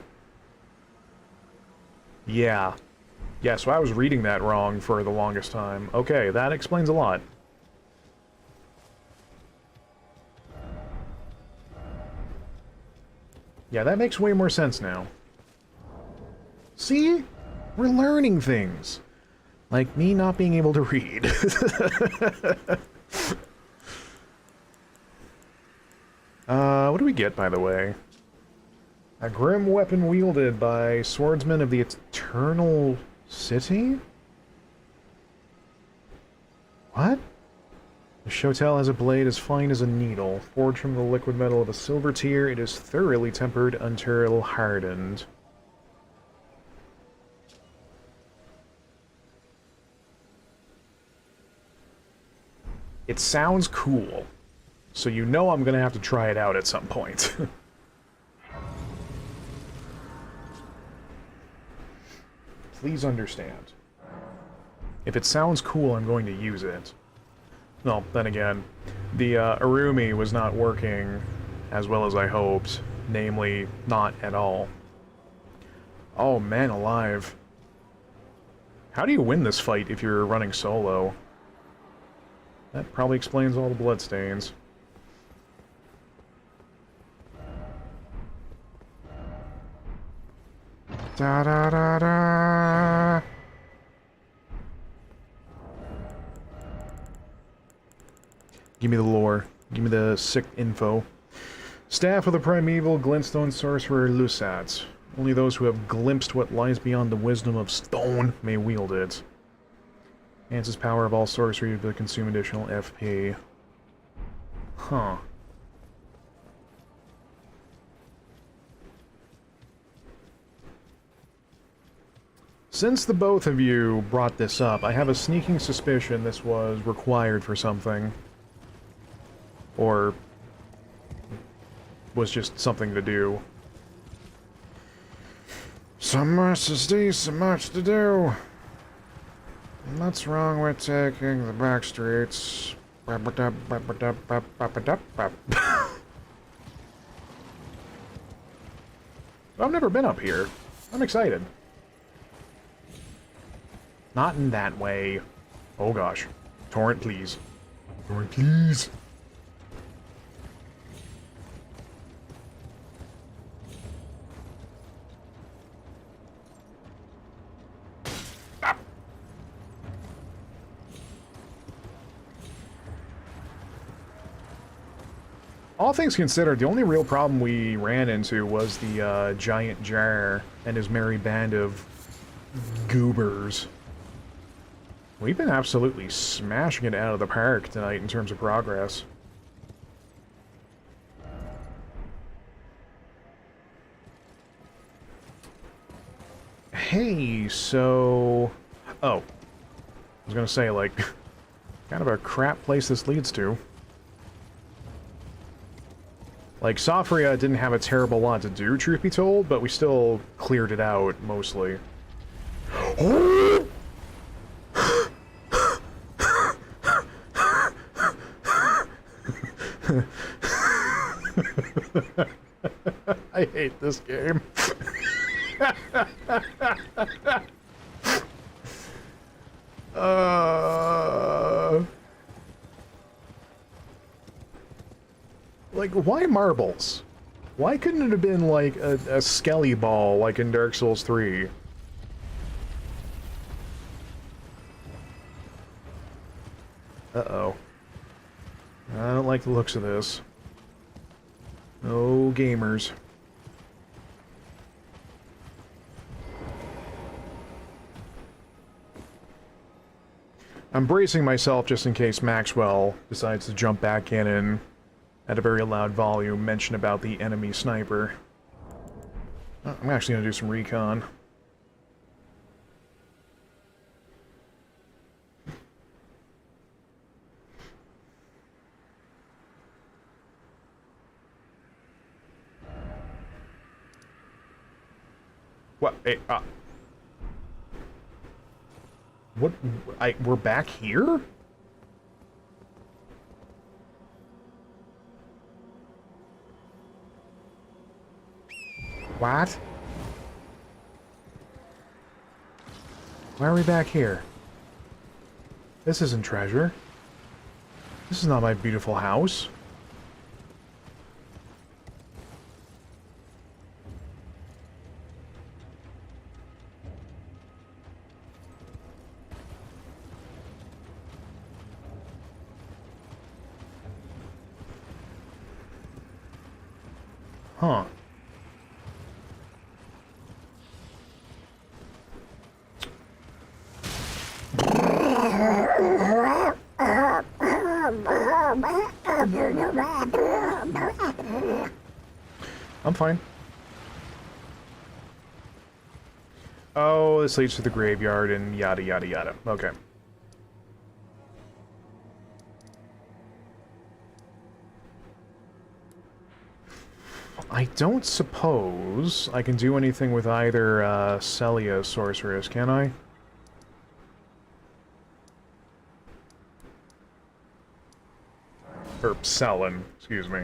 Yeah. Yeah, so I was reading that wrong for the longest time. Okay, that explains a lot. Yeah, that makes way more sense now. See? We're learning things. Like me not being able to read. What do we get, by the way? A grim weapon wielded by swordsmen of the Eternal City? What? The Shotel has a blade as fine as a needle. Forged from the liquid metal of a silver tier, it is thoroughly tempered until hardened. It sounds cool. So you know I'm gonna have to try it out at some point. Please understand. If it sounds cool, I'm going to use it. Well, then again, the Arumi was not working as well as I hoped. Namely, not at all. Oh, man alive. How do you win this fight if you're running solo? That probably explains all the bloodstains. Da da da da. Give me the lore. Give me the sick info. Staff of the primeval glintstone sorcerer Lusat. Only those who have glimpsed what lies beyond the wisdom of stone may wield it. Enhances power of all sorcery to consume additional FP. Huh. Since the both of you brought this up, I have a sneaking suspicion this was required for something. Or was just something to do. So much to see, so much to do. What's wrong with taking the back streets? I've never been up here. I'm excited. Not in that way. Oh gosh. Torrent, please. Torrent, please. All things considered, the only real problem we ran into was the giant jar and his merry band of goobers. We've been absolutely smashing it out of the park tonight in terms of progress. Hey, so... Oh. I was gonna say, like, kind of a crap place this leads to. Like, Safria didn't have a terrible lot to do, truth be told, but we still cleared it out, mostly. I hate this game. Like, why marbles? Why couldn't it have been, like, a skelly ball, like in Dark Souls 3? Uh-oh. I don't like the looks of this. No gamers. I'm bracing myself just in case Maxwell decides to jump back in and at a very loud volume mention about the enemy sniper. I'm actually going to do some recon. What? Hey, what? We're back here? What? Why are we back here? This isn't treasure. This is not my beautiful house. Huh. I'm fine. Oh, this leads to the graveyard and yada yada yada. Okay. I don't suppose I can do anything with either Celia Sorceress, can I? Or Selin, excuse me.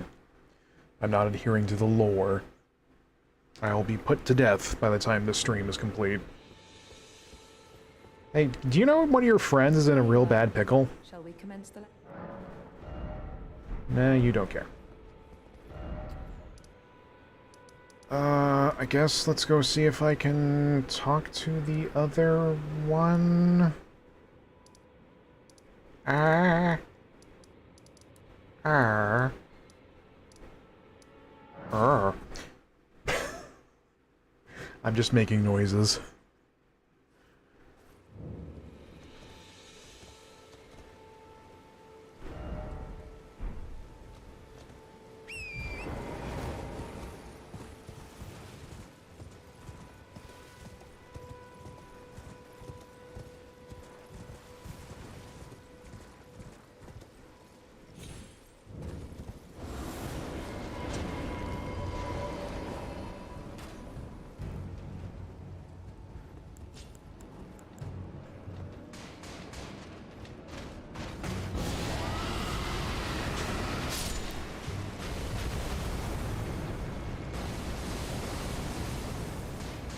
I'm not adhering to the lore. I'll be put to death by the time this stream is complete. Hey, do you know one of your friends is in a real bad pickle? Shall we commence the... Nah, you don't care. I guess let's go see if I can talk to the other one. I'm just making noises.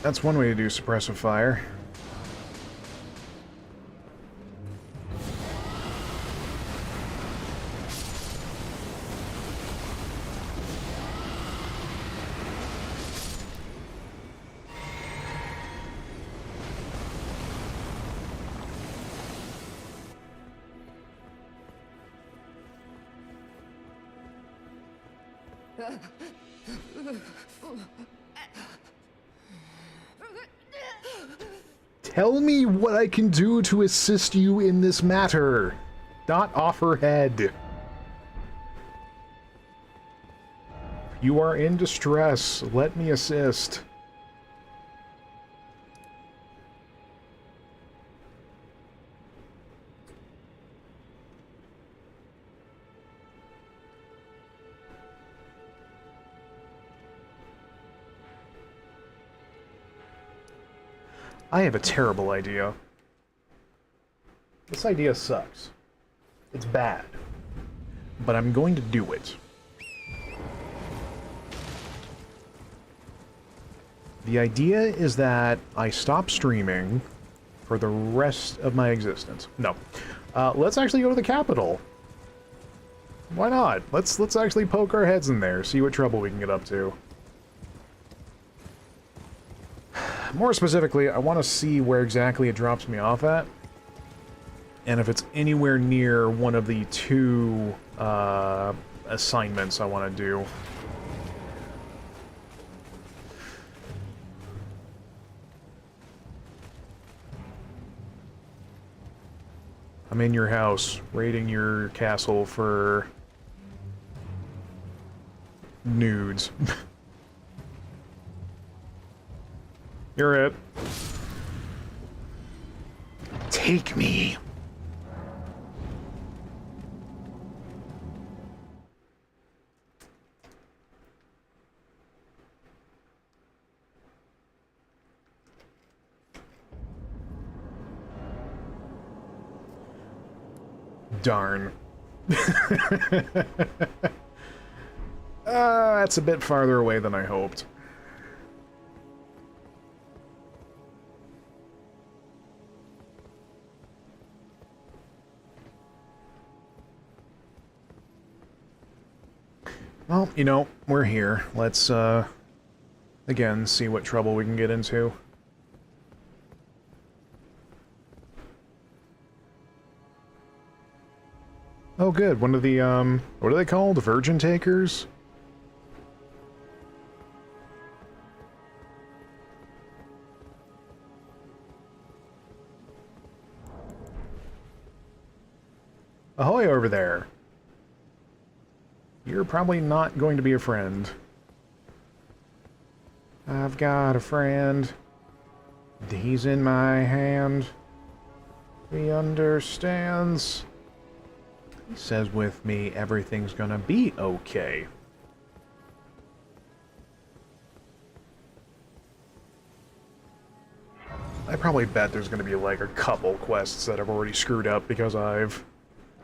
That's one way to do suppressive fire. Tell me what I can do to assist you in this matter. Not offer head. You are in distress. Let me assist. I have a terrible idea. This idea sucks. It's bad. But I'm going to do it. The idea is that I stop streaming for the rest of my existence. No. Let's actually go to the capital. Why not? Let's actually poke our heads in there, see what trouble we can get up to. More specifically, I want to see where exactly it drops me off at, and if it's anywhere near one of the two assignments I want to do. I'm in your house, raiding your castle for nudes. You're it. Take me. Darn. That's a bit farther away than I hoped. Well, you know, we're here. Let's, again, see what trouble we can get into. Oh, good. One of the, what are they called? Virgin Takers? Ahoy over there. You're probably not going to be a friend. I've got a friend. He's in my hand. He understands. He says with me, everything's gonna be okay. I probably bet there's gonna be like a couple quests that I've already screwed up because I've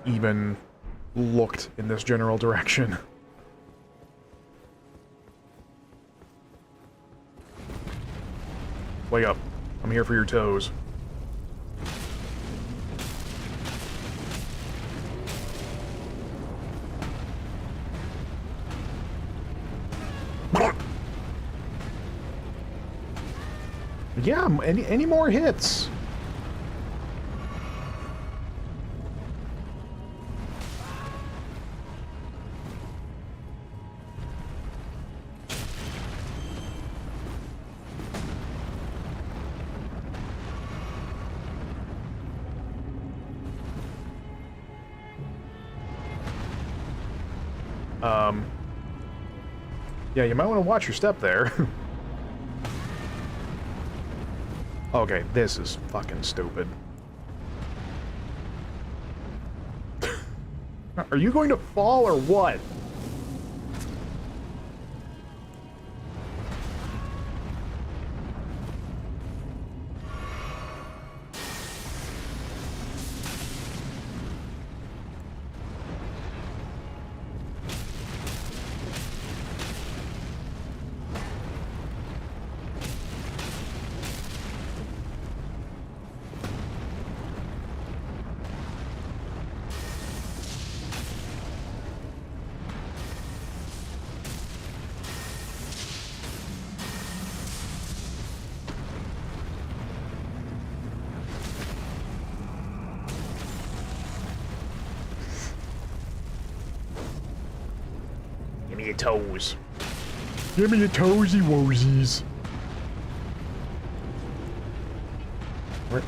even looked in this general direction. Wake up. I'm here for your toes. Yeah, any more hits? Yeah, you might want to watch your step there. Okay, this is fucking stupid. Are you going to fall or what? Give me your toes. Give me your toesy woesies.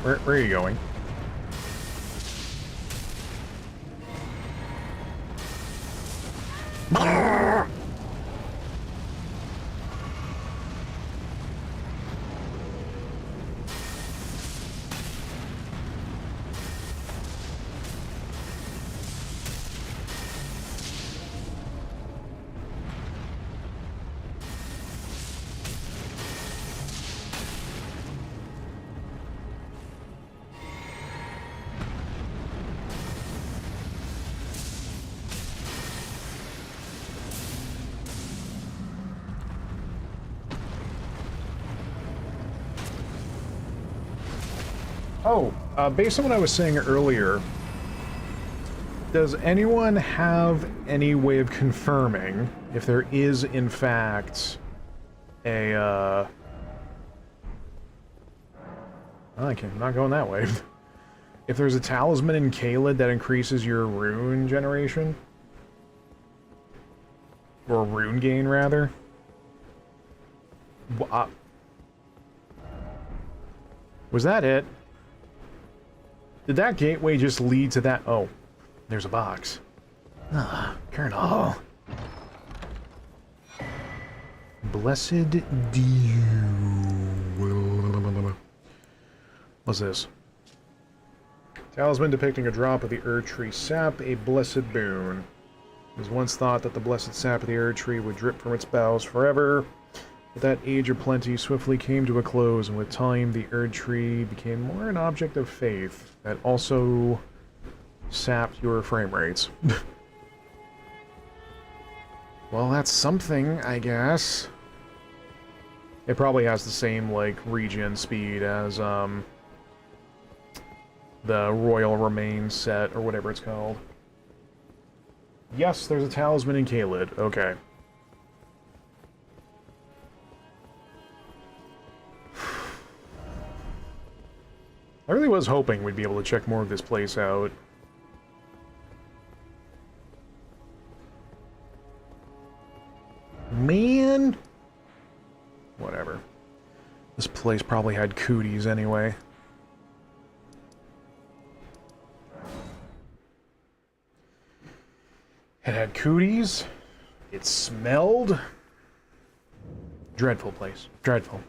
Where are you going? Oh, based on what I was saying earlier, does anyone have any way of confirming if there is, in fact, a, oh, I'm not going that way. If there's a talisman in Caelid that increases your rune generation? Or rune gain, rather? Was that it? Did that gateway just lead to that? Oh, there's a box. Ah, Colonel. Blessed Dew. What's this? Talisman depicting a drop of the Erd Tree sap, a blessed boon. It was once thought that the blessed sap of the Erd Tree would drip from its boughs forever, but that age of plenty swiftly came to a close, and with time the Erd Tree became more an object of faith that also sapped your frame rates. Well, that's something, I guess. It probably has the same, like, regen speed as, the Royal Remains set, or whatever it's called. Yes, there's a talisman in Caelid. Okay. I really was hoping we'd be able to check more of this place out. Man! Whatever. This place probably had cooties anyway. It had cooties. It smelled. Dreadful place. Dreadful.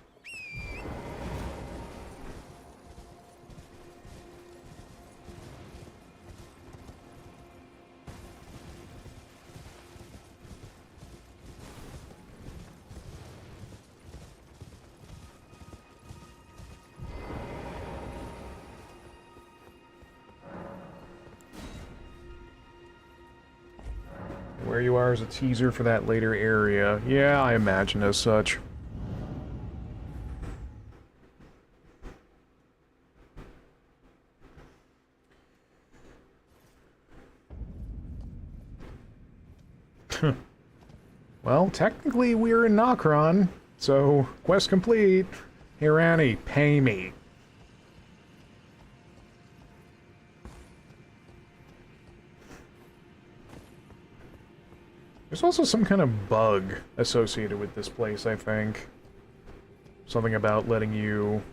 Where you are is a teaser for that later area. Yeah, I imagine as such. Well, technically we're in Nokron, so quest complete. Here, Annie, pay me. There's also some kind of bug associated with this place, I think. Something about letting you,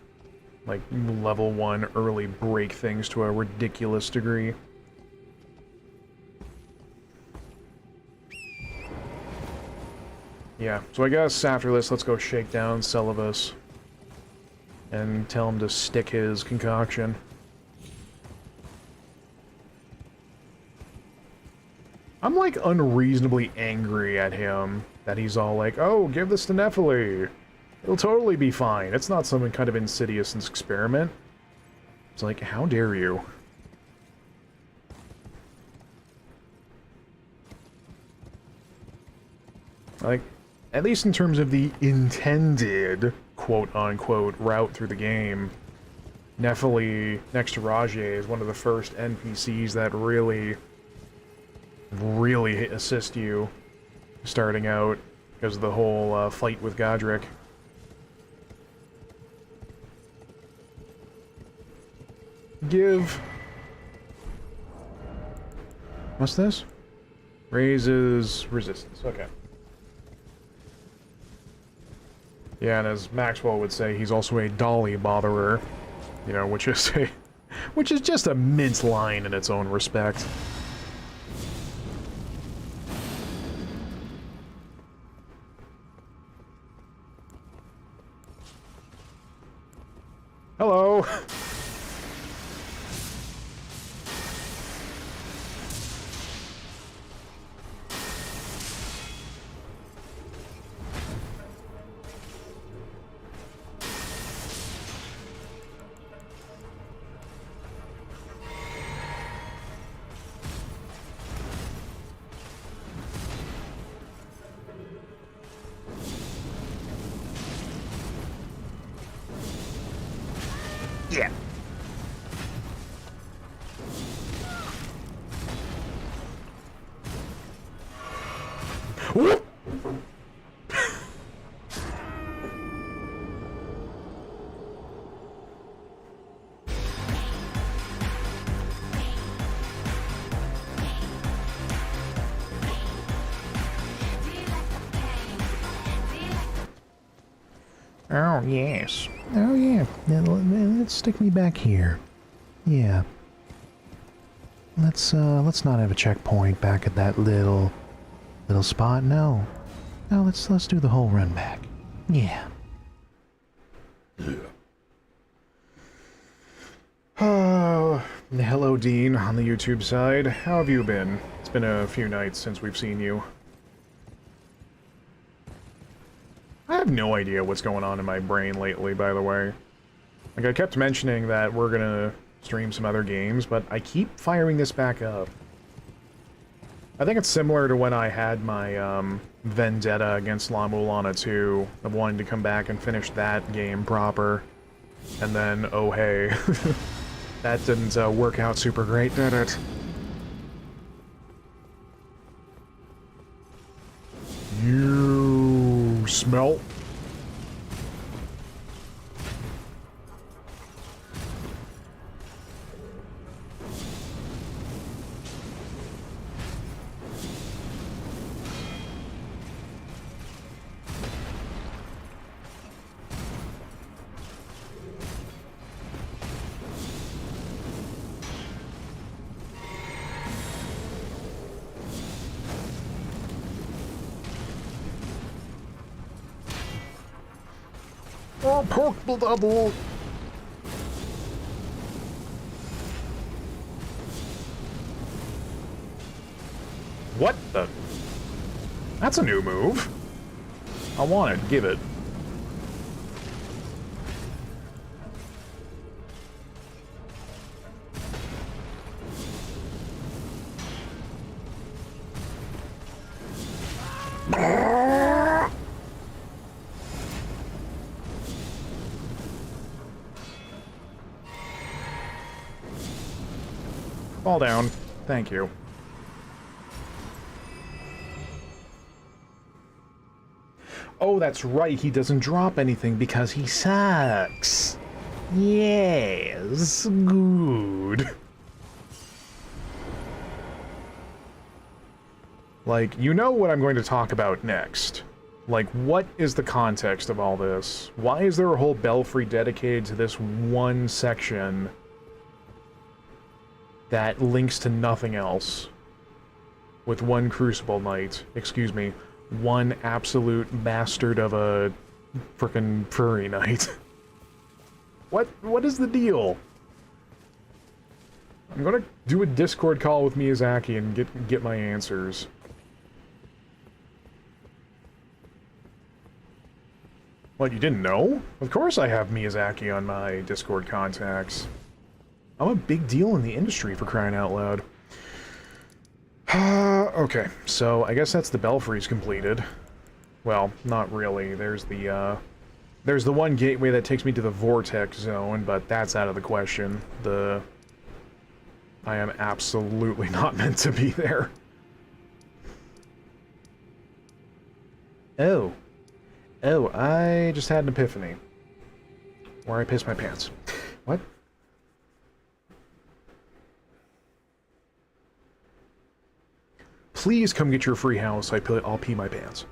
like, level 1 early break things to a ridiculous degree. Yeah, so I guess after this, let's go shake down Celavus and tell him to stick his concoction. I'm, like, unreasonably angry at him that he's all like, oh, give this to Nephili. It'll totally be fine. It's not some kind of insidious experiment. It's like, how dare you? Like, at least in terms of the intended, quote-unquote, route through the game, Nephili, next to Rajay, is one of the first NPCs that really assist you starting out because of the whole fight with Godric. Give. What's this? Raises resistance. Okay. Yeah, and as Maxwell would say, he's also a dolly botherer. You know, which is just a mince line in its own respect. Hello! Yeah. Whoop! Oh, yes. Oh, yeah. Now, let's stick me back here. Yeah. Let's not have a checkpoint back at that little spot. No. Now let's do the whole run back. Yeah. Oh, hello, Dean, on the YouTube side. How have you been? It's been a few nights since we've seen you. I have no idea what's going on in my brain lately, by the way. Like, I kept mentioning that we're gonna stream some other games, but I keep firing this back up. I think it's similar to when I had my, vendetta against La Mulana 2, of wanting to come back and finish that game proper. And then, oh hey, that didn't work out super great, did it? You smell? Oh, pork double. What the? That's a new move. I want it. Give it. Fall down. Thank you. Oh, that's right. He doesn't drop anything because he sucks. Yes, good. Like, you know what I'm going to talk about next. Like, what is the context of all this? Why is there a whole belfry dedicated to this one section that links to nothing else? With one Crucible Knight. Excuse me. One absolute bastard of a frickin' furry knight. What is the deal? I'm gonna do a Discord call with Miyazaki and get my answers. What, you didn't know? Of course I have Miyazaki on my Discord contacts. I'm a big deal in the industry, for crying out loud. Okay, so I guess that's the belfries completed. Well, not really. There's the one gateway that takes me to the Vortex Zone, but that's out of the question. I am absolutely not meant to be there. Oh, I just had an epiphany. Where I pissed my pants. What? Please come get your free house, I'll pee my pants.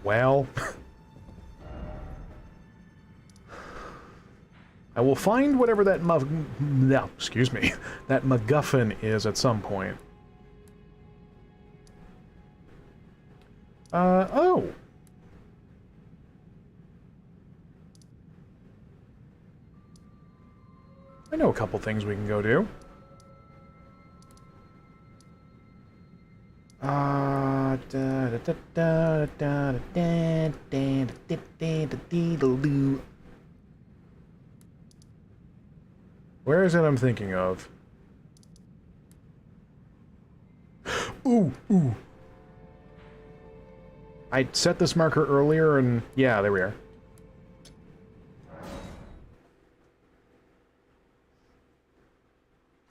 Well... I will find whatever that excuse me, that MacGuffin is at some point. Oh. I know a couple things we can go do. Where is it I'm thinking of? Ooh. I set this marker earlier and... yeah, there we are.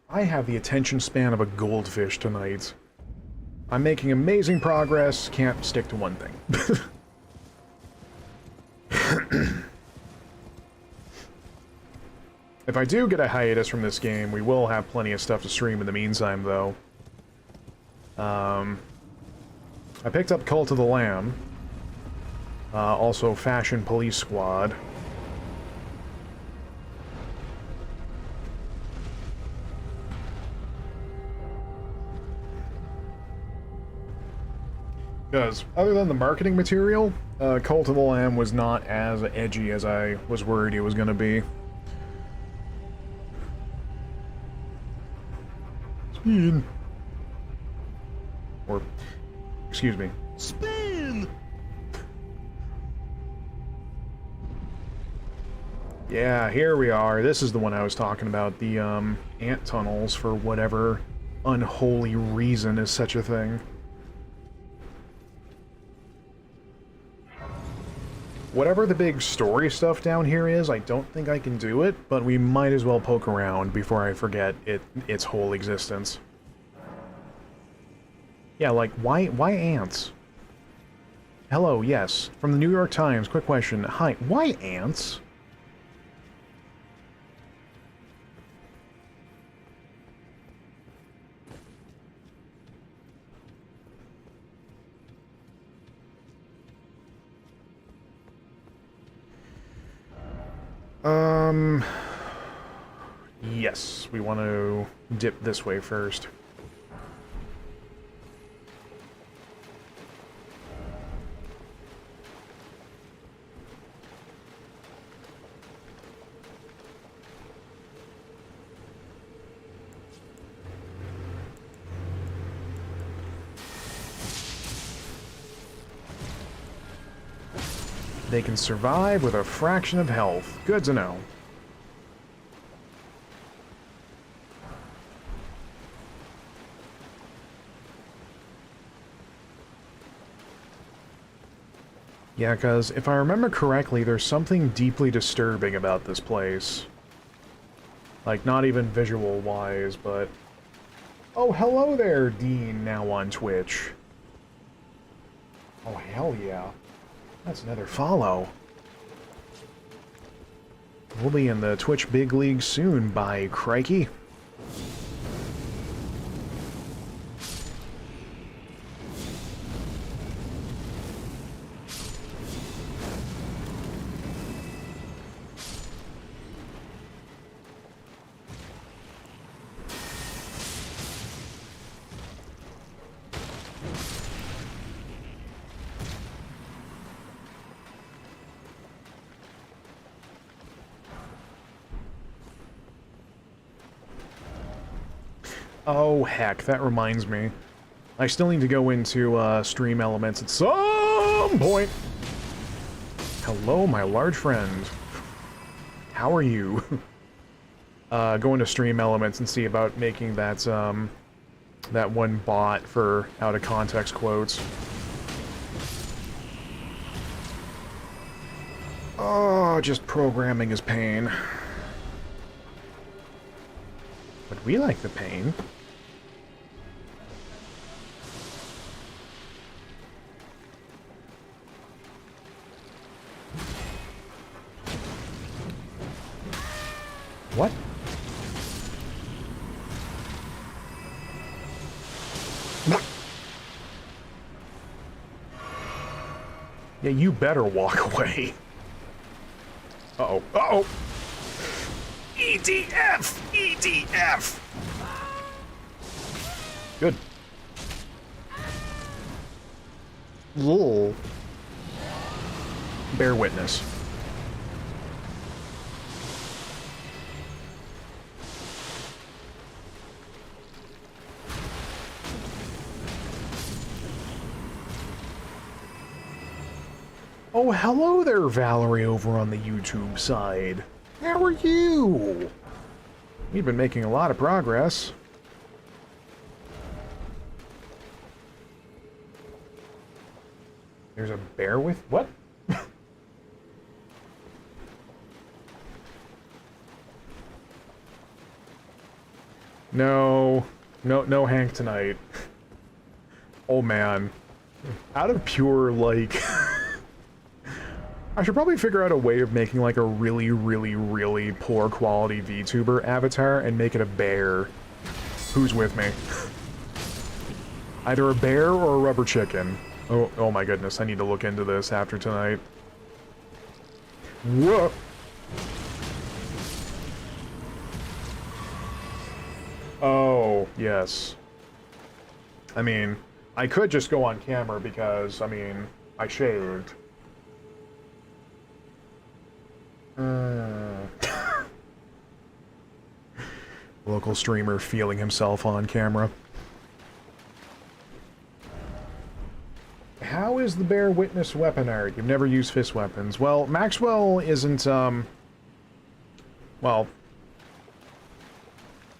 I have the attention span of a goldfish tonight. I'm making amazing progress, can't stick to one thing. If I do get a hiatus from this game, we will have plenty of stuff to stream in the meantime, though. I picked up Cult of the Lamb. Also Fashion Police Squad. Because, other than the marketing material, Cult of the Lamb was not as edgy as I was worried it was going to be. Spin! Or, excuse me. Spin! Yeah, here we are. This is the one I was talking about. The, ant tunnels, for whatever unholy reason is such a thing. Whatever the big story stuff down here is, I don't think I can do it, but we might as well poke around before I forget its whole existence. Yeah, like, why ants? Hello, yes. From the New York Times, quick question. Hi, why ants? Yes, we want to dip this way first. They can survive with a fraction of health. Good to know. Yeah, because if I remember correctly, there's something deeply disturbing about this place. Like, not even visual-wise, but... Oh, hello there, Dean, now on Twitch. Oh, hell yeah. That's another follow. We'll be in the Twitch big league soon, by crikey. Oh, heck, that reminds me. I still need to go into Stream Elements at some point. Hello, my large friend. How are you? Go into Stream Elements and see about making that, that one bot for out-of-context quotes. Oh, just programming is pain. But we like the pain. What? Yeah, you better walk away. Uh-oh. Uh-oh! EDF! EDF! Good. Lol. Bear witness. Oh, hello there, Valerie, over on the YouTube side. How are you? We've been making a lot of progress. There's a bear with... what? No. No Hank tonight. Oh, man. Out of pure, like... I should probably figure out a way of making, like, a really, really, really poor quality VTuber avatar and make it a bear. Who's with me? Either a bear or a rubber chicken. Oh my goodness, I need to look into this after tonight. Whoa! Oh, yes. I mean, I could just go on camera because, I mean, I shaved. Local streamer feeling himself on camera. How is the Bear Witness weapon art? You've never used fist weapons. Well, Maxwell isn't, well,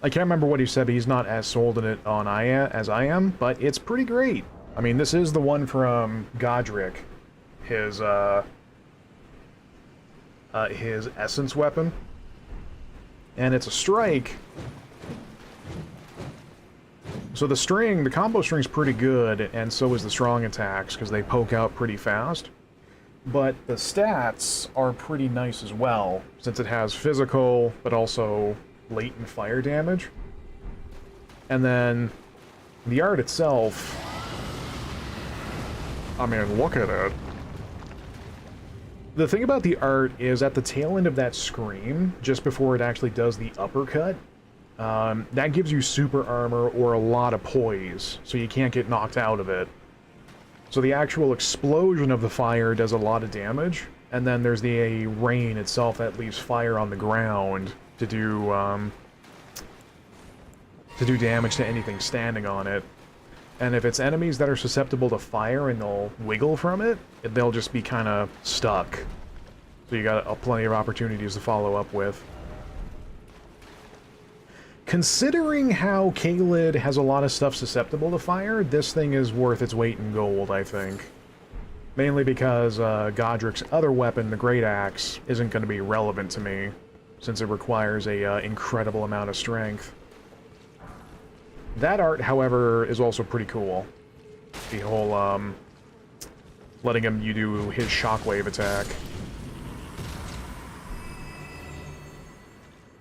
I can't remember what he said, but he's not as sold in it on as I am, but it's pretty great. I mean, this is the one from Godric, his essence weapon, and it's a strike. So the combo string's pretty good, and so is the strong attacks, because they poke out pretty fast. But the stats are pretty nice as well, since it has physical, but also latent fire damage. And then the art itself, I mean, look at it. The thing about the art is at the tail end of that scream, just before it actually does the uppercut, that gives you super armor or a lot of poise, so you can't get knocked out of it. So the actual explosion of the fire does a lot of damage, and then there's the rain itself that leaves fire on the ground to do damage to anything standing on it. And if it's enemies that are susceptible to fire and they'll wiggle from it, they'll just be kind of stuck. So you got plenty of opportunities to follow up with. Considering how Caelid has a lot of stuff susceptible to fire, this thing is worth its weight in gold, I think. Mainly because Godric's other weapon, the Great Axe, isn't going to be relevant to me, since it requires a incredible amount of strength. That art, however, is also pretty cool. The whole, letting you do his shockwave attack.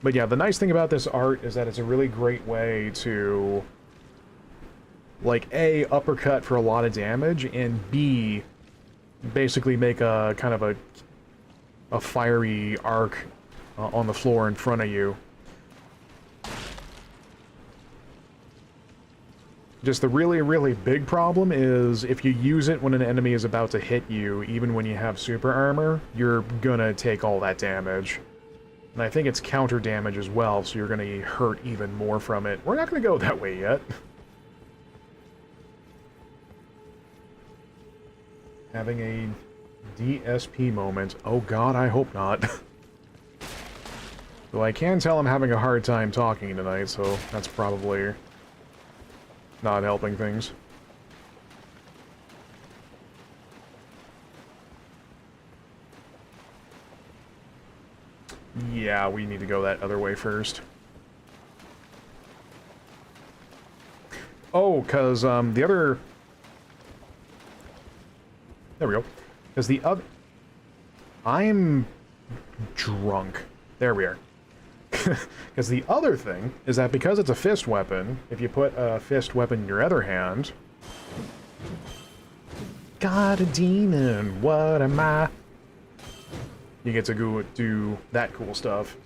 But yeah, the nice thing about this art is that it's a really great way to, like, A, uppercut for a lot of damage, and B, basically make a kind of a fiery arc on the floor in front of you. Just the really, really big problem is if you use it when an enemy is about to hit you, even when you have super armor, you're gonna take all that damage. And I think it's counter damage as well, so you're gonna hurt even more from it. We're not gonna go that way yet. Having a DSP moment. Oh god, I hope not. Though I can tell I'm having a hard time talking tonight, so that's probably not helping things. Yeah, we need to go that other way first. Oh, because the other... There we go. Because the other... I'm drunk. There we are. Because the other thing is that because it's a fist weapon, if you put a fist weapon in your other hand... Got a demon, what am I? You get to go do that cool stuff.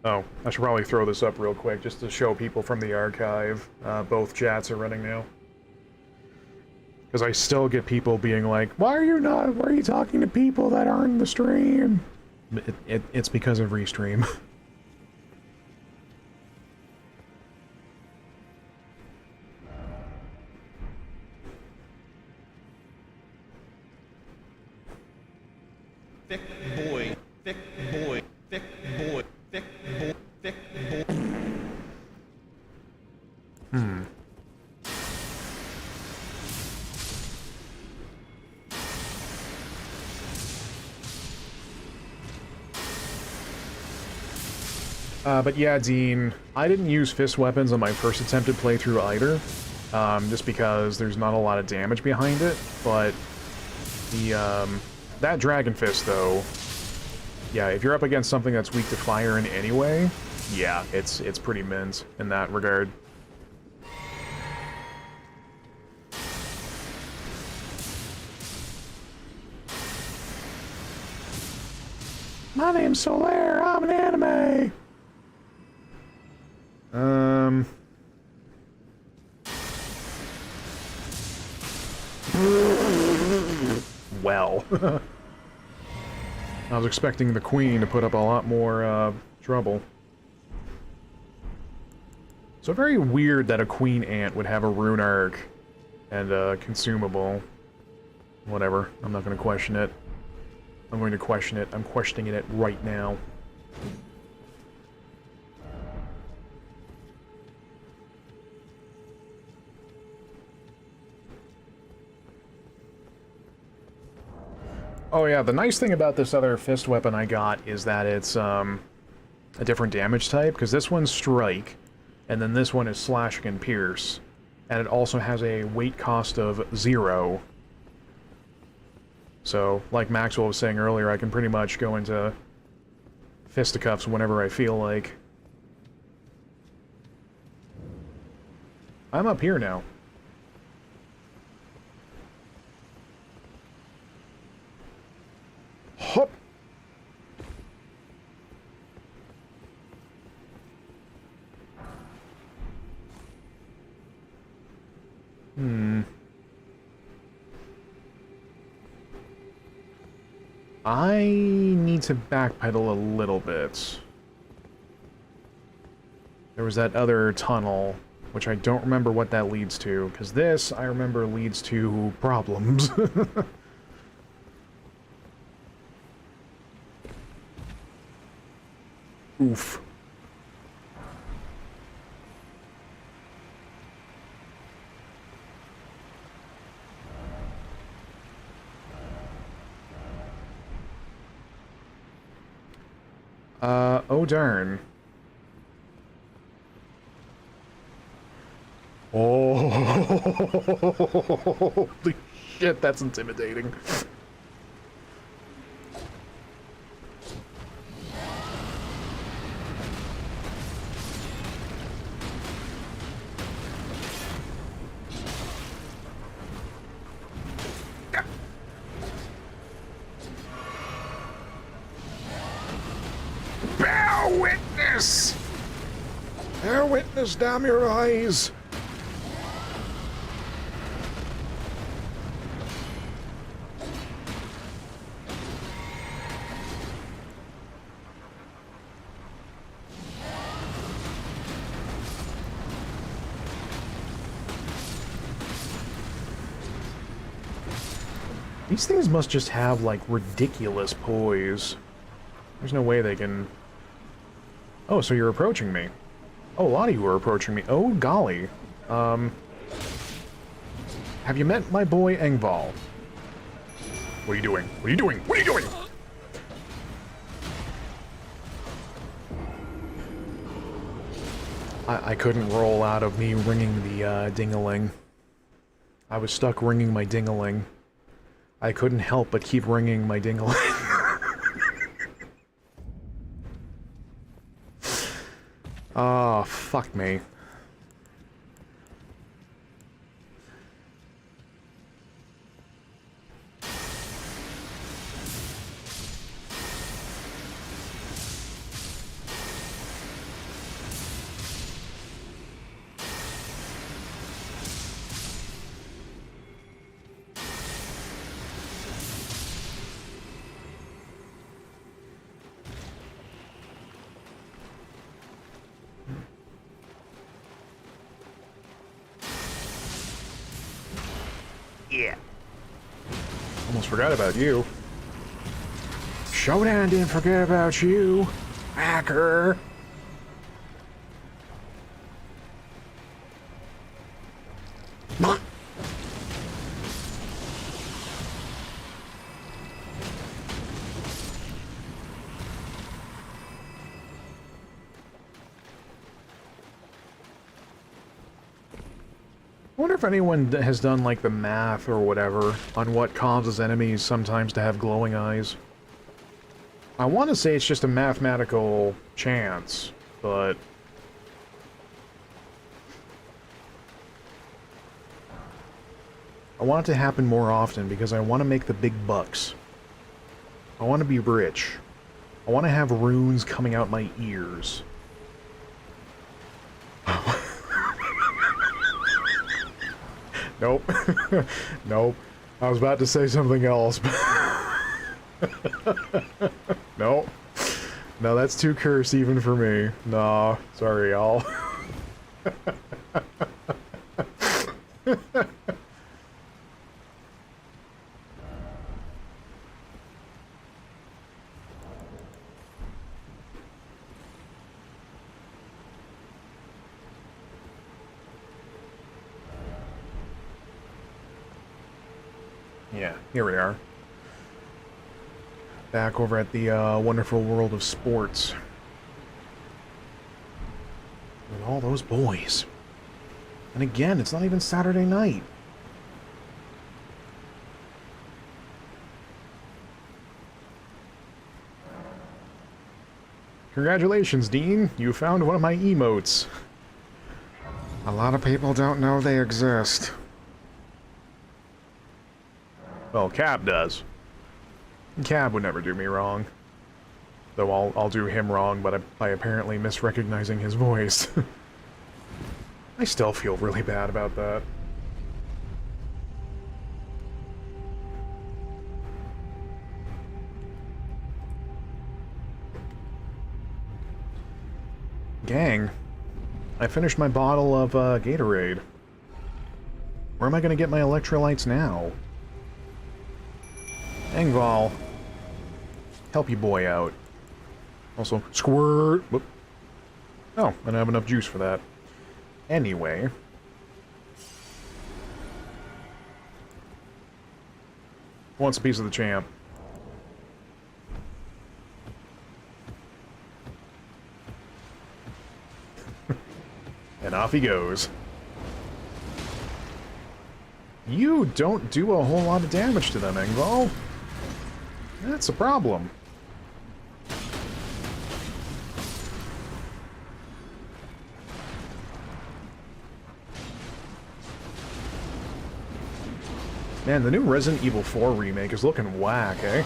Oh, I should probably throw this up real quick just to show people from the archive. Both chats are running now. Because I still get people being like, why are you talking to people that aren't in the stream? It's because of Restream. Thick boy, thick boy, thick boy, thick boy, thick boy. But yeah, Dean, I didn't use fist weapons on my first attempted playthrough either, just because there's not a lot of damage behind it, but the, that Dragon Fist, though, yeah, if you're up against something that's weak to fire in any way, yeah, it's pretty mint in that regard. My name's Solaire, I'm an anime! Well. I was expecting the queen to put up a lot more, trouble. So very weird that a queen ant would have a rune arc and, consumable. Whatever. I'm not gonna question it. I'm going to question it. I'm questioning it right now. Oh yeah, the nice thing about this other fist weapon I got is that it's, a different damage type, because this one's strike, and then this one is slashing and pierce. And it also has a weight cost of 0. So, like Maxwell was saying earlier, I can pretty much go into fisticuffs whenever I feel like. I'm up here now. Hop! I need to backpedal a little bit. There was that other tunnel, which I don't remember what that leads to, because this, I remember, leads to problems. Oof. Oh darn. Oh, holy shit, that's intimidating. Bear witness! Bear witness, damn your eyes! These things must just have, like, ridiculous poise. There's no way they can... Oh, so you're approaching me. Oh, a lot of you are approaching me. Oh, golly. Have you met my boy Engval? What are you doing? What are you doing? What are you doing? I couldn't roll out of me ringing the, ding-a-ling. I was stuck ringing my ding-a-ling. I couldn't help but keep ringing my ding-a-ling. Oh, fuck me. Yeah. Almost forgot about you. Showdown didn't forget about you, hacker. I wonder if anyone has done, like, the math or whatever on what causes enemies sometimes to have glowing eyes. I want to say it's just a mathematical chance, but... I want it to happen more often because I want to make the big bucks. I want to be rich. I want to have runes coming out my ears. Nope. Nope. I was about to say something else. Nope. No, that's too cursed even for me. Nah, sorry, y'all. Yeah, here we are. Back over at the wonderful world of sports. With all those boys. And again, it's not even Saturday night. Congratulations, Dean. You found one of my emotes. A lot of people don't know they exist. Well, Cap does. Cap would never do me wrong. Though I'll do him wrong, but by apparently misrecognizing his voice. I still feel really bad about that. Gang, I finished my bottle of Gatorade. Where am I gonna get my electrolytes now? Engval, help you boy out. Also, squirt! Whoop. Oh, I don't have enough juice for that. Anyway. Who wants a piece of the champ? And off he goes. You don't do a whole lot of damage to them, Engval. That's a problem. Man, the new Resident Evil 4 remake is looking whack, eh?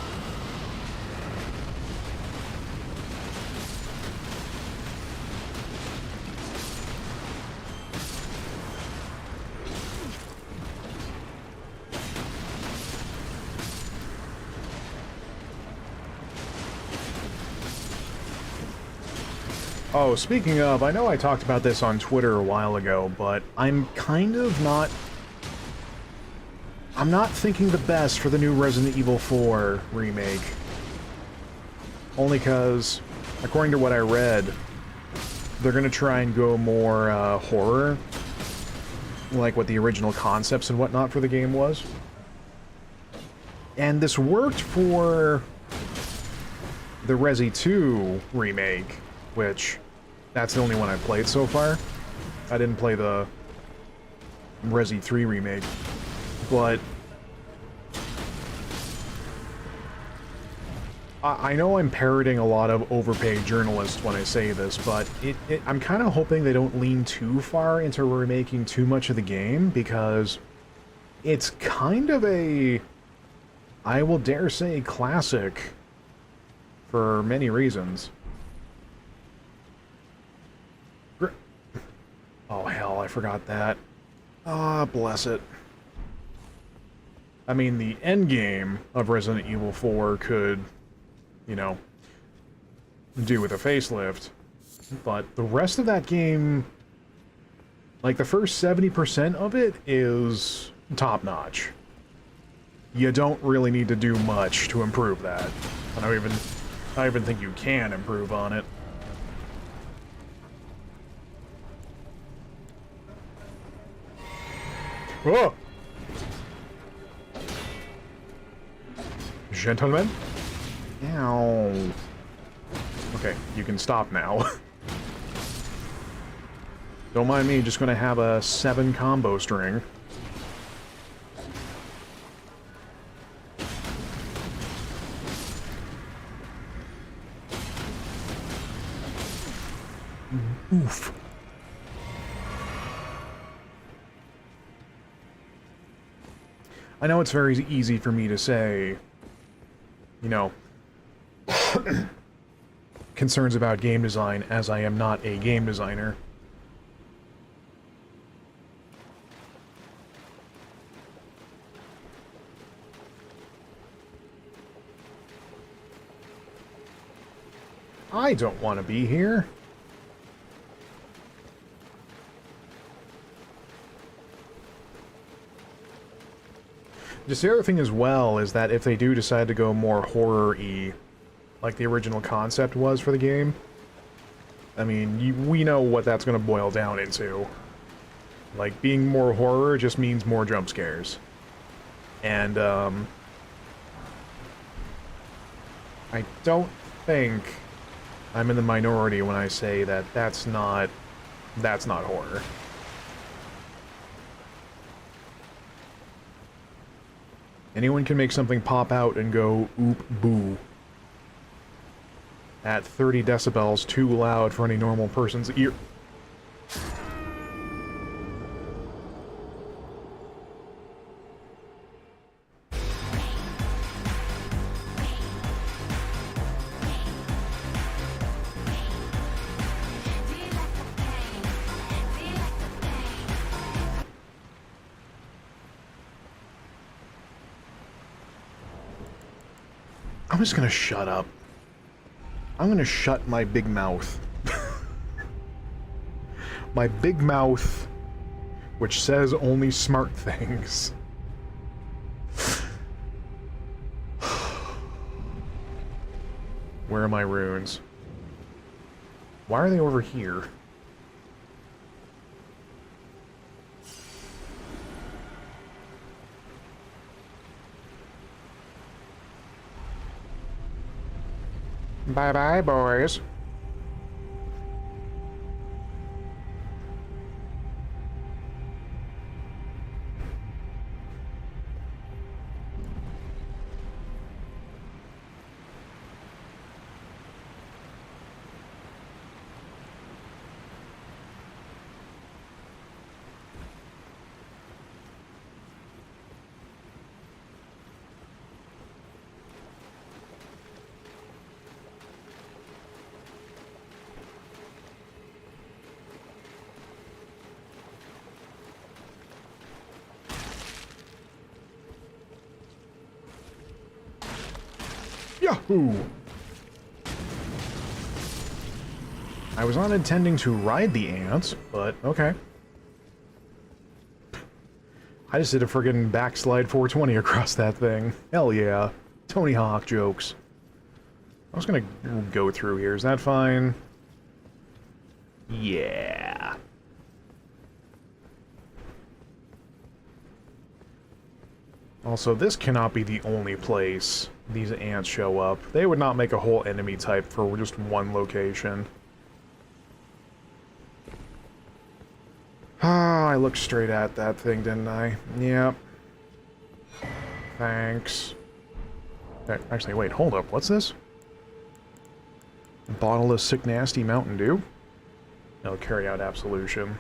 Oh, speaking of, I know I talked about this on Twitter a while ago, but I'm kind of not... I'm not thinking the best for the new Resident Evil 4 remake. Only because, according to what I read, they're gonna try and go more horror, like what the original concepts and whatnot for the game was. And this worked for the Resi 2 remake, which that's the only one I've played so far. I didn't play the Resi 3 remake, but I know I'm parroting a lot of overpaid journalists when I say this, but I'm kind of hoping they don't lean too far into remaking too much of the game, because it's kind of a, I will dare say, classic for many reasons. Oh hell, I forgot that. Ah, bless it. I mean, the endgame of Resident Evil 4 could, you know, do with a facelift, but the rest of that game, like the first 70% of it is top-notch. You don't really need to do much to improve that. I don't even think you can improve on it. Whoa! Gentlemen? Ow. Okay, you can stop now. Don't mind me, just gonna have a 7 combo string. Oof. I know it's very easy for me to say, you know, concerns about game design, as I am not a game designer. I don't want to be here. Just the other thing as well is that if they do decide to go more horror-y, like the original concept was for the game, I mean, we know what that's going to boil down into. Like, being more horror just means more jump scares. And, I don't think I'm in the minority when I say that that's not horror. Anyone can make something pop out and go, oop, boo. At 30 decibels, too loud for any normal person's ear. I'm just gonna shut up. I'm gonna shut my big mouth. My big mouth, which says only smart things. Where are my runes? Why are they over here? Bye-bye, boys. Yahoo! I was not intending to ride the ants, but okay. I just did a friggin' backslide 420 across that thing. Hell yeah. Tony Hawk jokes. I was gonna go through here. Is that fine? Yeah. Also, this cannot be the only place these ants show up. They would not make a whole enemy type for just one location. Ah, I looked straight at that thing, didn't I? Yep. Thanks. Actually, wait, hold up. What's this? A bottle of Sick Nasty Mountain Dew? It'll carry out absolution.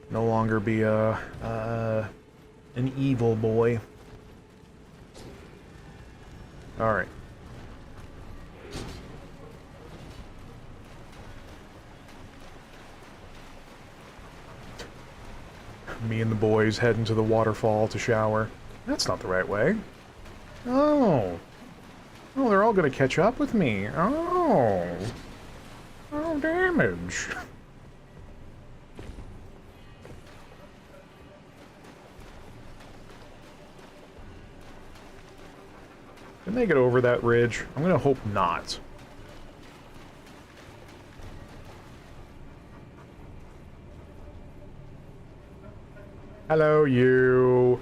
No longer be an evil boy. Alright. Me and the boys head into the waterfall to shower. That's not the right way. Oh. Oh, they're all gonna catch up with me. Oh. Oh, damage. Can they get over that ridge? I'm gonna hope not. Hello, you.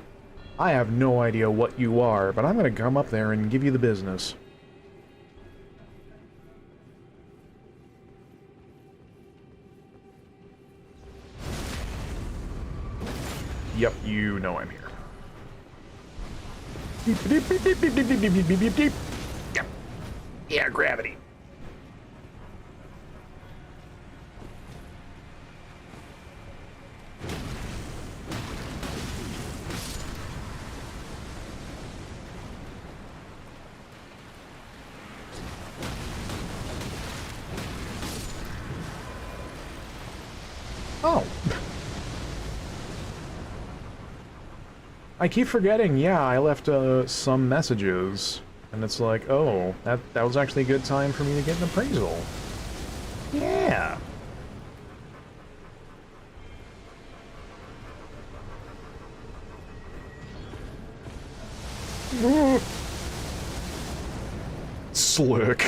I have no idea what you are, but I'm gonna come up there and give you the business. Yep, you know I'm here. Beep, beep, beep, beep, beep, beep, beep, beep, beep, beep, beep. Yep. Yeah, gravity. Oh. I keep forgetting, yeah, I left some messages And it's like, oh, that was actually a good time for me to get an appraisal. Yeah. Slick.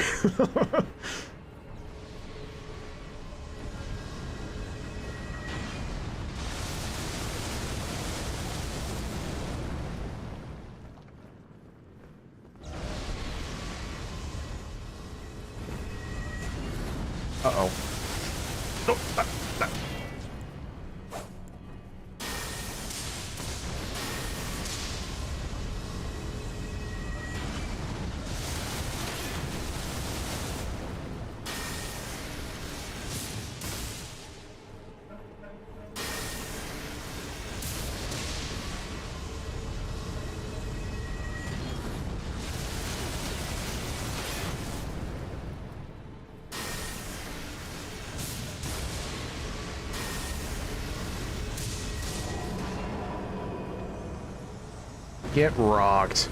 Uh-oh. Oh, Get rocked.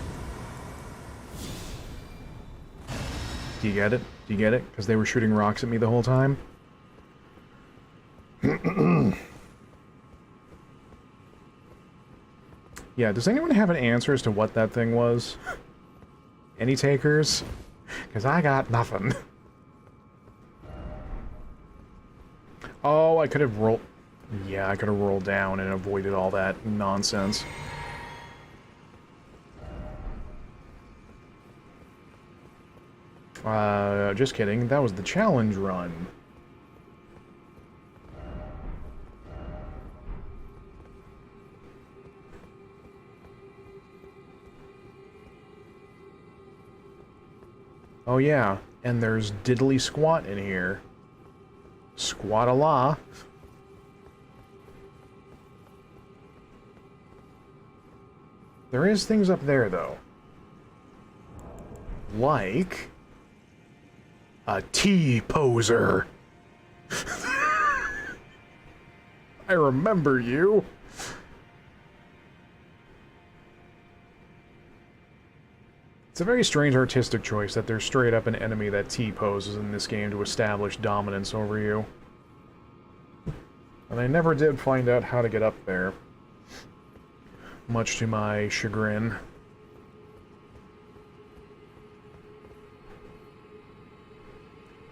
Do you get it? Do you get it? Because they were shooting rocks at me the whole time? Yeah, does anyone have an answer as to what that thing was? Any takers? Because I got nothing. Oh, I could have rolled... Yeah, I could have rolled down and avoided all that nonsense. Just kidding. That was the challenge run. Oh yeah, and there's diddly squat in here. Squat-a-la. There is things up there, though. Like... a T-poser. I remember you. It's a very strange artistic choice that there's straight up an enemy that T-poses in this game to establish dominance over you. And I never did find out how to get up there. Much to my chagrin.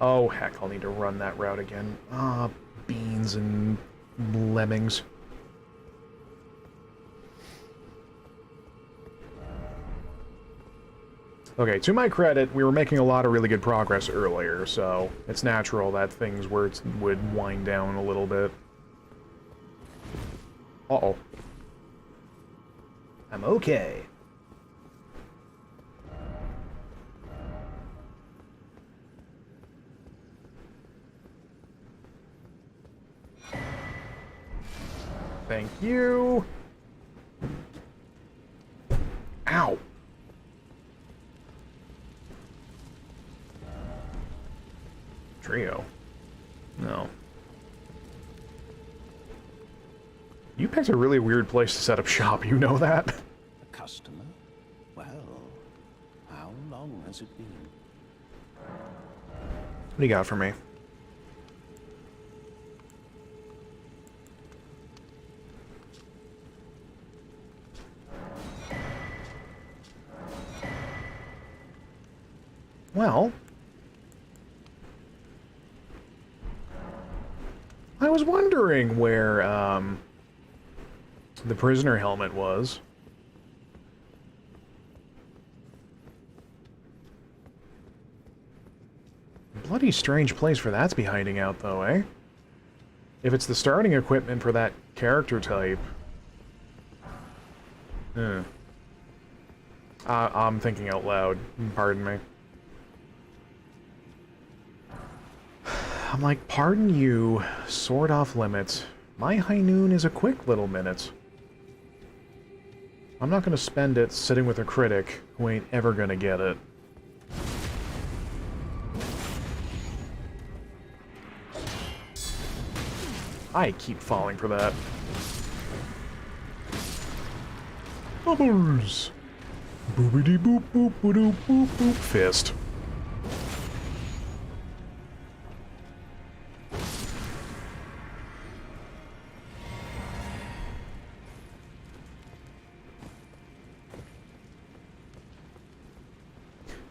Oh, heck, I'll need to run that route again. Ah, beans and lemmings. Okay, to my credit, we were making a lot of really good progress earlier, so it's natural that things would wind down a little bit. Uh-oh. I'm okay. Thank you. Ow. Trio. No. You picked a really weird place to set up shop, you know that? A customer? Well, how long has it been? What do you got for me? Well, I was wondering where, the prisoner helmet was. Bloody strange place for that to be hiding out, though, eh? If it's the starting equipment for that character type... I'm thinking out loud. Pardon me. I'm like, pardon you, sword off limits. My high noon is a quick little minute. I'm not gonna spend it sitting with a critic who ain't ever gonna get it. I keep falling for that. Bubbles! Boopity boop boop boop boop boop fist.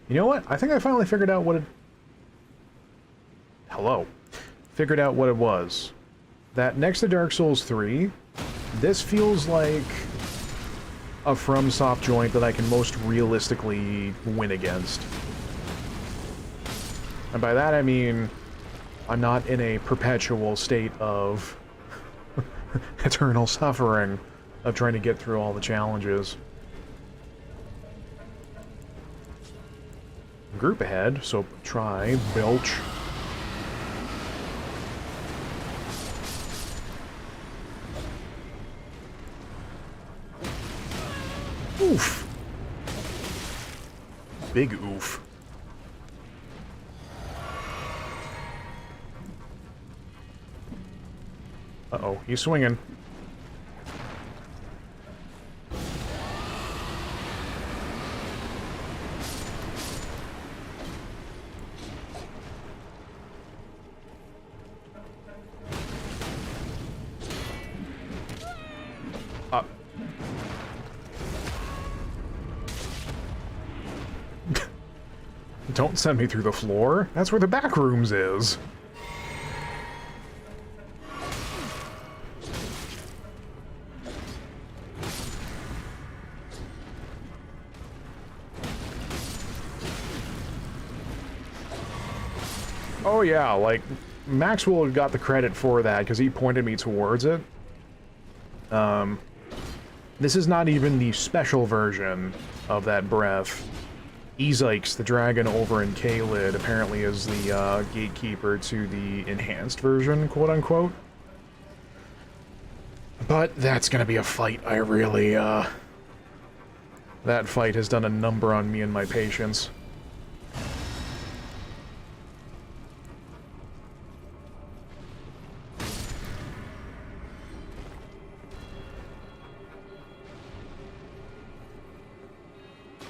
You know what? I think I finally figured out what it... Hello. Figured out what it was. That next to Dark Souls 3, this feels like a FromSoft joint that I can most realistically win against. And by that I mean, I'm not in a perpetual state of eternal suffering of trying to get through all the challenges. Group ahead, so try belch. Oof. Big oof. Uh-oh, he's swinging. Don't send me through the floor. That's where the back rooms is. Oh yeah, like, Maxwell got the credit for that because he pointed me towards it. This is not even the special version of that breath. Ezykes, the dragon over in Caelid, apparently is the gatekeeper to the enhanced version, quote-unquote. But that's gonna be a fight I really, that fight has done a number on me and my patience.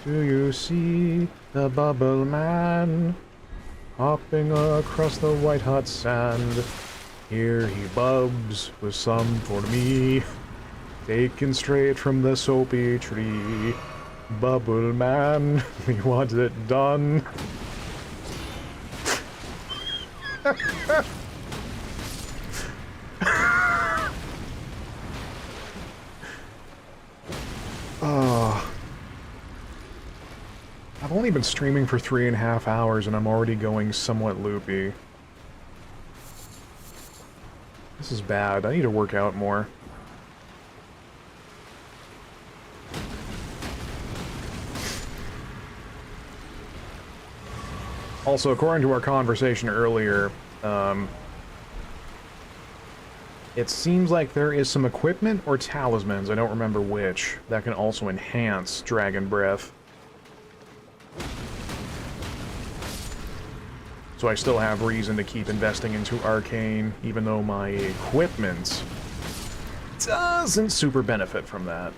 Do you see the bubble man hopping across the white hot sand? Here he bubs with some for me, taken straight from the soapy tree. Bubble man, we want it done. I've only been streaming for 3.5 hours and I'm already going somewhat loopy. This is bad. I need to work out more. Also, according to our conversation earlier, it seems like there is some equipment or talismans, I don't remember which, that can also enhance Dragon Breath. So I still have reason to keep investing into Arcane, even though my equipment doesn't super benefit from that.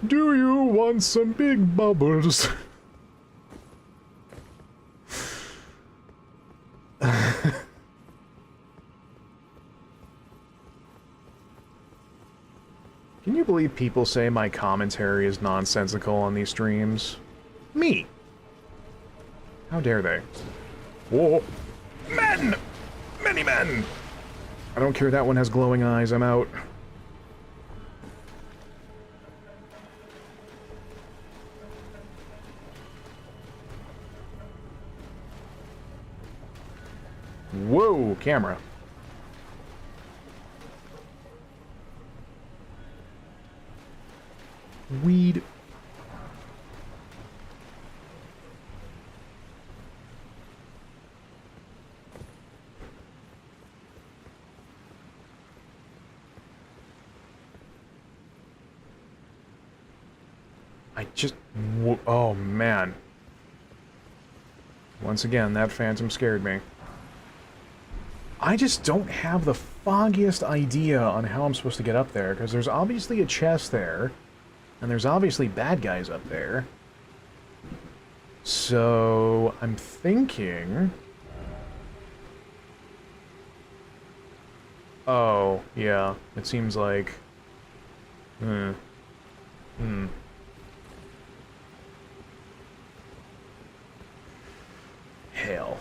Do you want some big bubbles? Can you believe people say my commentary is nonsensical on these streams? Me! How dare they? Whoa! Men! Many men! I don't care, that one has glowing eyes, I'm out. Whoa, camera. Weed. Oh man. Once again, that phantom scared me. I just don't have the foggiest idea on how I'm supposed to get up there, because there's obviously a chest there, and there's obviously bad guys up there. So, I'm thinking... Oh, yeah, it seems like... Hell,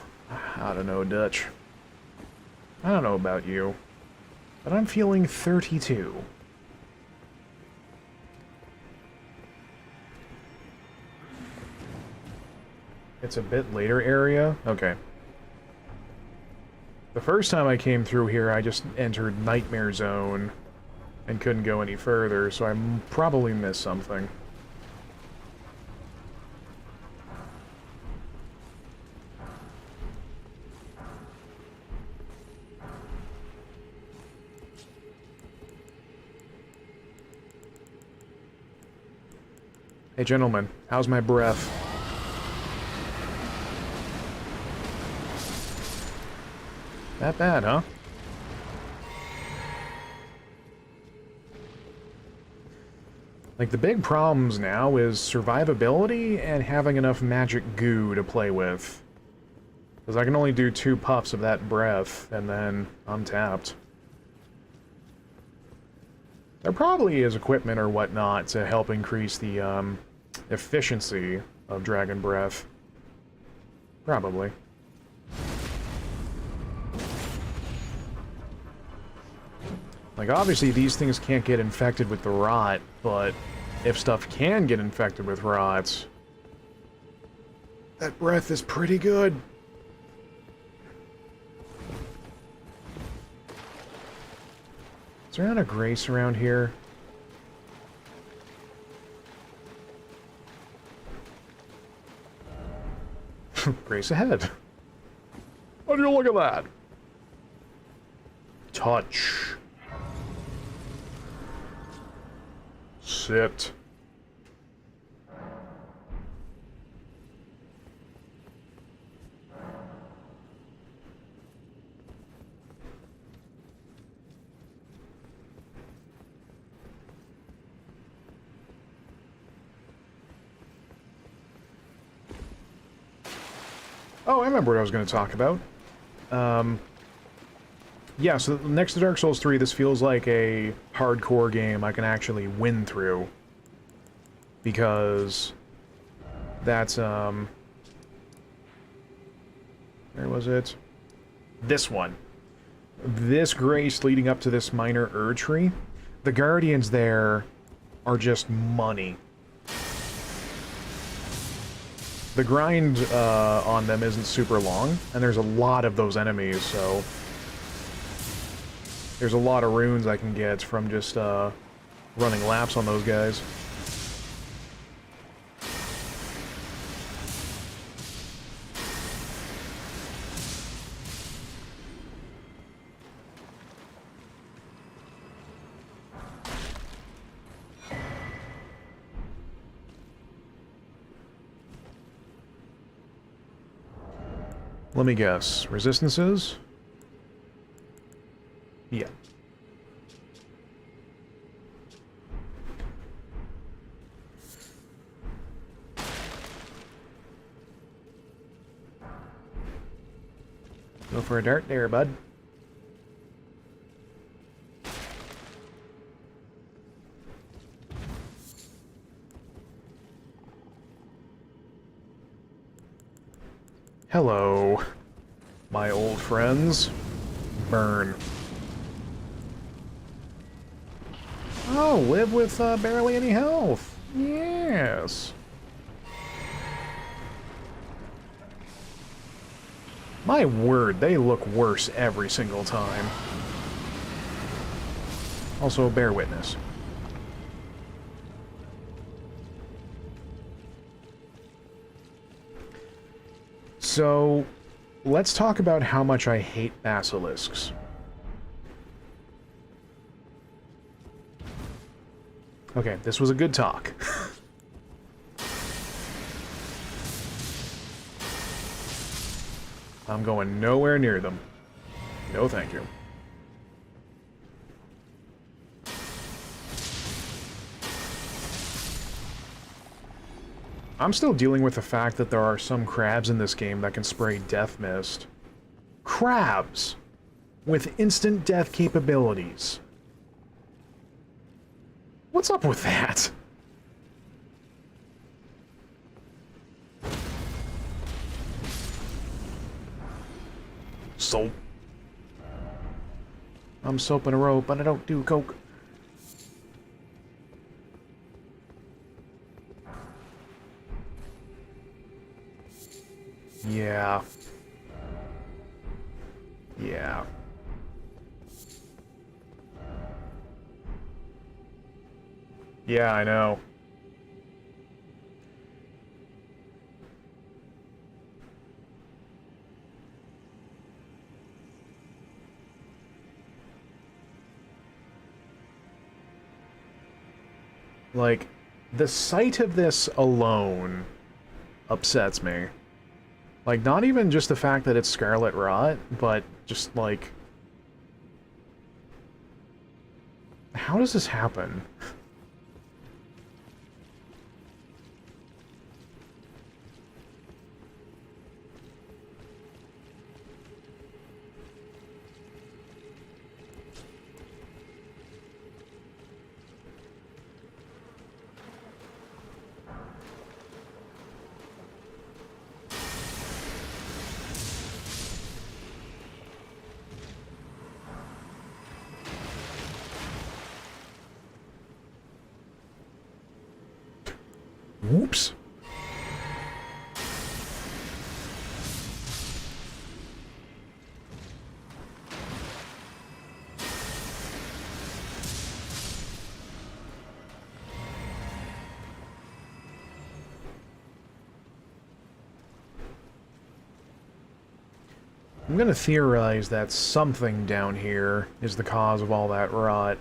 I don't know, Dutch. I don't know about you, but I'm feeling 32. It's a bit later area? Okay. The first time I came through here, I just entered Nightmare Zone and couldn't go any further, so I probably missed something. Hey, gentlemen, how's my breath? That bad, huh? Like, the big problems now is survivability and having enough magic goo to play with. Because I can only do 2 puffs of that breath, and then I'm tapped. There probably is equipment or whatnot to help increase the, efficiency of Dragon Breath. Probably. Like, obviously these things can't get infected with the rot, but if stuff can get infected with rots, that breath is pretty good. Is there not a grace around here? Grace ahead. How do you look at that? Touch. Sit. Oh, I remember what I was going to talk about. Yeah, so next to Dark Souls 3, this feels like a hardcore game I can actually win through. Because that's, where was it? This one. This grace leading up to this minor Erdtree. The Guardians there are just money. The grind on them isn't super long, and there's a lot of those enemies, so there's a lot of runes I can get from just running laps on those guys. Let me guess. Resistances? Yeah. Go for a dart there, bud. Hello, my old friends. Burn. Oh, live with barely any health. Yes. My word, they look worse every single time. Also, bear witness. So, let's talk about how much I hate basilisks. Okay, this was a good talk. I'm going nowhere near them. No, thank you. I'm still dealing with the fact that there are some crabs in this game that can spray death mist. Crabs! With instant death capabilities. What's up with that? Soap. I'm soap and a rope, but I don't do coke. Yeah. Yeah. Yeah, I know. Like, the sight of this alone upsets me. Like, not even just the fact that it's Scarlet Rot, but just, like... How does this happen? Whoops. I'm gonna theorize that something down here is the cause of all that rot.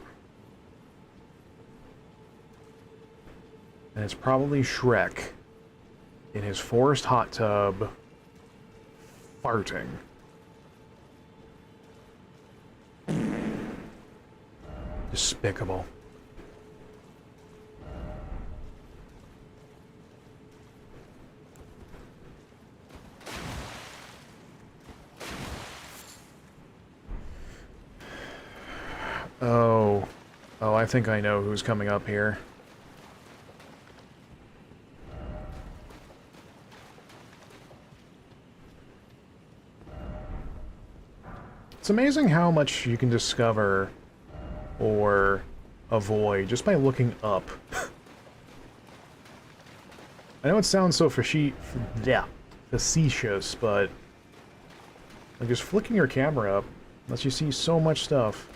And it's probably Shrek in his forest hot tub farting. Despicable. Oh. Oh, I think I know who's coming up here. It's amazing how much you can discover or avoid just by looking up. I know it sounds so facetious, but like just flicking your camera up lets you see so much stuff.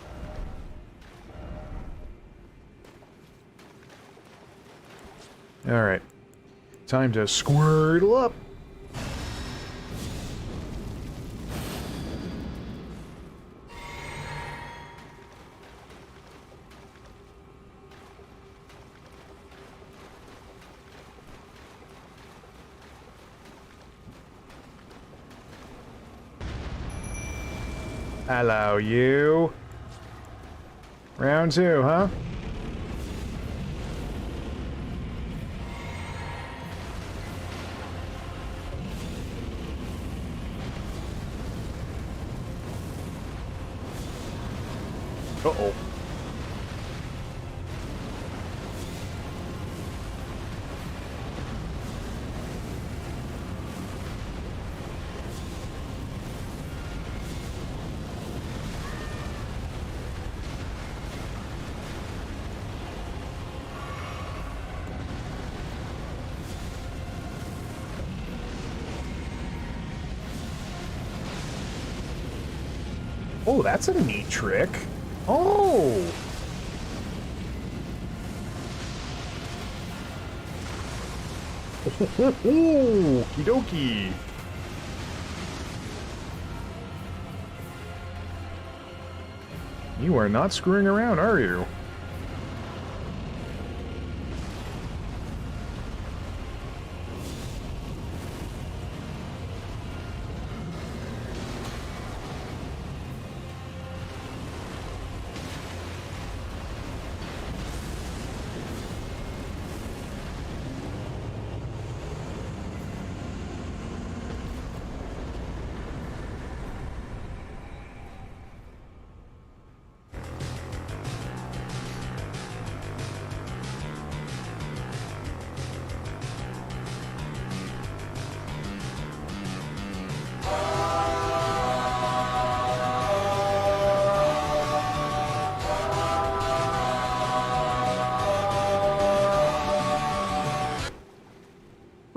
Alright. Time to squirtle up! Hello, you. Round two, huh? Uh-oh. Oh, that's a neat trick. Oh! Okie dokie. You are not screwing around, are you?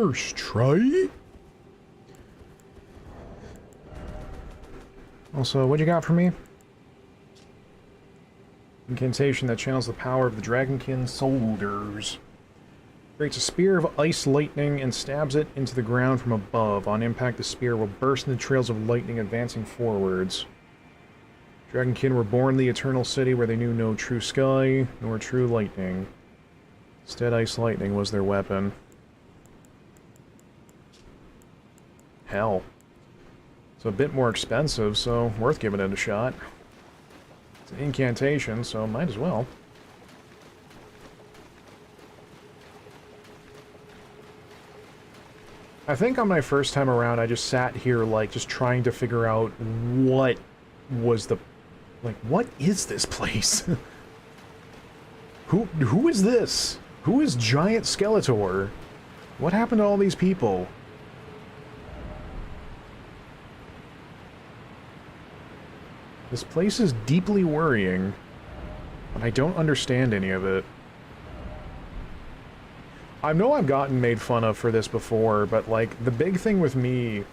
First try. Also, what you got for me? Incantation that channels the power of the Dragonkin soldiers. Creates a spear of ice lightning and stabs it into the ground from above. On impact, the spear will burst into trails of lightning advancing forwards. Dragonkin were born in the Eternal City where they knew no true sky, nor true lightning. Instead, ice lightning was their weapon. Hell. It's a bit more expensive, so worth giving it a shot. It's an incantation, so might as well. I think on my first time around, I just sat here, like, just trying to figure out what was the... Like, what is this place? Who is this? Who is Giant Skeletor? What happened to all these people? This place is deeply worrying, and I don't understand any of it. I know I've gotten made fun of for this before, but, like, the big thing with me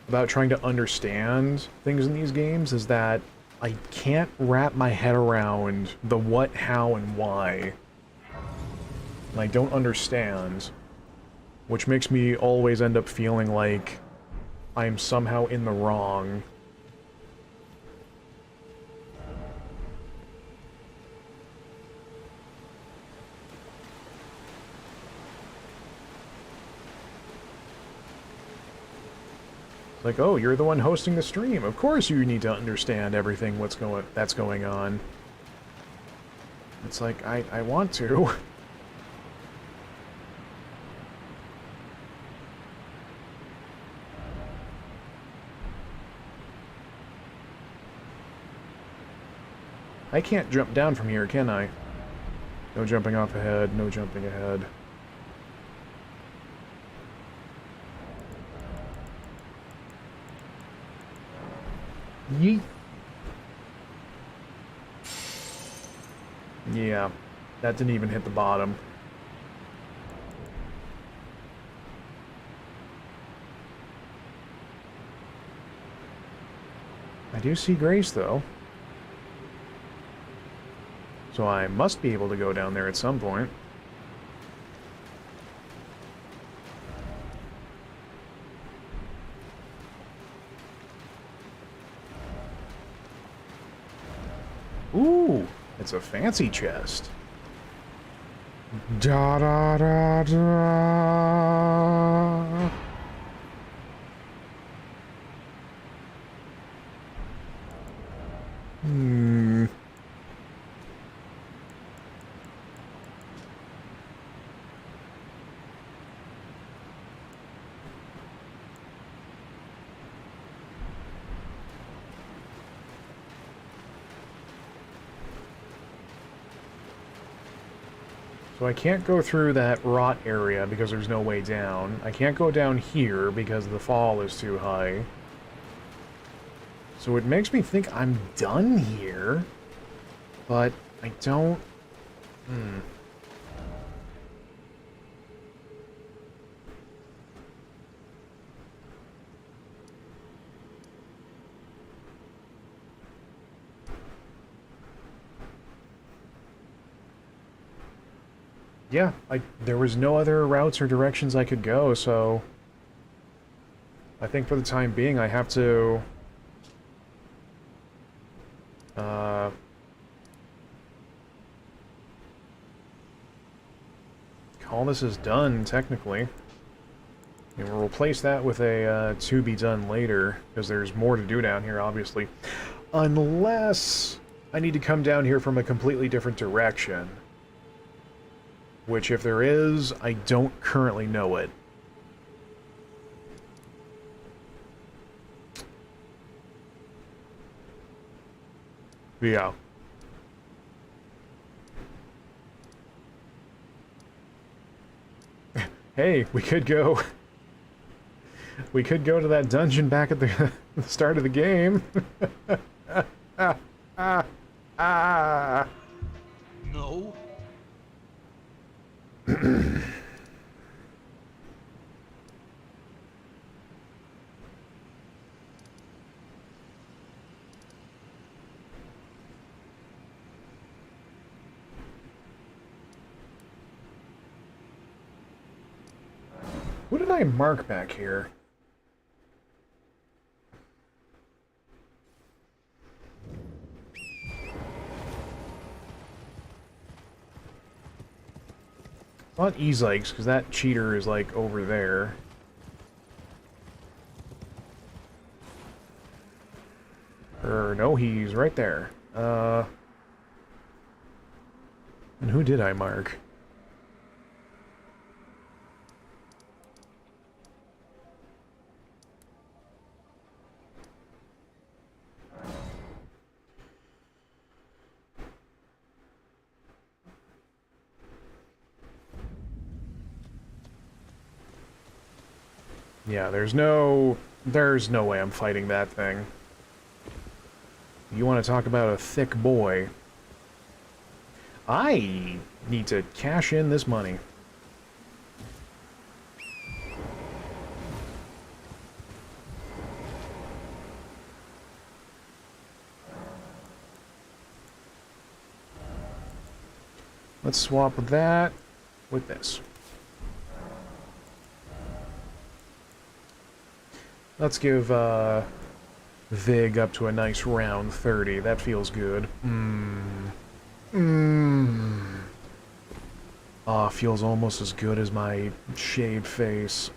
about trying to understand things in these games is that I can't wrap my head around the what, how, and why. And I don't understand, which makes me always end up feeling like I'm somehow in the wrong. Like, oh, you're the one hosting the stream. Of course you need to understand everything that's going on. It's like, I want to. I can't jump down from here, can I? No jumping off ahead, no jumping ahead. Yeet. Yeah, that didn't even hit the bottom. I do see Grace, though. So I must be able to go down there at some point. Ooh, it's a fancy chest. Da da da da. Hmm. So I can't go through that rot area because there's no way down. I can't go down here because the fall is too high. So it makes me think I'm done here, but I don't... Yeah, there was no other routes or directions I could go, so... I think for the time being I have to... call this as done, technically. And we'll replace that with a to be done later, because there's more to do down here, obviously. Unless I need to come down here from a completely different direction. Which, if there is, I don't currently know it. Yeah. Hey, we could go... We could go to that dungeon back at the start of the game. No. Who did I mark back here? It's not Ezikes, because that cheater is, like, over there. No, he's right there. And who did I mark? Yeah, there's no way I'm fighting that thing. You want to talk about a thick boy? I need to cash in this money. Let's swap that with this. Let's give Vig up to a nice round 30. That feels good. Ah, feels almost as good as my shaved face.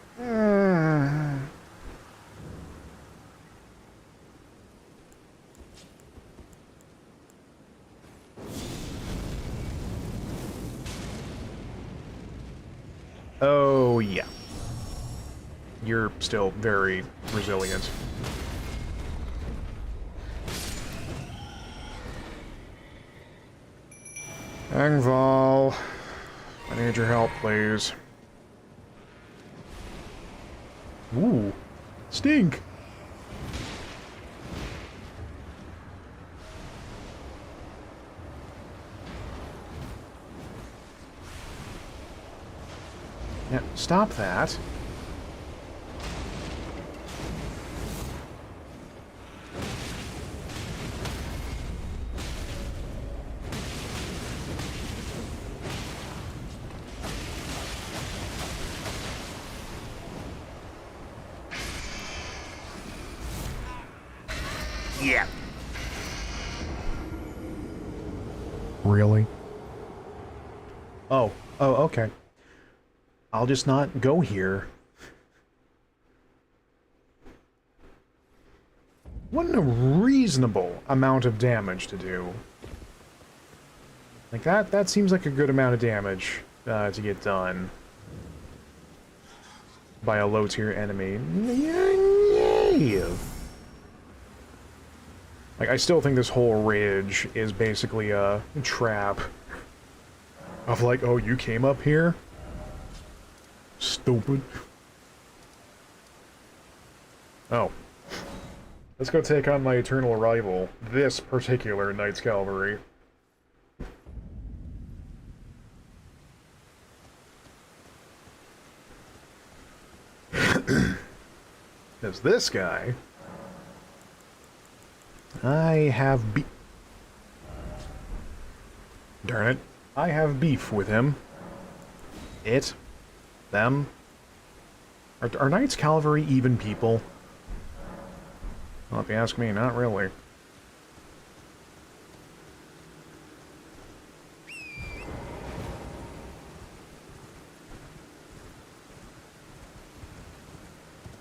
Oh, yeah. You're still very resilient. Engval, I need your help, please. Ooh, stink! Yeah, stop that. Yeah. Really? Oh, okay. I'll just not go here. What a reasonable amount of damage to do. Like, that seems like a good amount of damage to get done by a low-tier enemy. Like, I still think this whole ridge is basically a trap. Of like, oh, you came up here? Stupid. Oh. Let's go take on my eternal rival, this particular Knight's Cavalry. Because this guy... I have Darn it. I have beef with him. It. Them. Are Knights Cavalry even people? Well, if you ask me, not really.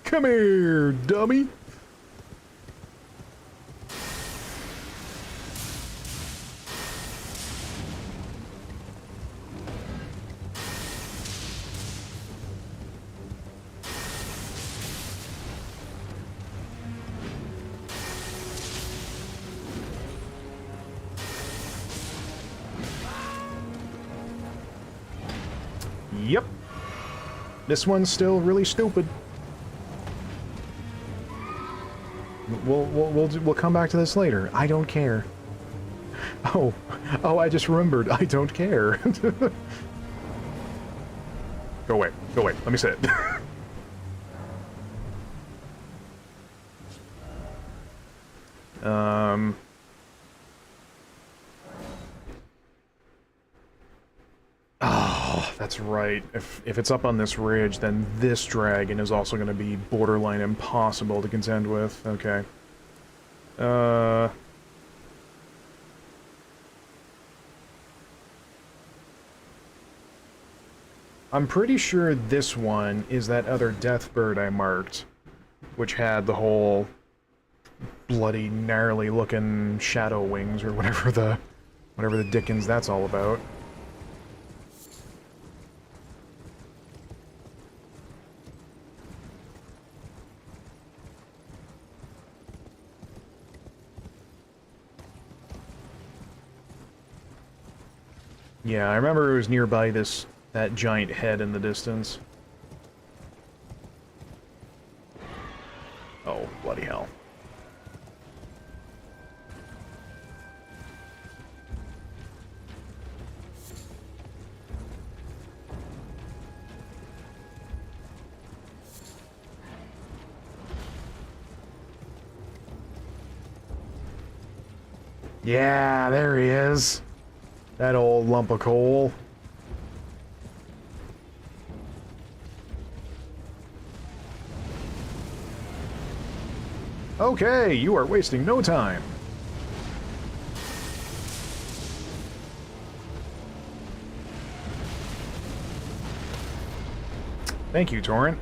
Come here, dummy! Yep. This one's still really stupid. We'll come back to this later. I don't care. Oh, I just remembered. I don't care. Go away. Go away. Let me say it. Oh. That's right. If it's up on this ridge, then this dragon is also going to be borderline impossible to contend with. Okay. I'm pretty sure this one is that other death bird I marked, which had the whole bloody, gnarly looking shadow wings or whatever the dickens that's all about. Yeah, I remember it was nearby that giant head in the distance. Oh, bloody hell. Yeah, there he is. That old lump of coal. Okay, you are wasting no time. Thank you, Torrent.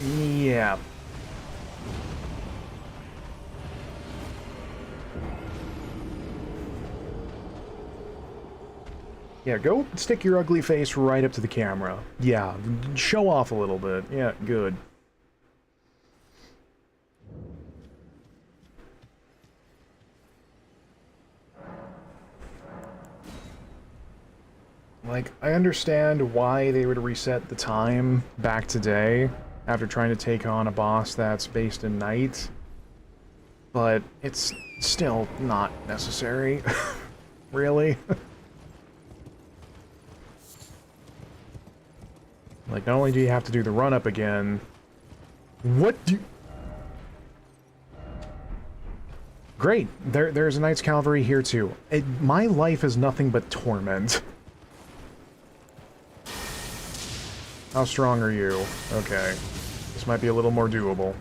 Yeah. Yeah, go stick your ugly face right up to the camera. Yeah, show off a little bit. Yeah, good. Like, I understand why they would reset the time back today after trying to take on a boss that's based in night, but it's still not necessary. Really? Like, not only do you have to do the run-up again... What do... Great! There's a Knight's Cavalry here, too. My life is nothing but torment. How strong are you? Okay. This might be a little more doable.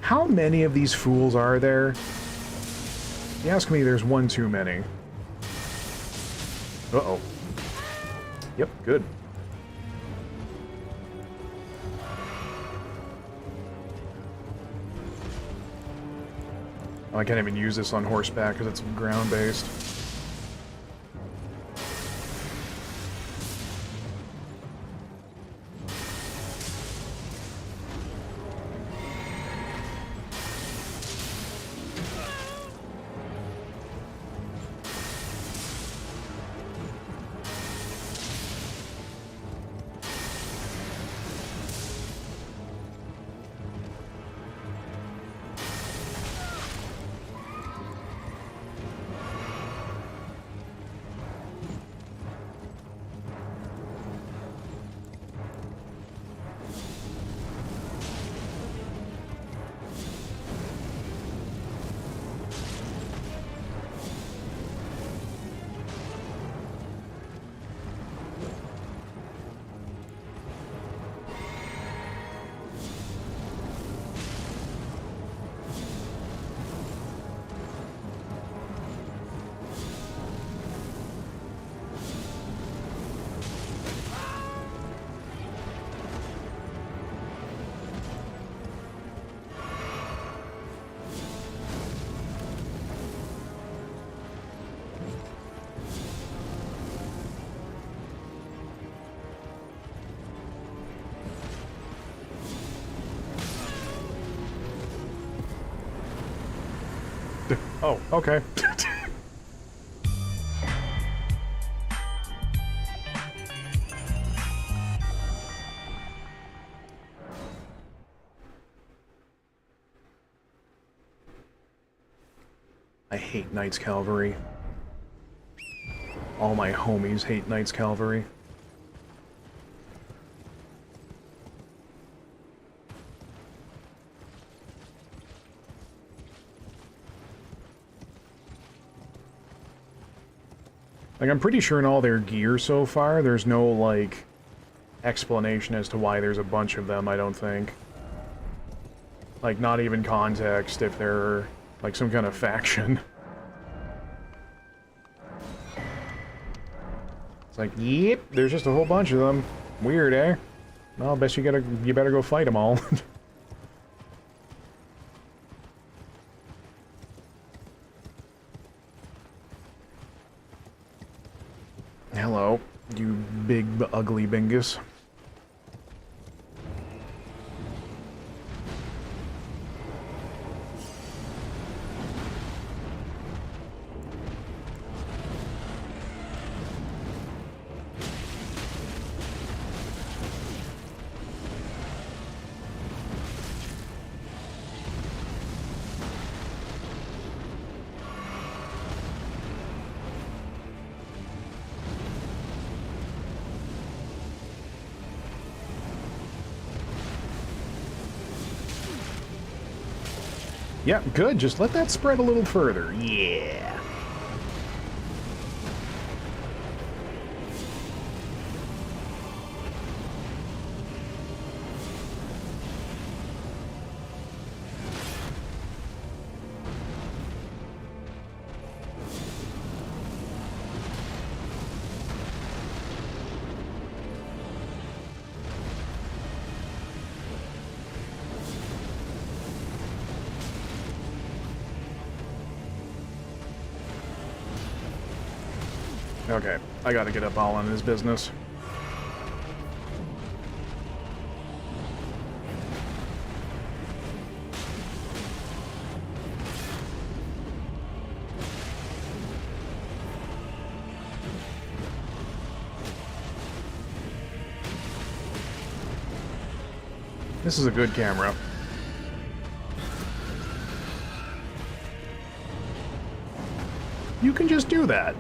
How many of these fools are there? If you ask me, there's one too many. Uh-oh. Yep, good. Oh, I can't even use this on horseback because it's ground-based. Oh, okay. I hate Knights Cavalry. All my homies hate Knights Cavalry. Like, I'm pretty sure in all their gear so far, there's no, like, explanation as to why there's a bunch of them, I don't think. Like, not even context if they're, like, some kind of faction. It's like, yep, there's just a whole bunch of them. Weird, eh? Well, I bet you better go fight them all. Hello, you big, ugly bingus. Yeah, good. Just let that spread a little further. Yeah. Okay, I gotta get up all on this business. This is a good camera. You can just do that.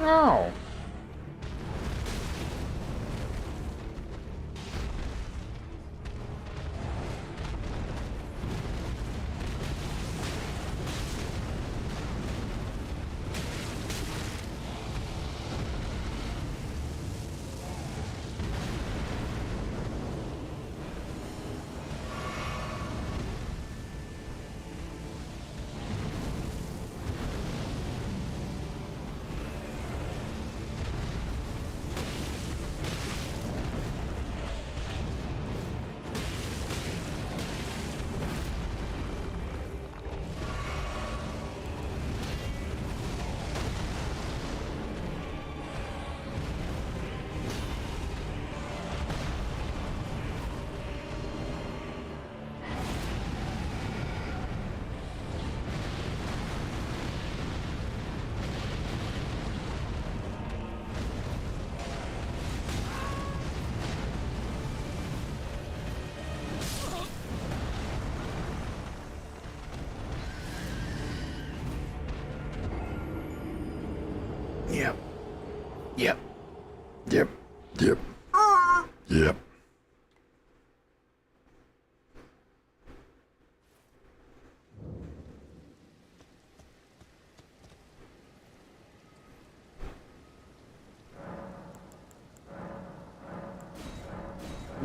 Oh. Yep. Yep. Yep. Yep. Yep.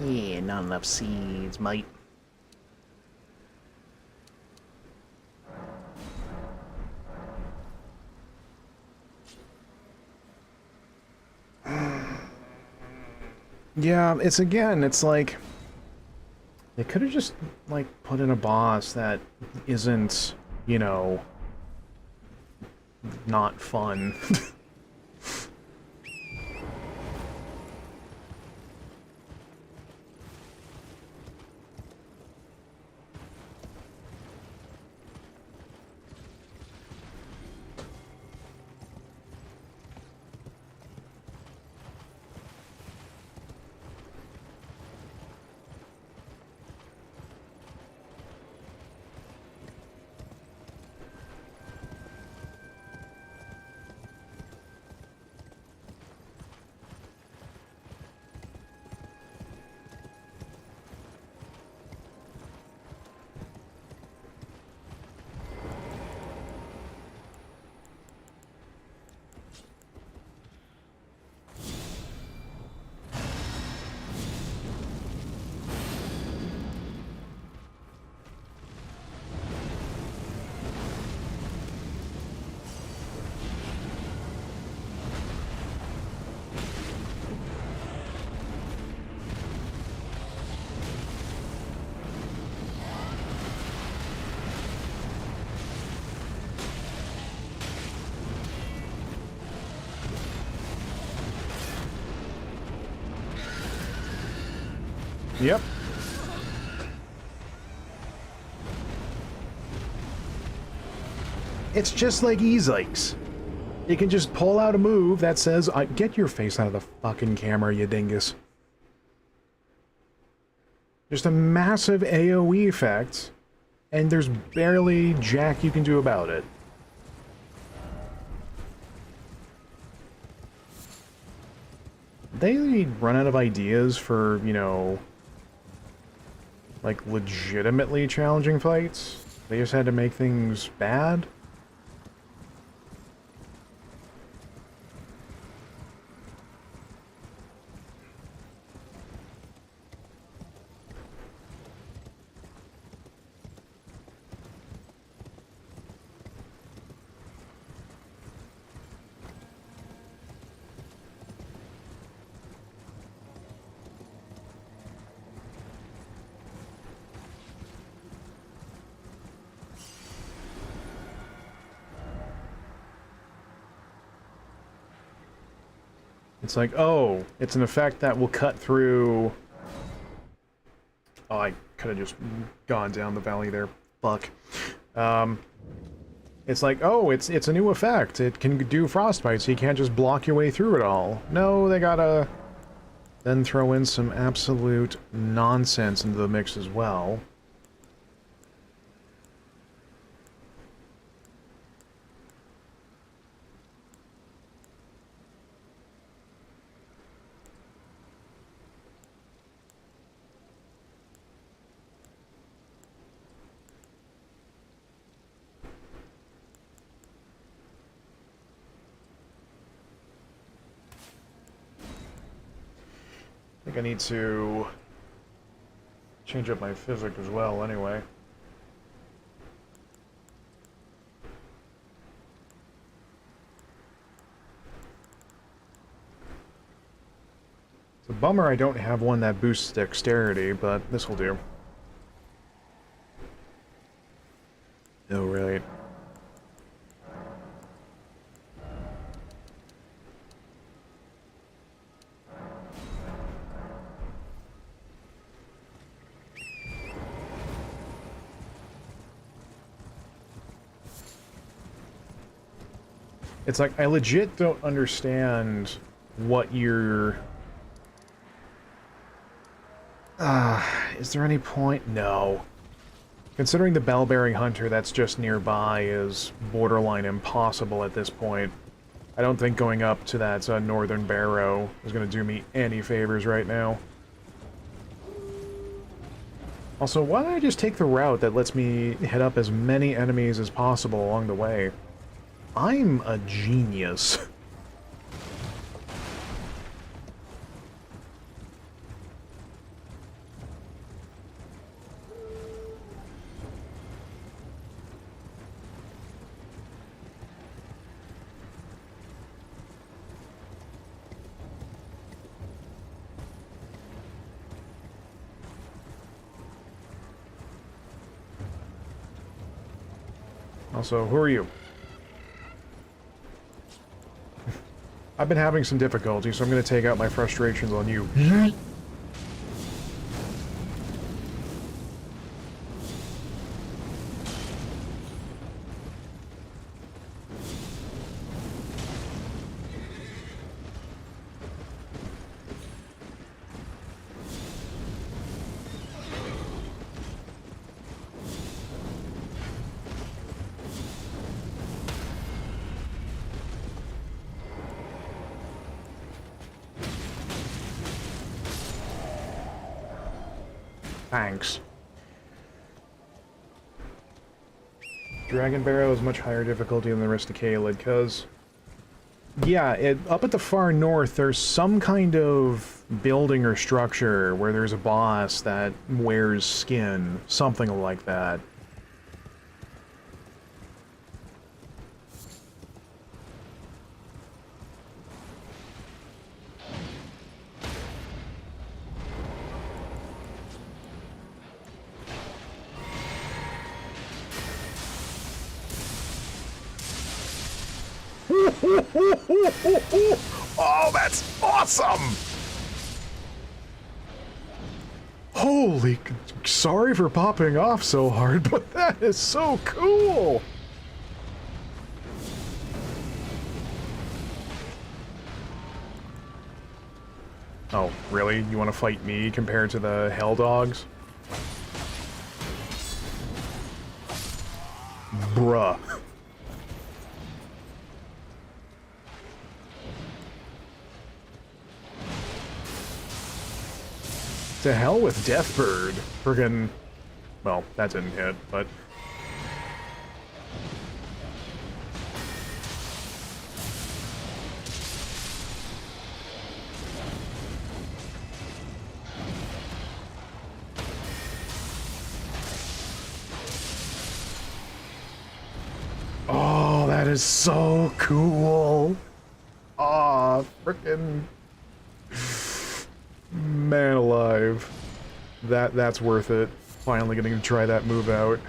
Yeah, not enough seeds, mate. Yeah, it's like they could have just like put in a boss that isn't, you know, not fun. Yep. It's just like Ezikes. You can just pull out a move that says, get your face out of the fucking camera, you dingus. Just a massive AoE effect, and there's barely jack you can do about it. They run out of ideas for, you know, like legitimately challenging fights. They just had to make things bad. It's like, oh, it's an effect that will cut through... Oh, I could have just gone down the valley there. Fuck. It's like, oh, it's a new effect. It can do frostbite, so you can't just block your way through it all. No, they gotta then throw in some absolute nonsense into the mix as well. I think I need to change up my physics as well, anyway. It's a bummer I don't have one that boosts dexterity, but this will do. Oh, right. It's like, I legit don't understand what you're... is there any point? No. Considering the bell-bearing hunter that's just nearby is borderline impossible at this point, I don't think going up to that northern barrow is going to do me any favors right now. Also, why don't I just take the route that lets me hit up as many enemies as possible along the way? I'm a genius. Also, who are you? I've been having some difficulty, so I'm going to take out my frustrations on you. Thanks. Dragon Barrow is much higher difficulty than the rest of Caelid, because... Yeah, up at the far north, there's some kind of building or structure where there's a boss that wears skin. Something like that. Oh, that's awesome! Holy, sorry for popping off so hard, but that is so cool! Oh, really? You want to fight me compared to the Hell Dogs? Bruh. To hell with Deathbird. Friggin'... Well, that didn't hit, but... Oh, that is so cool! Aw, frickin'... Man alive. That's worth it. Finally getting to try that move out.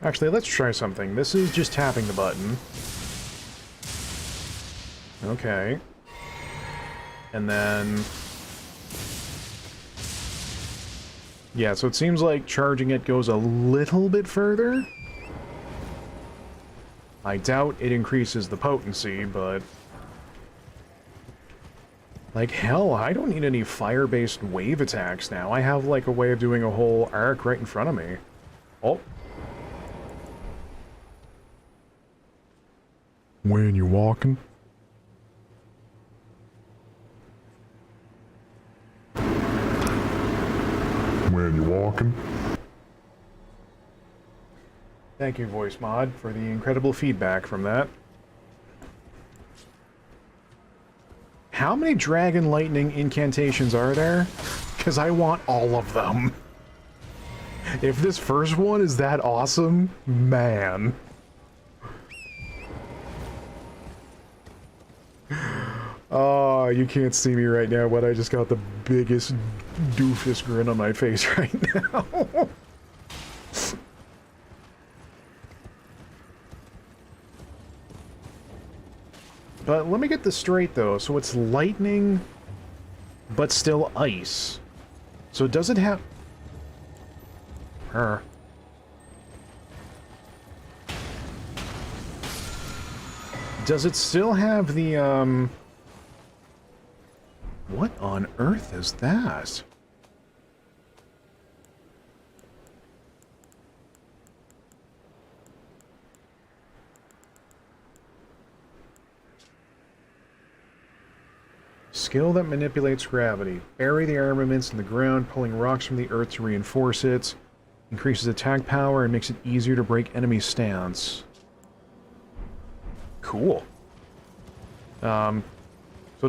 Actually, let's try something. This is just tapping the button. Okay. And then... Yeah, so it seems like charging it goes a little bit further. I doubt it increases the potency, but... Like, hell, I don't need any fire-based wave attacks now. I have, like, a way of doing a whole arc right in front of me. Oh. When you're walking... When you're walking. Thank you, Voice Mod, for the incredible feedback from that. How many Dragon Lightning incantations are there? Because I want all of them. If this first one is that awesome, man. Oh, you can't see me right now, but I just got the biggest doofus grin on my face right now. But let me get this straight, though. So it's lightning, but still ice. So does it have... Does it still have the, What on earth is that? Skill that manipulates gravity. Bury the armaments in the ground, pulling rocks from the earth to reinforce it. Increases attack power and makes it easier to break enemy stance. Cool. So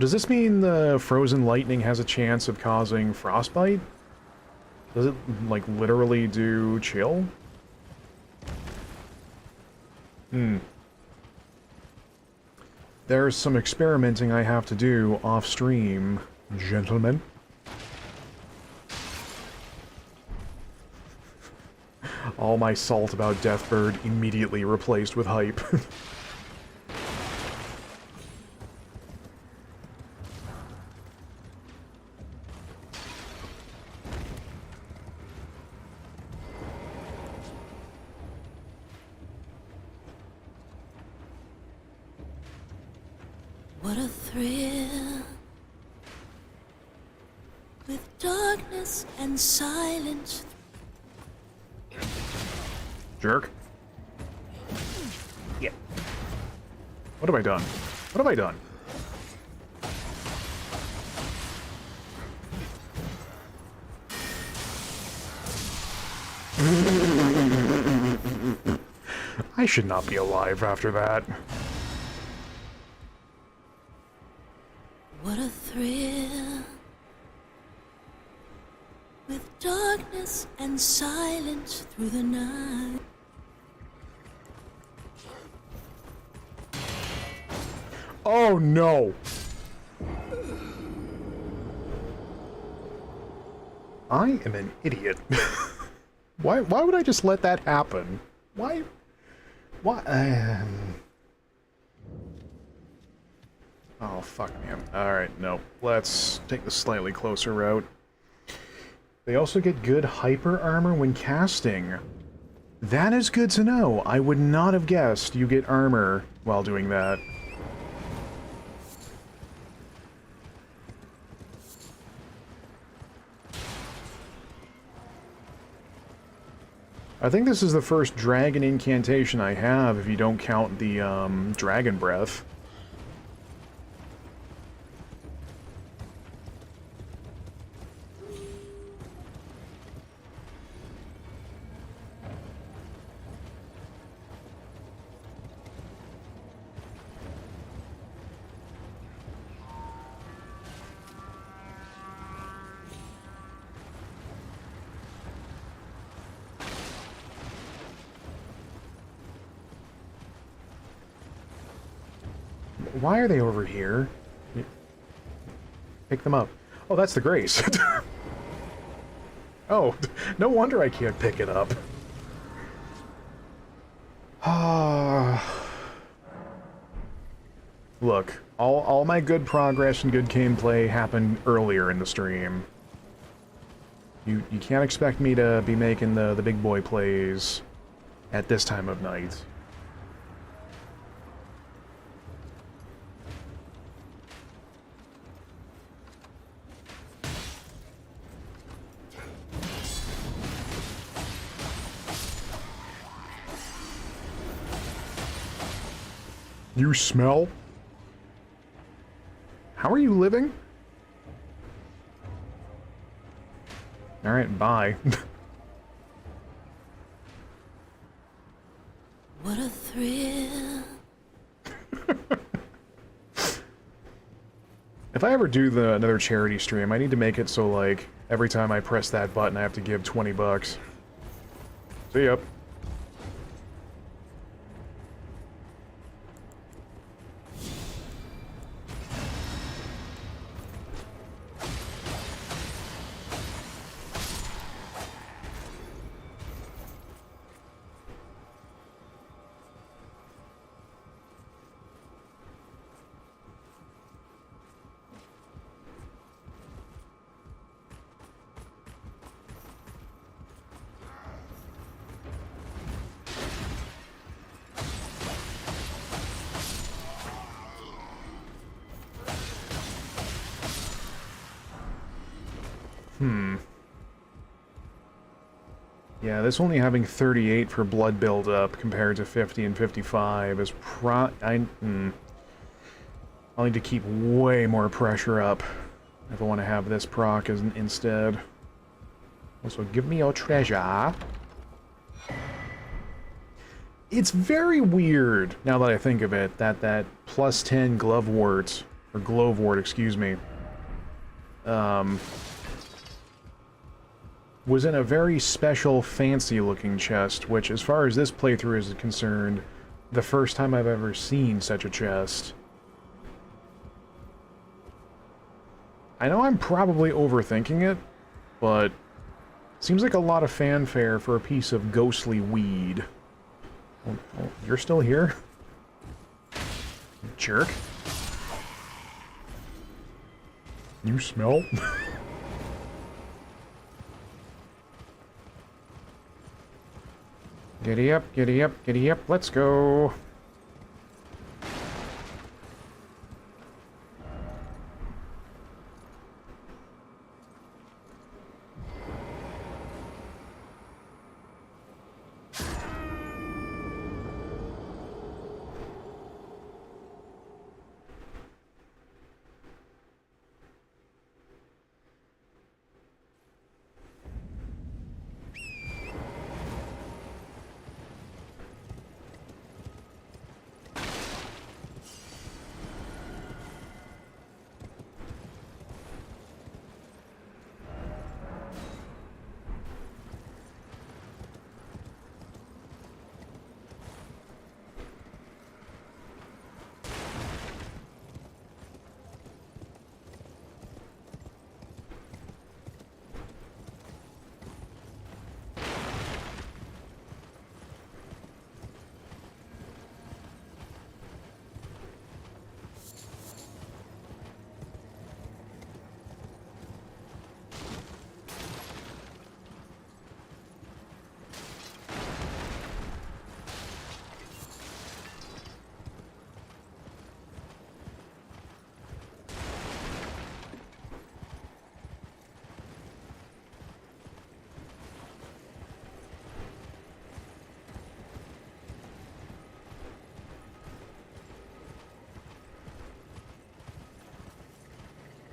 does this mean the frozen lightning has a chance of causing frostbite? Does it, like, literally do chill? There's some experimenting I have to do off-stream, gentlemen. All my salt about Deathbird immediately replaced with hype. What a thrill, with darkness and silence. Jerk. Yeah. What have I done? What have I done? I should not be alive after that. What a thrill, with darkness and silence through the night. Oh no! I am an idiot. Why would I just let that happen? Why? Oh, fuck me. Alright, no. Let's take the slightly closer route. They also get good hyper armor when casting. That is good to know. I would not have guessed you get armor while doing that. I think this is the first dragon incantation I have, if you don't count the, dragon breath. Why are they over here? Pick them up. Oh, that's the grace. Oh, no wonder I can't pick it up. Look, all my good progress and good gameplay happened earlier in the stream. You can't expect me to be making the big boy plays at this time of night. You smell? How are you living? Alright, bye. What a thrill. If I ever do another charity stream, I need to make it so, like, every time I press that button, I have to give 20 bucks. See ya. Yeah, this only having 38 for blood buildup compared to 50 and 55 is I'll need to keep way more pressure up if I want to have this proc instead. Also, give me your treasure. It's very weird, now that I think of it, that plus 10 glovewort, or glovewort, excuse me, was in a very special, fancy-looking chest, which, as far as this playthrough is concerned, the first time I've ever seen such a chest. I know I'm probably overthinking it, but seems like a lot of fanfare for a piece of ghostly weed. Oh, you're still here? Jerk. You smell? Giddy up, giddy up, giddy up, let's go.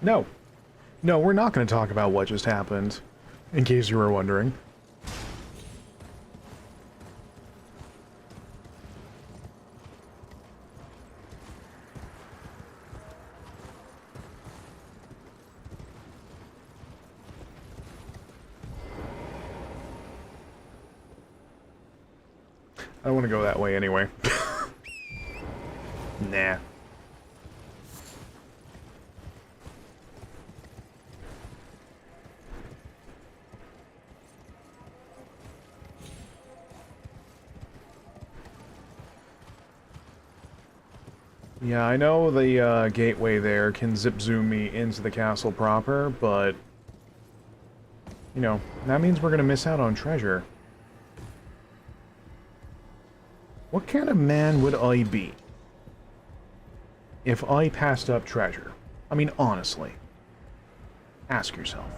No. No, we're not going to talk about what just happened, in case you were wondering. I don't want to go that way anyway. Nah. Yeah, I know the gateway there can zip zoom me into the castle proper, but you know, that means we're gonna miss out on treasure. What kind of man would I be if I passed up treasure? I mean, honestly. Ask yourself.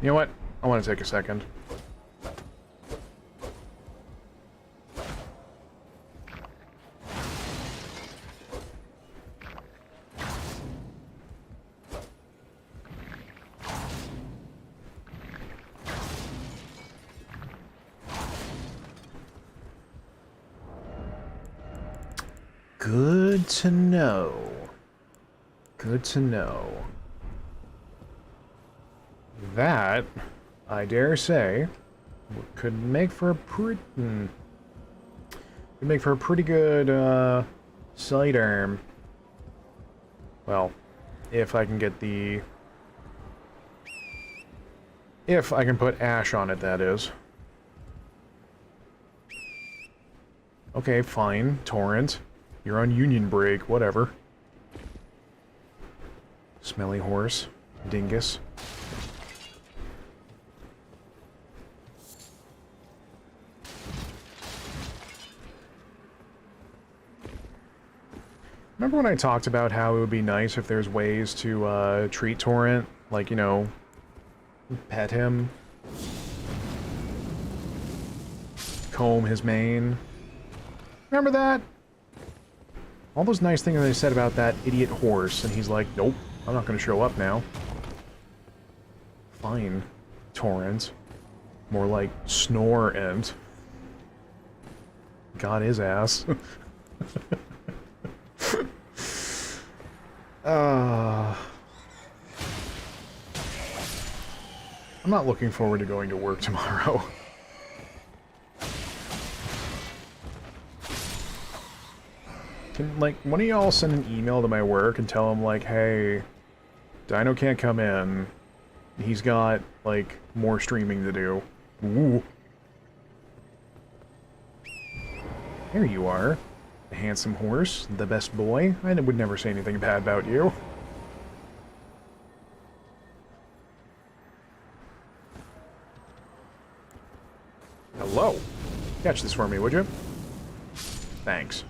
You know what? I want to take a second. Good to know. Good to know. That, I dare say, could make for a pretty... could make for a pretty good, sidearm. Well, if I can get the... If I can put ash on it, that is. Okay, fine. Torrent. You're on union break, whatever. Smelly horse. Dingus. Remember when I talked about how it would be nice if there's ways to, treat Torrent? Like, you know, pet him? Comb his mane? Remember that? All those nice things they said about that idiot horse, and he's like, nope, I'm not gonna show up now. Fine, Torrent. More like Snore-ent. Got his ass. I'm not looking forward to going to work tomorrow. Can, like, one of y'all send an email to my work and tell him, like, hey, Dino can't come in. He's got, like, more streaming to do. Ooh. There you are. The handsome horse, the best boy. I would never say anything bad about you. Hello. Catch this for me, would you? Thanks.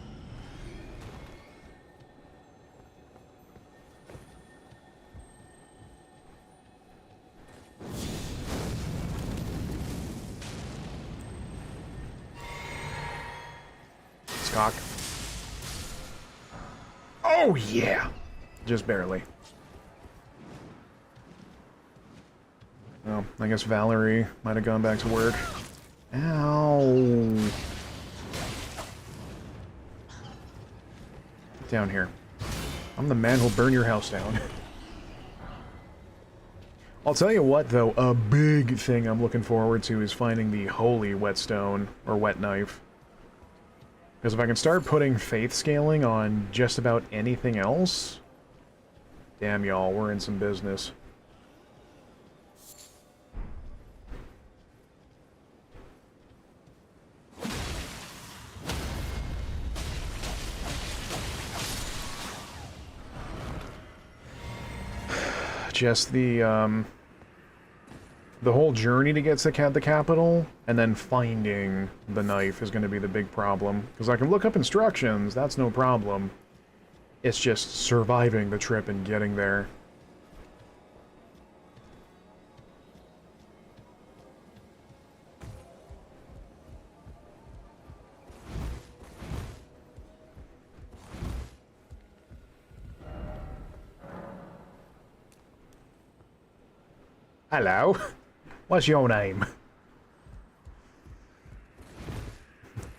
Cock. Oh, yeah! Just barely. Oh, I guess Valerie might have gone back to work. Ow! Get down here. I'm the man who'll burn your house down. I'll tell you what, though, a big thing I'm looking forward to is finding the holy whetstone, or wet knife. Because if I can start putting faith scaling on just about anything else... Damn, y'all, we're in some business. just the whole journey to get to the capital, and then finding the knife is going to be the big problem. Because I can look up instructions, that's no problem. It's just surviving the trip and getting there. Hello. What's your name?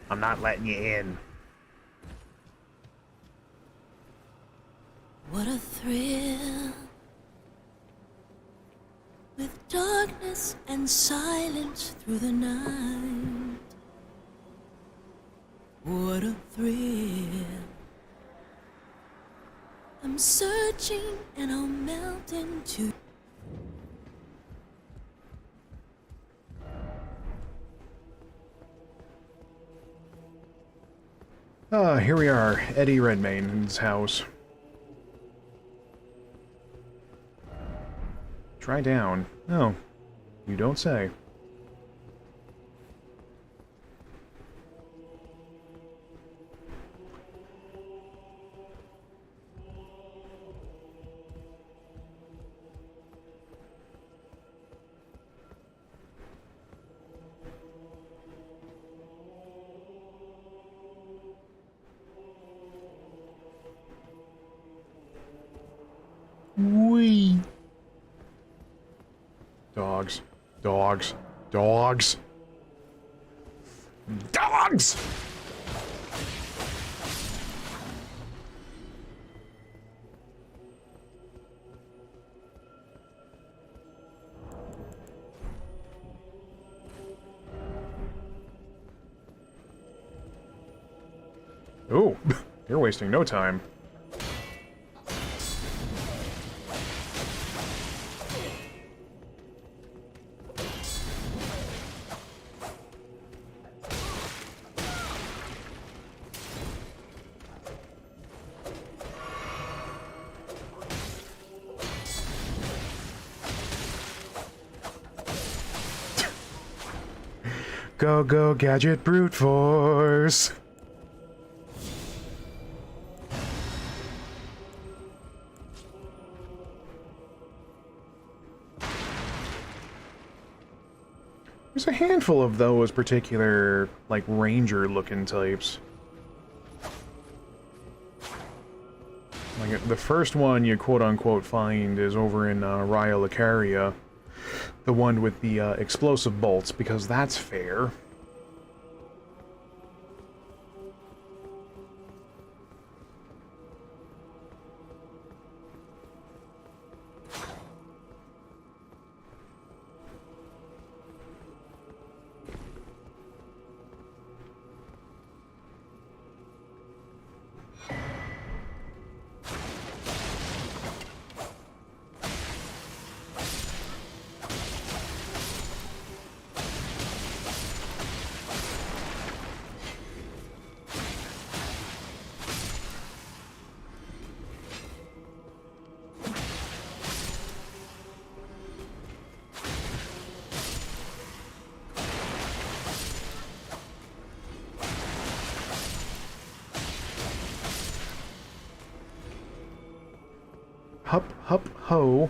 I'm not letting you in. What a thrill. With darkness and silence through the night. What a thrill. I'm searching and I'll melt into. Here we are, Eddie Redmayne's house. Try down. Oh, you don't say. Wee. Dogs. Dogs. Dogs. Dogs! Ooh, you're wasting no time. Go, go, gadget brute force! There's a handful of those particular, like, ranger-looking types. Like, the first one you quote-unquote find is over in Raya Lucaria. The one with the explosive bolts, because that's fair. Hup, hup, ho.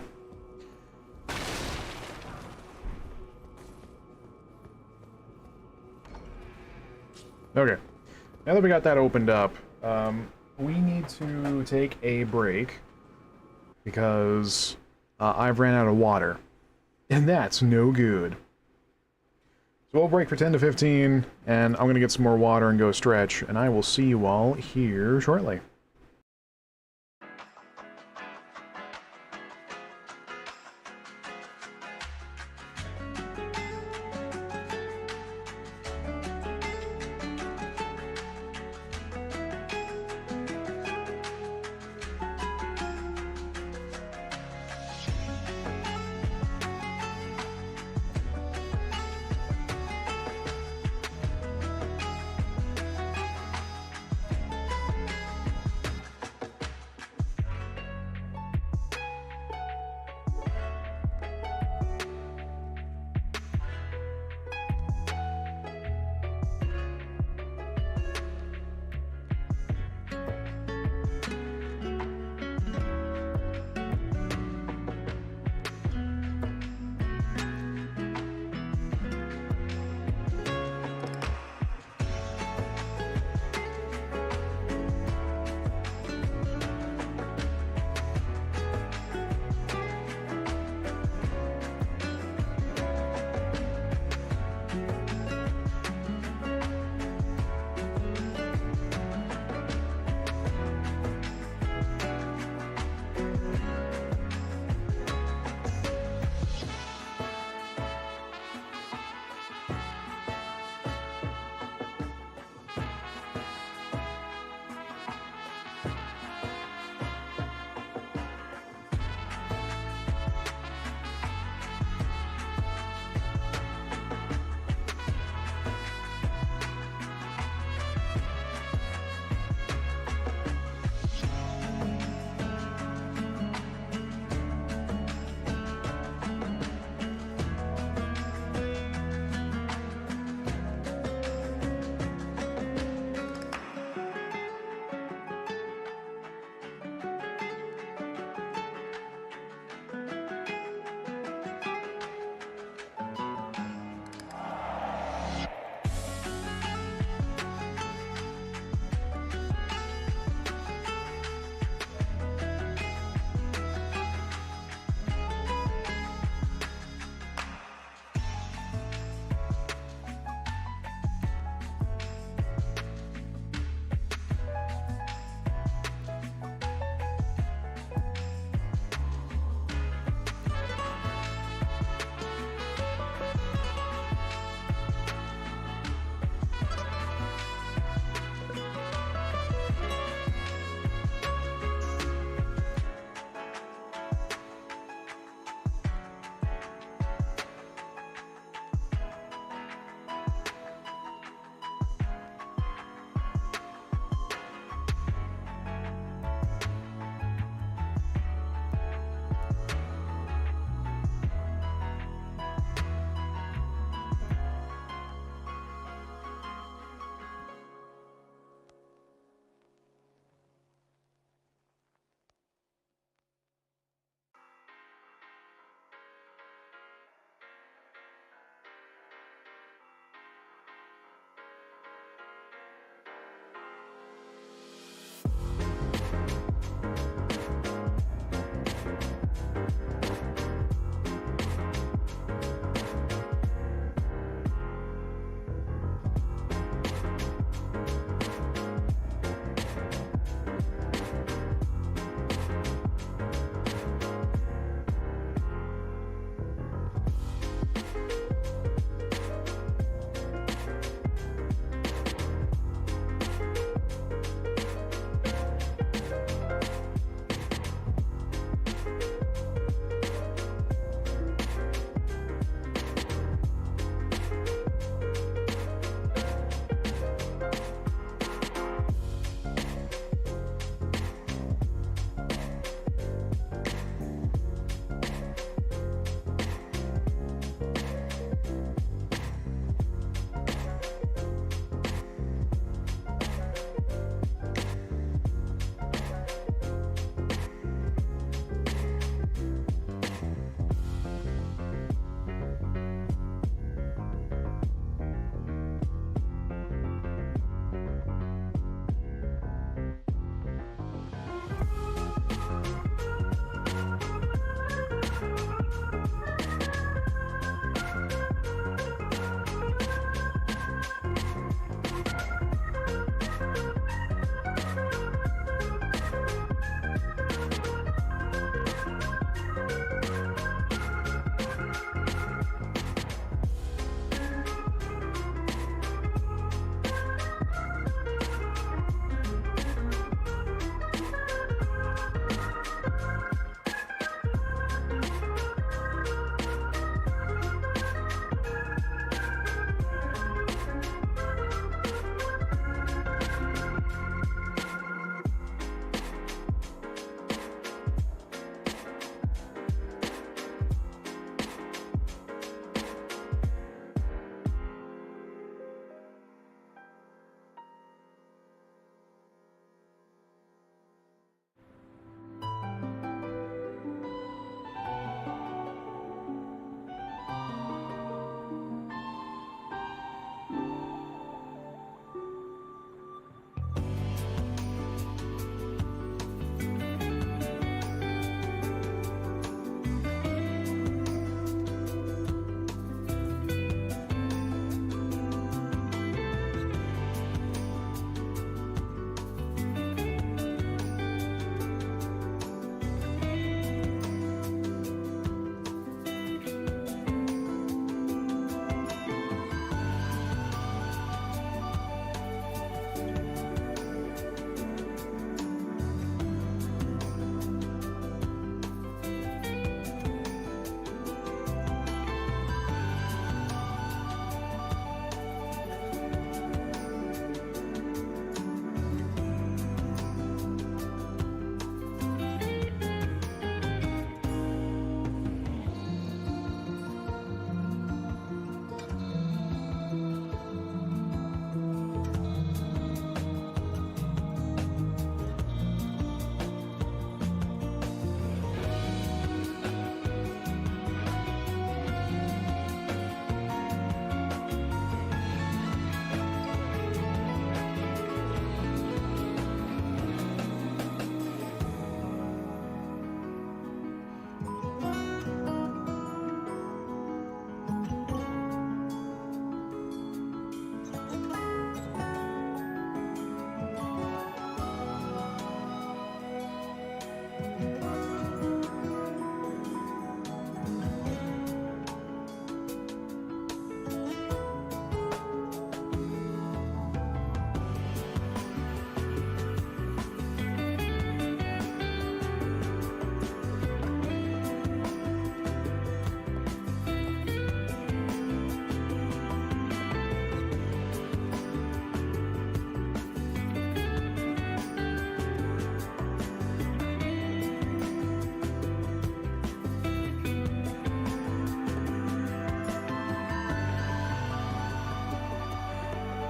Okay. Now that we got that opened up, we need to take a break because I've ran out of water. And that's no good. So we'll break for 10 to 15, and I'm going to get some more water and go stretch, and I will see you all here shortly.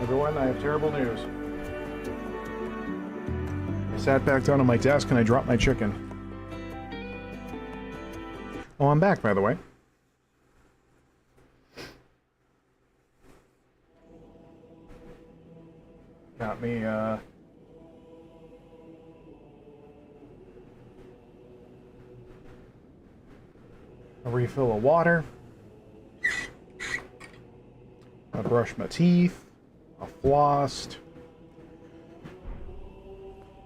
Everyone, I have terrible news. I sat back down on my desk and I dropped my chicken. Oh, I'm back, by the way. Got me, a refill of water. I brushed my teeth. I flossed.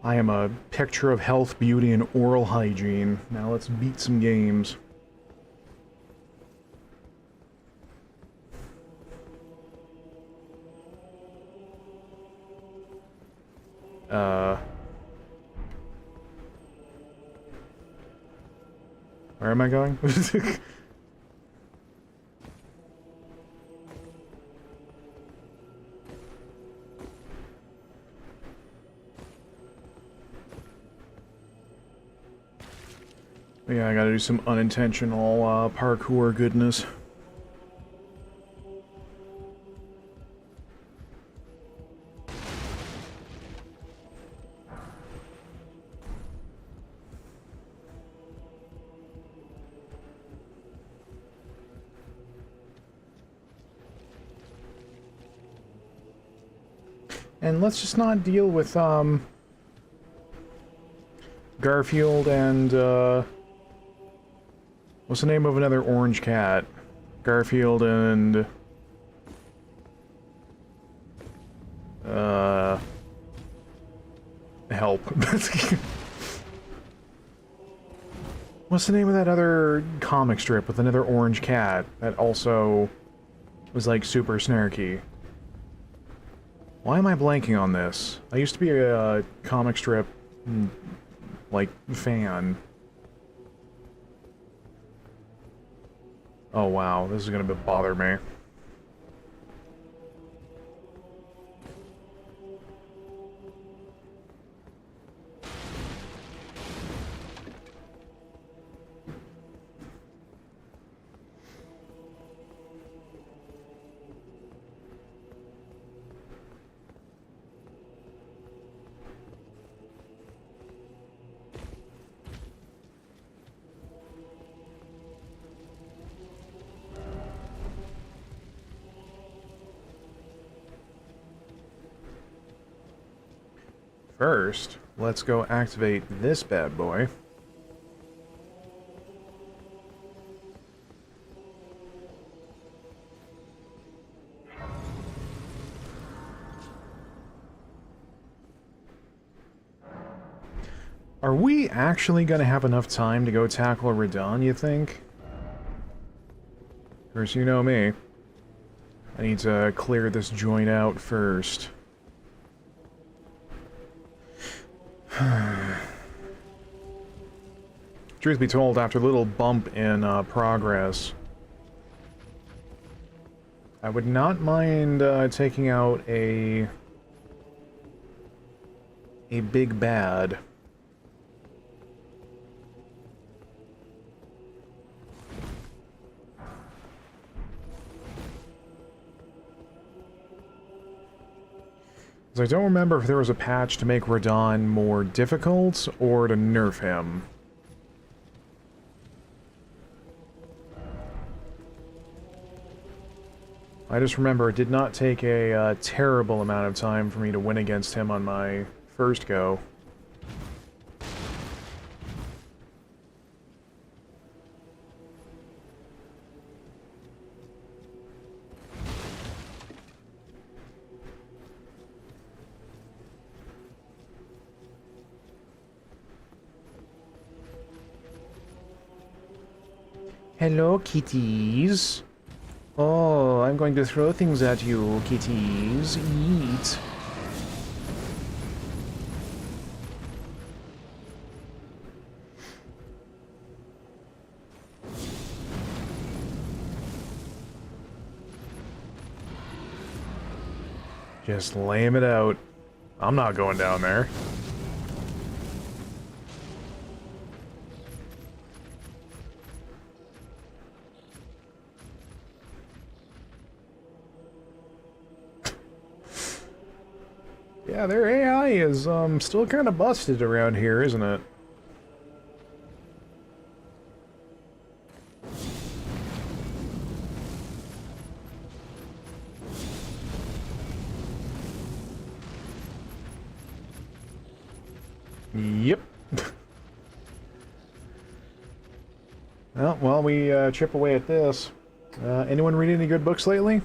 I am a picture of health, beauty, and oral hygiene. Now let's beat some games. Where am I going? Yeah, I gotta do some unintentional parkour goodness. And let's just not deal with, Garfield and, what's the name of another orange cat? Garfield and... help. What's the name of that other comic strip with another orange cat that also was, like, super snarky? Why am I blanking on this? I used to be a comic strip, like, fan. Oh wow, this is gonna bother me. First, let's go activate this bad boy. Are we actually gonna have enough time to go tackle Radon, you think? Of course, you know me. I need to clear this joint out first. Truth be told, after a little bump in progress, I would not mind taking out a big bad. I don't remember if there was a patch to make Radon more difficult or to nerf him. I just remember it did not take a terrible amount of time for me to win against him on my first go. Hello, kitties. Oh, I'm going to throw things at you, kitties. Eat. Just lame it out. I'm not going down there. Yeah, their AI is still kind of busted around here, isn't it? Yep. Well, while we chip away at this, anyone read any good books lately?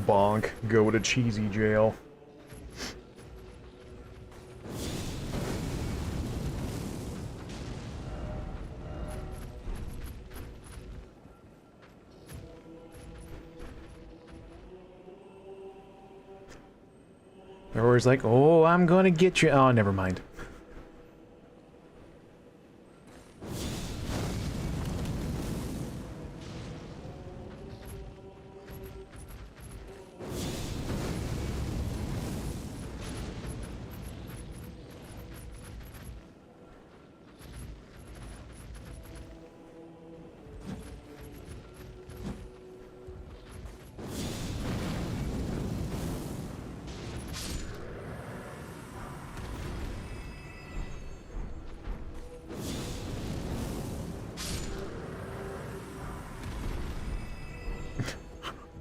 Bonk. Go to cheesy jail. They're always like, oh, I'm gonna get you. Oh, never mind.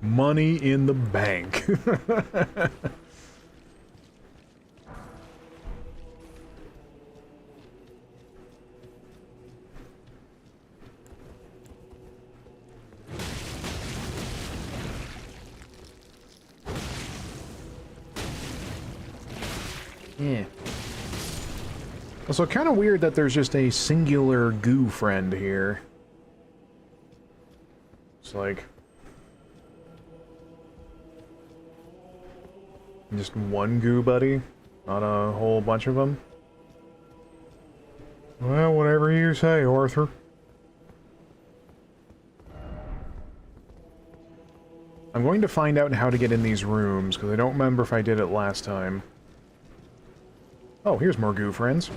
Money in the bank. Yeah. Also, kind of weird that there's just a singular goo friend here. It's like... just one goo buddy? Not a whole bunch of them? Well, whatever you say, Arthur. I'm going to find out how to get in these rooms, because I don't remember if I did it last time. Oh, here's more goo friends.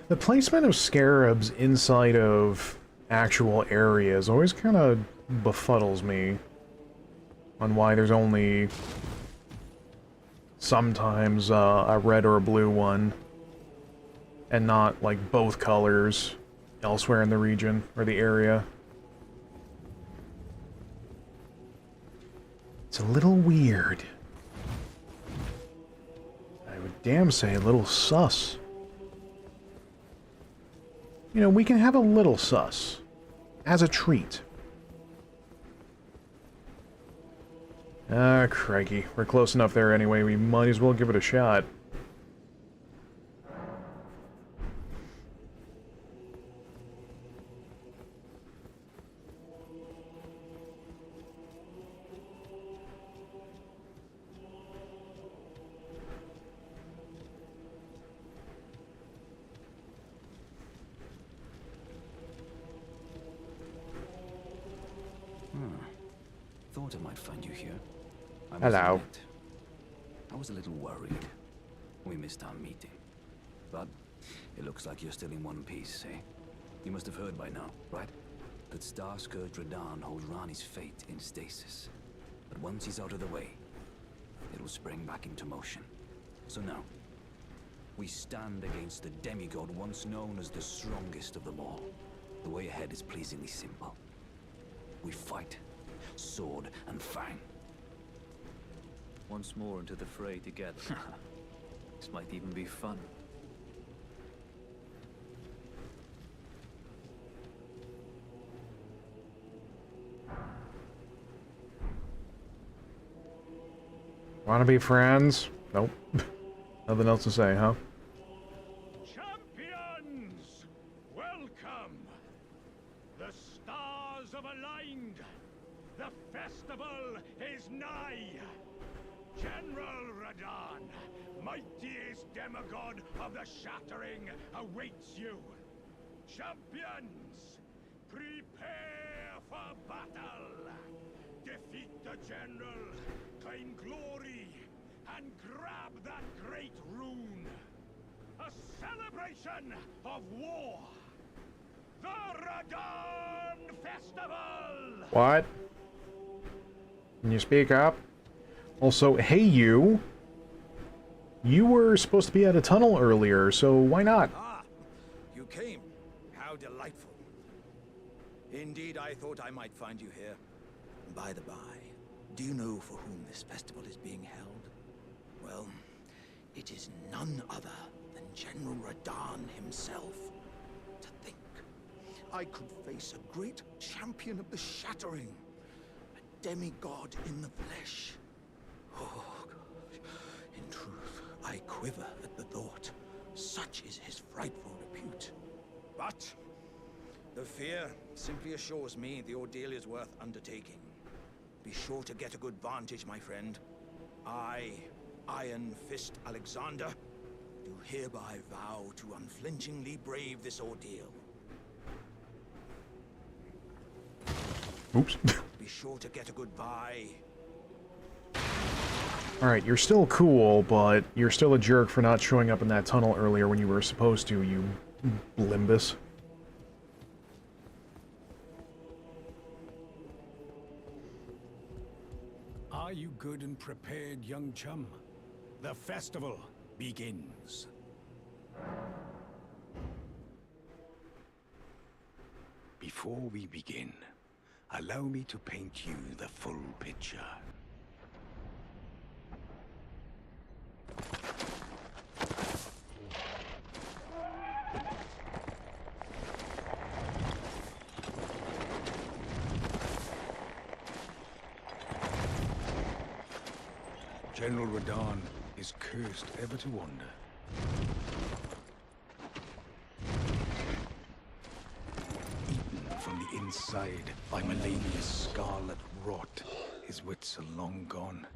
The placement of scarabs inside of actual areas always kind of befuddles me on why there's only sometimes a red or a blue one and not like both colors elsewhere in the region or the area. It's a little weird. I would damn say a little sus. You know, we can have a little sus. As a treat. Ah, crikey. We're close enough there anyway, we might as well give it a shot. Thought I might find you here. Hello. I was a little worried. We missed our meeting. But it looks like you're still in one piece, eh? You must have heard by now, right? That Starscourge Radahn holds Rani's fate in stasis. But once he's out of the way, it'll spring back into motion. So now, we stand against the demigod once known as the strongest of them all. The way ahead is pleasingly simple. We fight. Sword and fang. Once more into the fray together. This might even be fun. Wanna be friends? Nope. Nothing else to say, huh? Champions! Welcome! The stars have aligned. The festival is nigh. General Radahn, mightiest demigod of the Shattering, awaits you. Champions, prepare for battle. Defeat the general, claim glory, and grab that great rune. A celebration of war. The Radahn Festival! What? Can you speak up? Also, hey you! You were supposed to be at a tunnel earlier, so why not? Ah, you came. How delightful. Indeed, I thought I might find you here. By the by, do you know for whom this festival is being held? Well, it is none other than General Radahn himself. To think, I could face a great champion of the Shattering, a demigod in the flesh. Oh, gosh. In truth, I quiver at the thought. Such is his frightful repute. But the fear simply assures me the ordeal is worth undertaking. Be sure to get a good vantage, my friend. I, Iron Fist Alexander, do hereby vow to unflinchingly brave this ordeal. Oops. Be sure to get a goodbye. Alright, you're still cool, but you're still a jerk for not showing up in that tunnel earlier when you were supposed to, you limbus. Are you good and prepared, young chum? The festival begins. Before we begin, allow me to paint you the full picture. General Radahn is cursed ever to wander. Eaten from the inside by Melania's scarlet rot, his wits are long gone.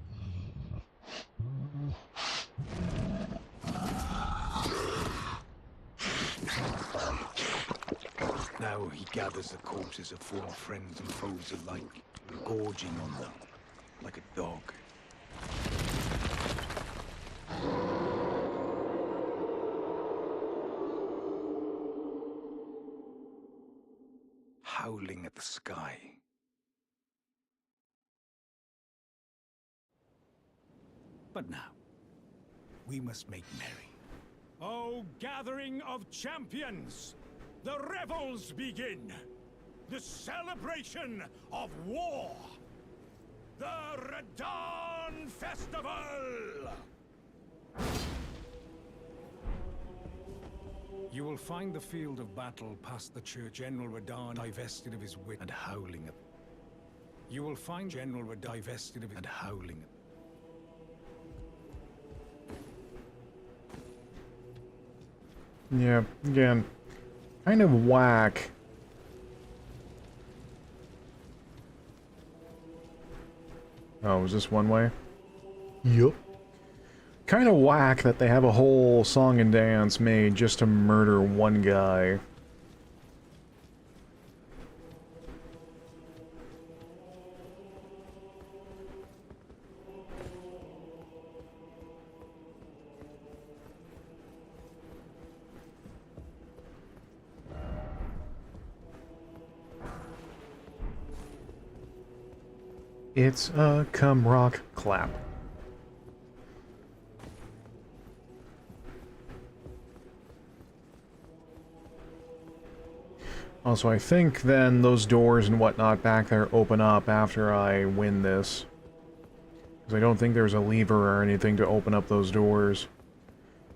Now he gathers the corpses of former friends and foes alike, gorging on them like a dog. Howling at the sky. But now, we must make merry. O gathering of champions! The revels begin! The celebration of war! The Radahn Festival! You will find the field of battle past the church. General Radahn divested of his wit and howling at... You will find General Radahn divested of his... and howling at... Yeah, again, kind of whack. Oh, is this one way? Yup. Kind of whack that they have a whole song and dance made just to murder one guy. It's a come rock clap. Also, I think then those doors and whatnot back there open up after I win this. Because I don't think there's a lever or anything to open up those doors.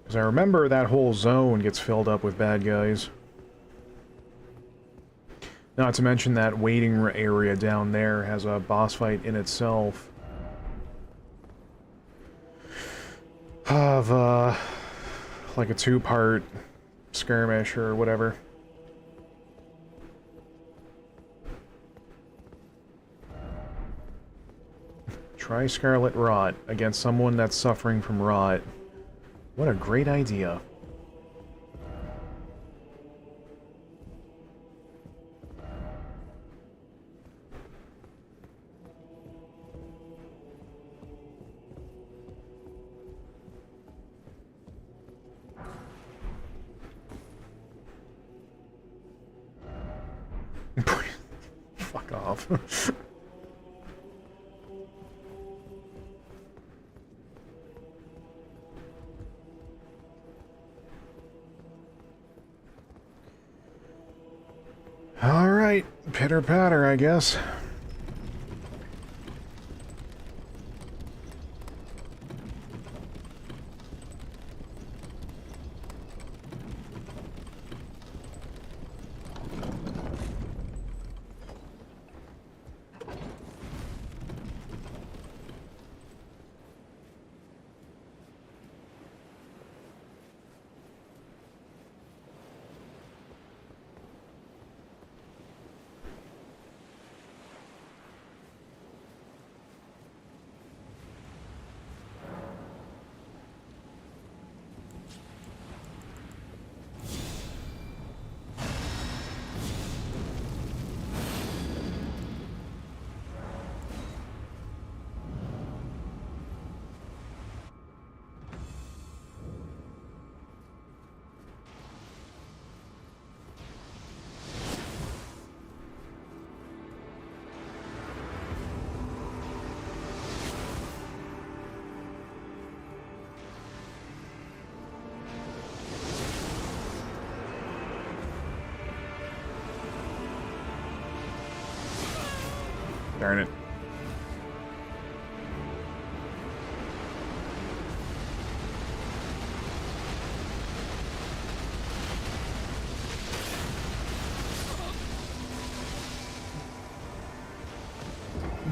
Because I remember that whole zone gets filled up with bad guys. Not to mention that waiting area down there has a boss fight in itself. of like a 2-part skirmish or whatever. Try Scarlet Rot against someone that's suffering from rot. What a great idea. Fuck off. Alright, pitter patter, I guess. Darn it.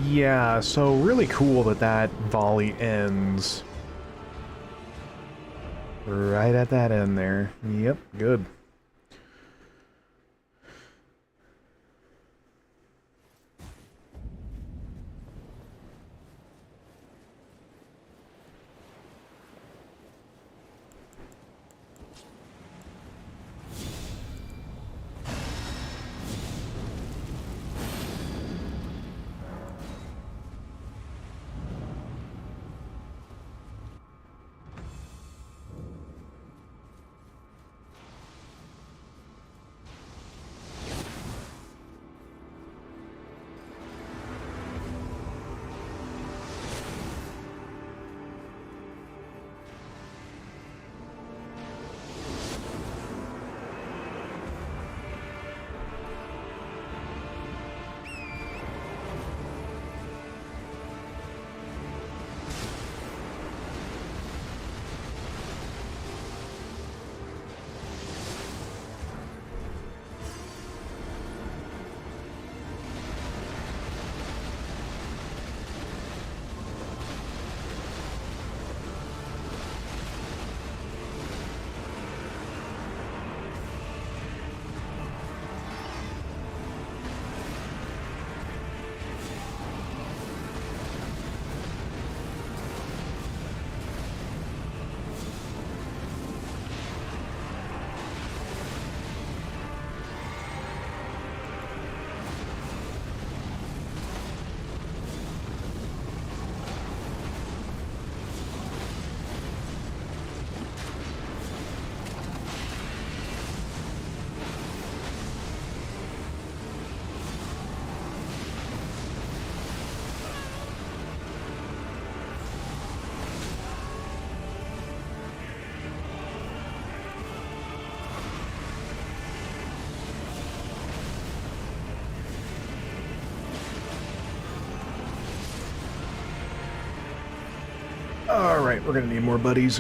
Yeah, so really cool that that volley ends right at that end there. Yep, good. Alright, we're gonna need more buddies.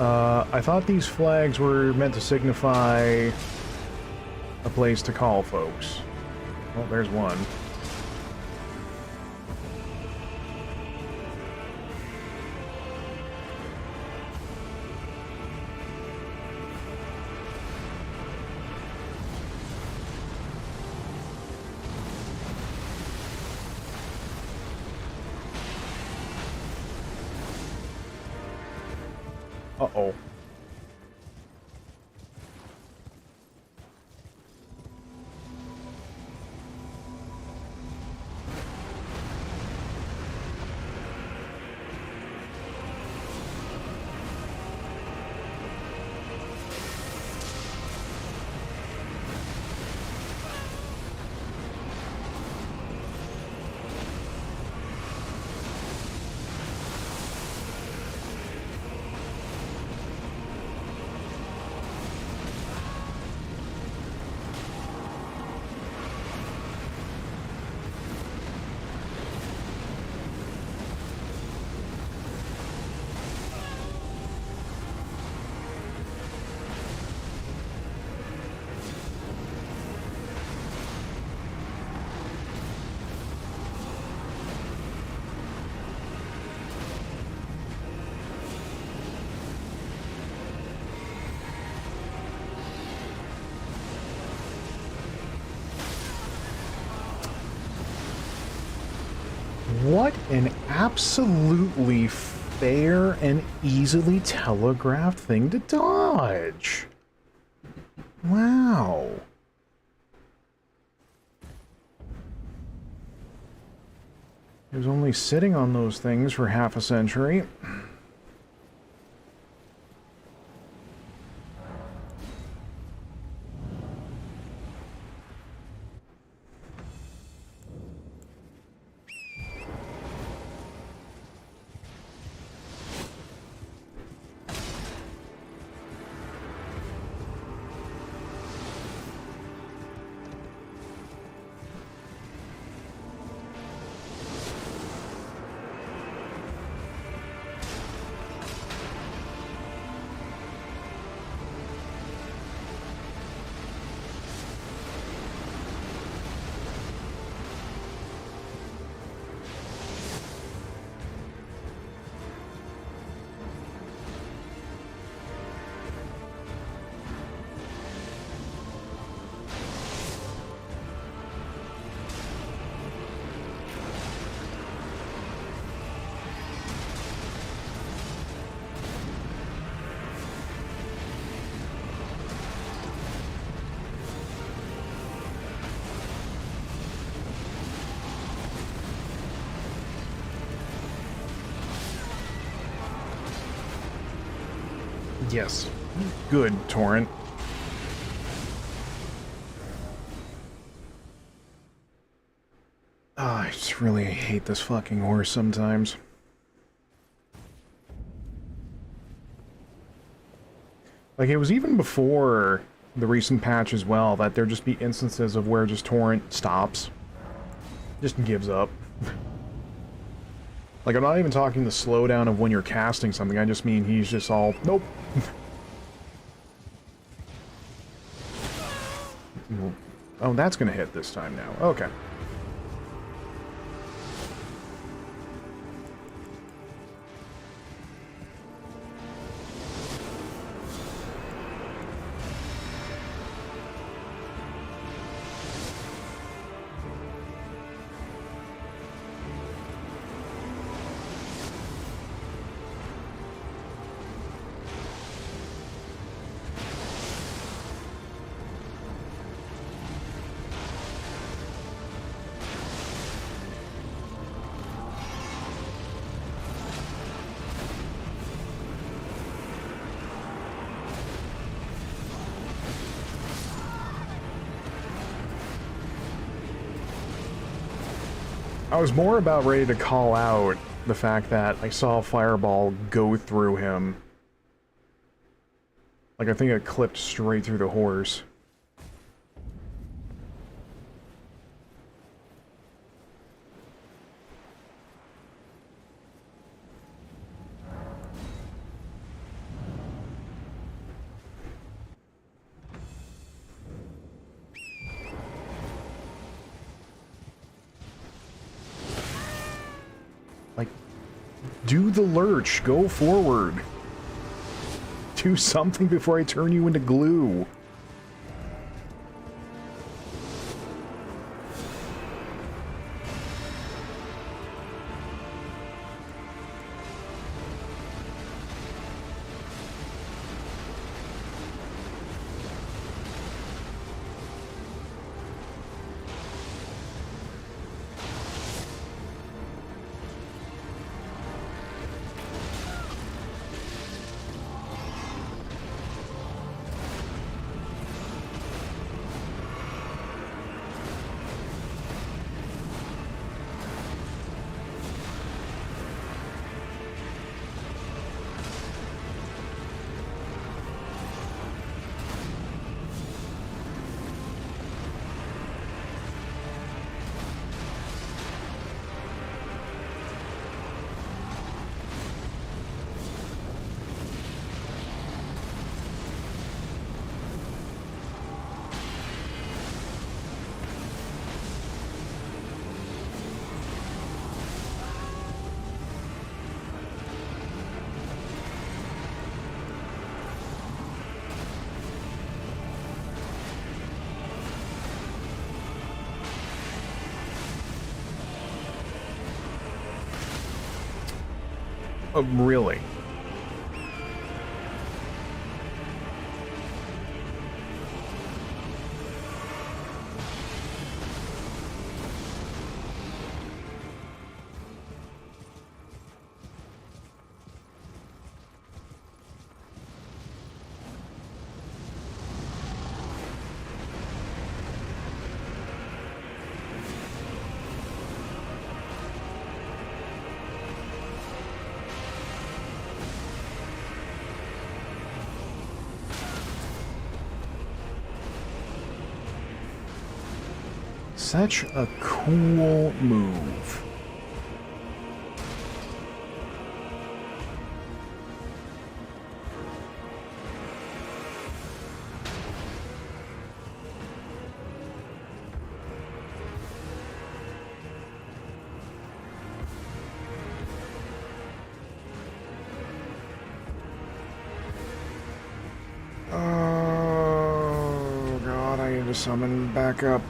I thought these flags were meant to signify a place to call folks. Well, there's one. Uh-oh. What an absolutely fair and easily telegraphed thing to dodge. Wow. He was only sitting on those things for half a century. Yes. Good, Torrent. Ah, I just really hate this fucking horse sometimes. Like, it was even before the recent patch as well, that there'd just be instances of where just Torrent stops. Just gives up. Like, I'm not even talking the slowdown of when you're casting something, I just mean he's just all, nope. Oh, that's gonna hit this time now. Okay. I was more about ready to call out the fact that I saw a fireball go through him. Like, I think it clipped straight through the horse. Do the lurch. Go forward. Do something before I turn you into glue. Really? Such a cool move. Oh god, I need to summon back up.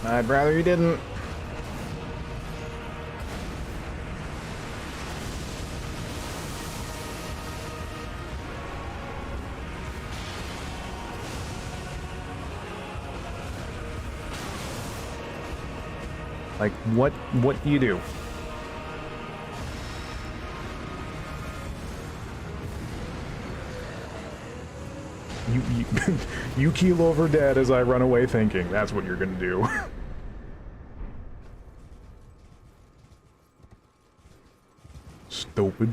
I'd rather you didn't. Like, what do you do? You you keel over dead as I run away thinking. That's what you're gonna do. Stupid.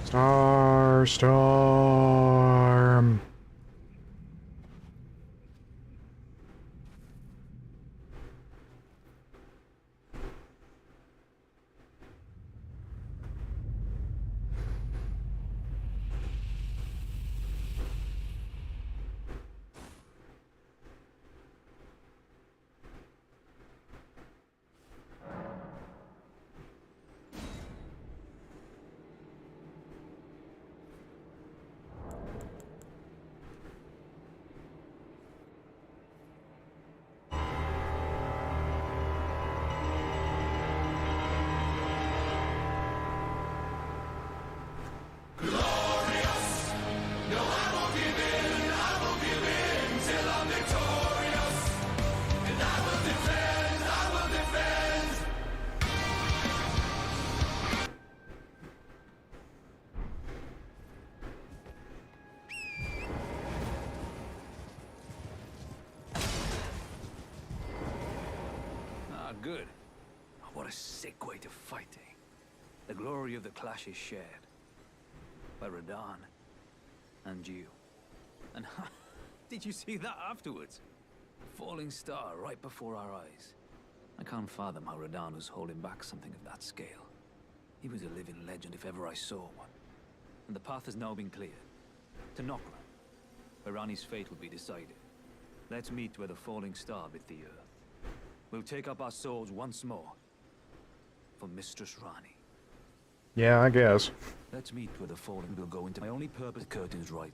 Starstorm. Ah, good. What a sick way to fight, eh? The glory of the clash is shared by Radahn and you. And did you see that afterwards? Falling star right before our eyes. I can't fathom how Radahn was holding back something of that scale. He was a living legend if ever I saw one. And the path has now been cleared. To Nokra, where Rani's fate will be decided. Let's meet where the falling star bit the earth. We'll take up our swords once more. For Mistress Rani. Yeah, I guess. Let's meet where the fallen will go into my only purpose. Curtains right.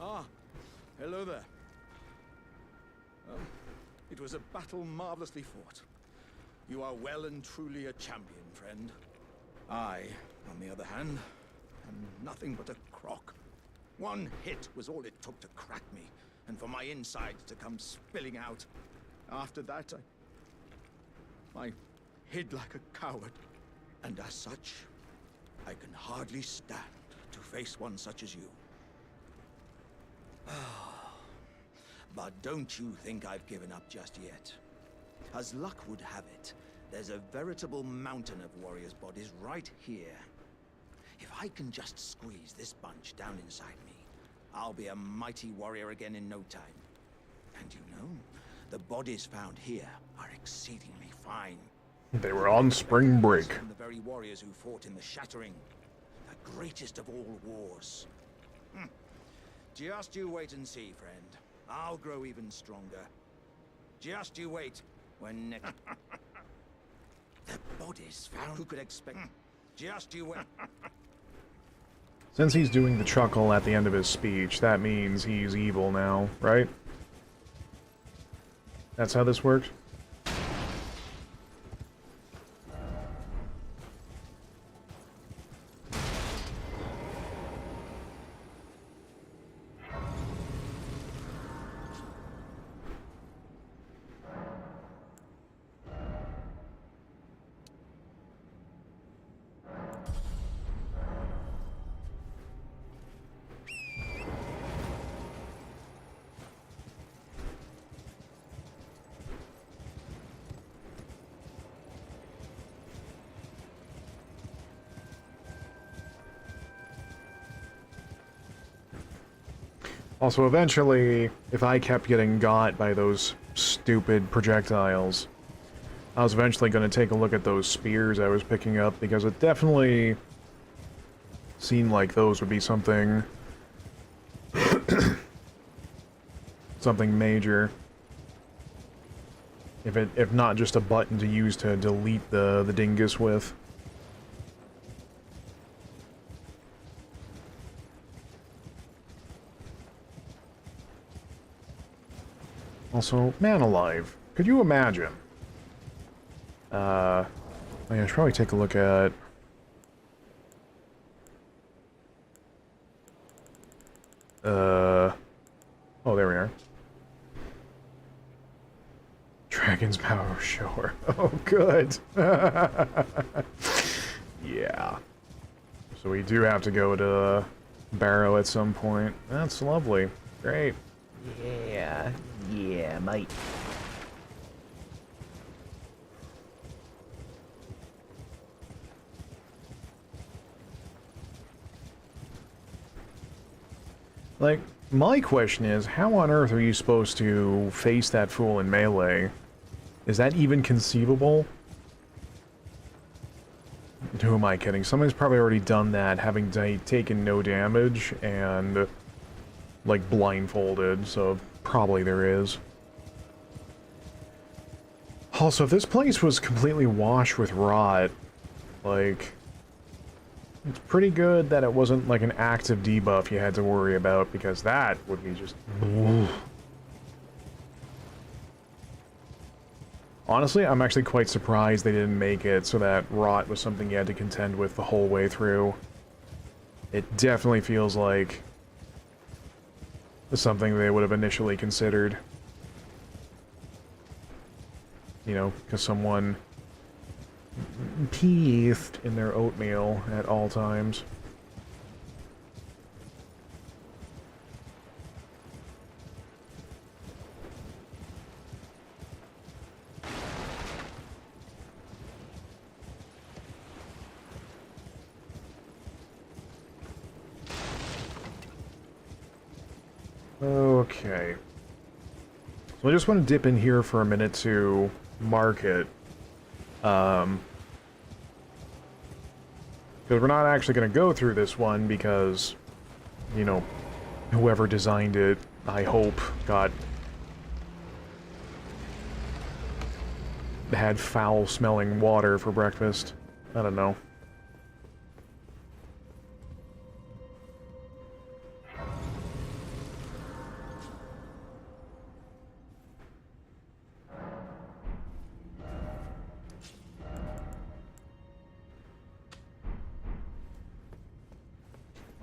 Ah, hello there. It was a battle marvelously fought. You are well and truly a champion, friend. I, on the other hand, am nothing but a crock. One hit was all it took to crack me, and for my insides to come spilling out. After that, I hid like a coward. And as such, I can hardly stand to face one such as you. But don't you think I've given up just yet. As luck would have it, there's a veritable mountain of warriors' bodies right here. If I can just squeeze this bunch down inside me, I'll be a mighty warrior again in no time. And you know, the bodies found here are exceedingly fine. They were on spring break. From the very warriors who fought in the Shattering, the greatest of all wars. Just you wait and see, friend. I'll grow even stronger. Just you wait when next... The bodies found. Who could expect? Just you wait. Since he's doing the chuckle at the end of his speech, that means he's evil now, right? That's how this works? Also, eventually, if I kept getting got by those stupid projectiles, I was eventually going to take a look at those spears I was picking up, because it definitely seemed like those would be something... something major. If not just a button to use to delete the dingus with. Also, man alive, could you imagine? I should probably take a look at... Oh, there we are. Dragon's Power, sure. Oh, good. Yeah. So we do have to go to Barrow at some point. That's lovely. Great. Yeah, mate. Like, my question is, how on earth are you supposed to face that fool in melee? Is that even conceivable? Who am I kidding? Someone's probably already done that, having taken no damage and, like, blindfolded, so probably there is. Also, if this place was completely washed with rot, like, it's pretty good that it wasn't, like, an active debuff you had to worry about, because that would be just... Honestly, I'm actually quite surprised they didn't make it so that rot was something you had to contend with the whole way through. It definitely feels like something they would have initially considered. You know, because someone teethed in their oatmeal at all times. Okay. So I just want to dip in here for a minute to mark it. Because we're not actually going to go through this one because, you know, whoever designed it, I hope, had foul-smelling water for breakfast. I don't know.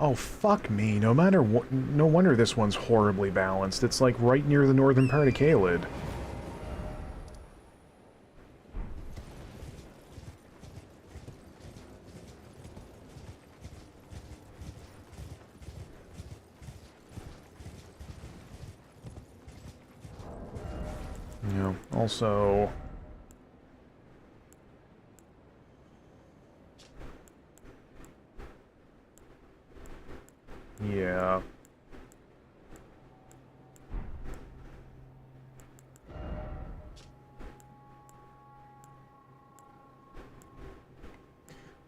Oh, fuck me. No matter what, no wonder this one's horribly balanced. It's like right near the northern part of Caelid. Yeah, also... Yeah.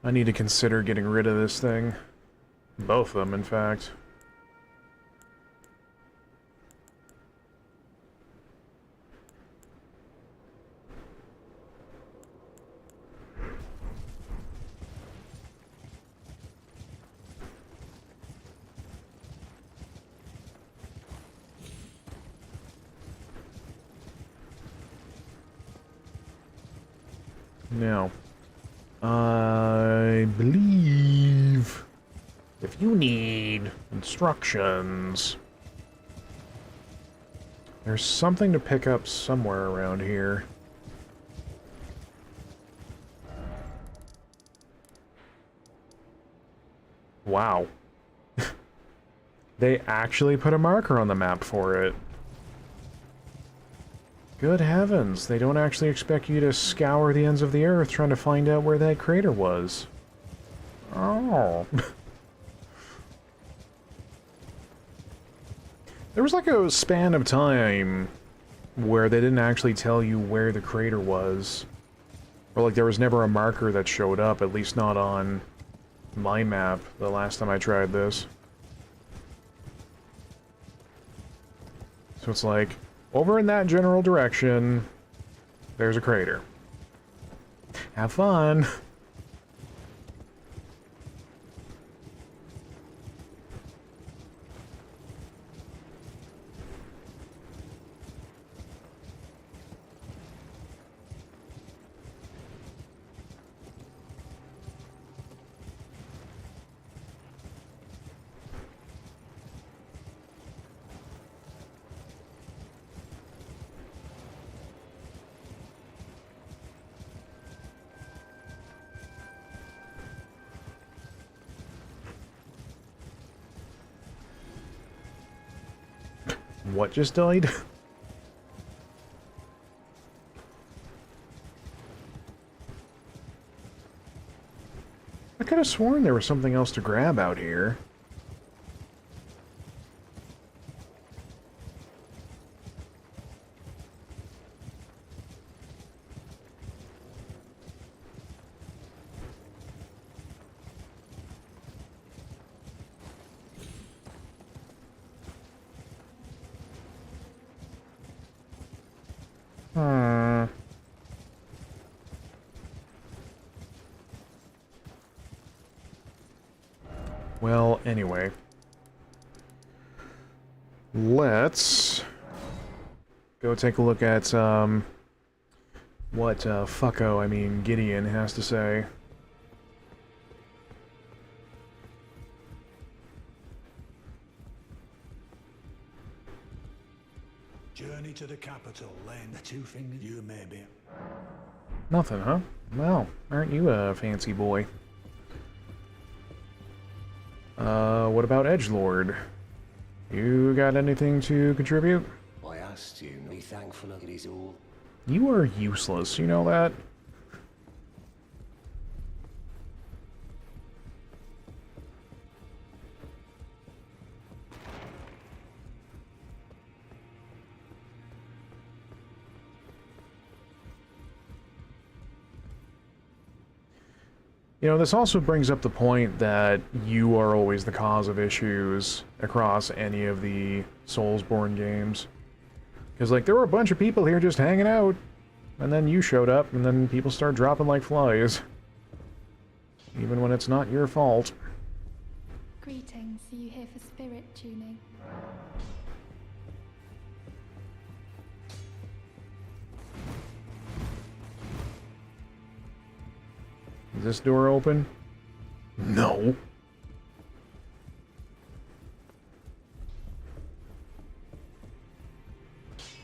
I need to consider getting rid of this thing. Both of them, in fact. Now, I believe if you need instructions, there's something to pick up somewhere around here. Wow. They actually put a marker on the map for it. Good heavens, they don't actually expect you to scour the ends of the earth trying to find out where that crater was. Oh. There was like a span of time where they didn't actually tell you where the crater was. Or like there was never a marker that showed up, at least not on my map the last time I tried this. So it's like, over in that general direction, there's a crater. Have fun! what just died? I could have sworn there was something else to grab out here. Hmm. Well, anyway. Let's go take a look at, what, Gideon has to say. Journey to the capital, lane the two fingers you may be. Nothing, huh? Well, aren't you a fancy boy? What about Edgelord? You got anything to contribute? I asked you, be thankful of it is all. You are useless, you know that? You know, this also brings up the point that you are always the cause of issues across any of the Soulsborne games. Because, like, there were a bunch of people here just hanging out, and then you showed up, and then people start dropping like flies. Even when it's not your fault. Greetings, are you here for spirit tuning? Is this door open? No.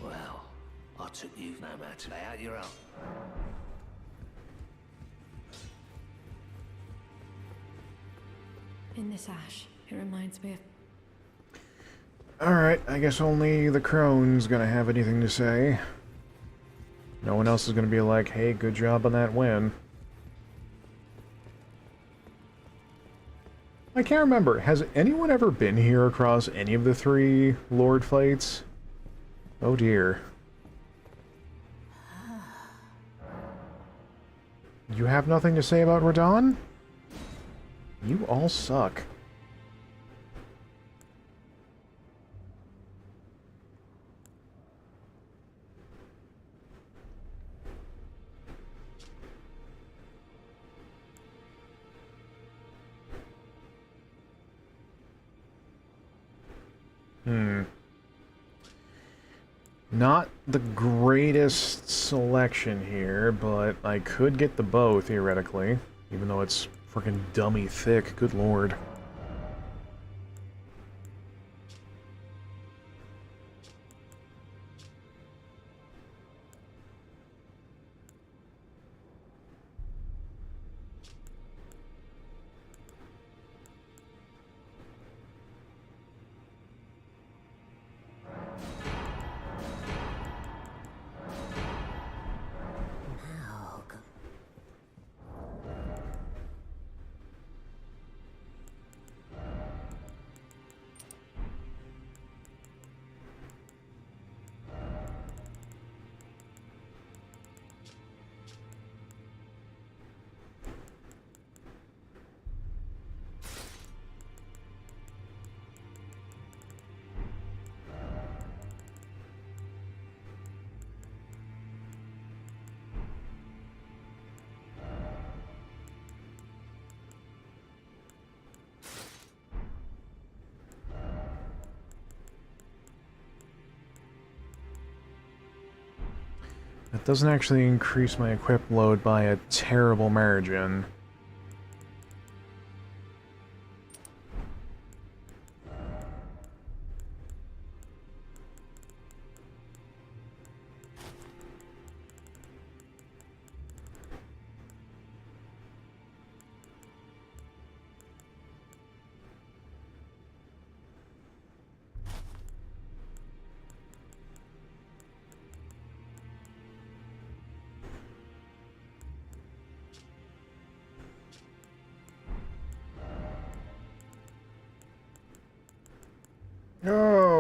Well, I took you no matter. Lay out your own. In this ash, it reminds me of... Alright, I guess only the crone's gonna have anything to say. No one else is gonna be like, hey, good job on that win. I can't remember, has anyone ever been here across any of the three Lord fights? Oh dear. You have nothing to say about Radon? You all suck. Not the greatest selection here, but I could get the bow, theoretically. Even though it's freaking dummy thick, good lord. That doesn't actually increase my equip load by a terrible margin.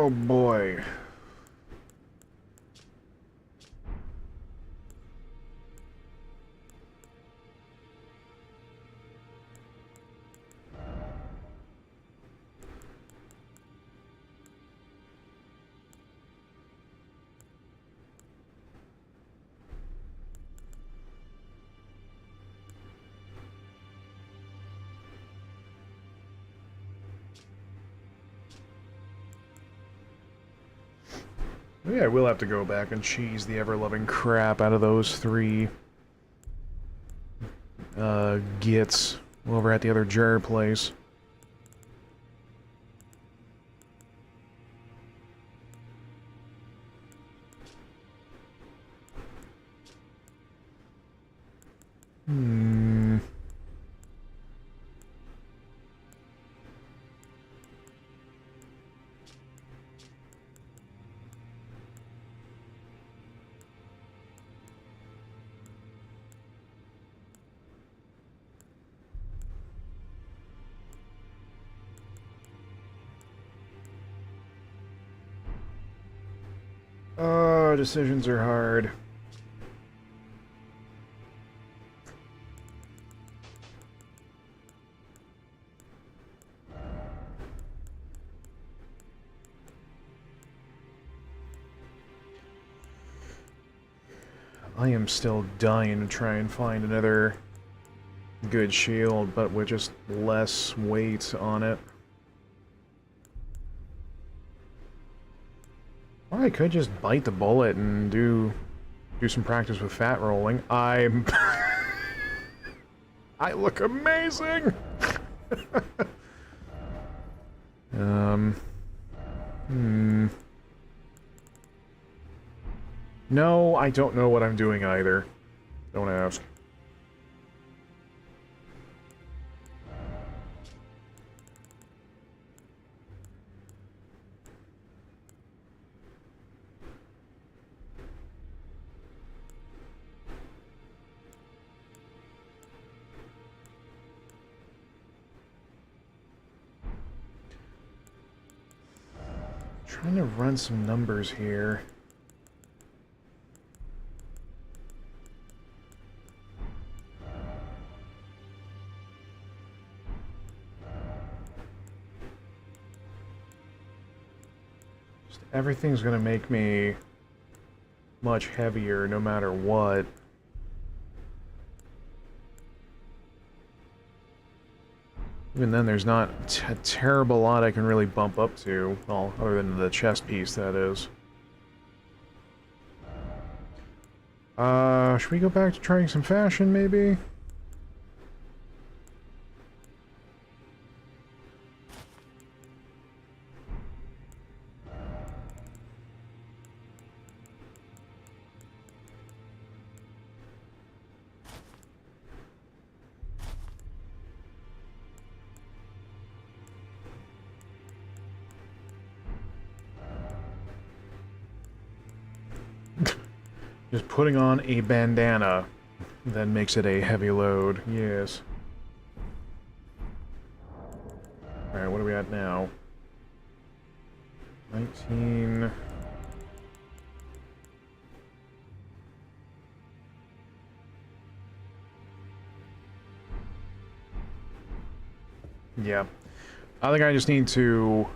Oh boy. Maybe I will have to go back and cheese the ever-loving crap out of those three gits over at the other jar place. Hmm. Oh, decisions are hard. I am still dying to try and find another good shield, but with just less weight on it. Or I could just bite the bullet and do some practice with fat rolling. I look amazing! No, I don't know what I'm doing either. Don't ask. Trying to run some numbers here. Everything's gonna make me much heavier no matter what. Even then, there's not a terrible lot I can really bump up to. Well, other than the chest piece, that is. Should we go back to trying some fashion, maybe? Just putting on a bandana then makes it a heavy load, yes. Alright, what are we at now? 19... Yeah. I think I just need to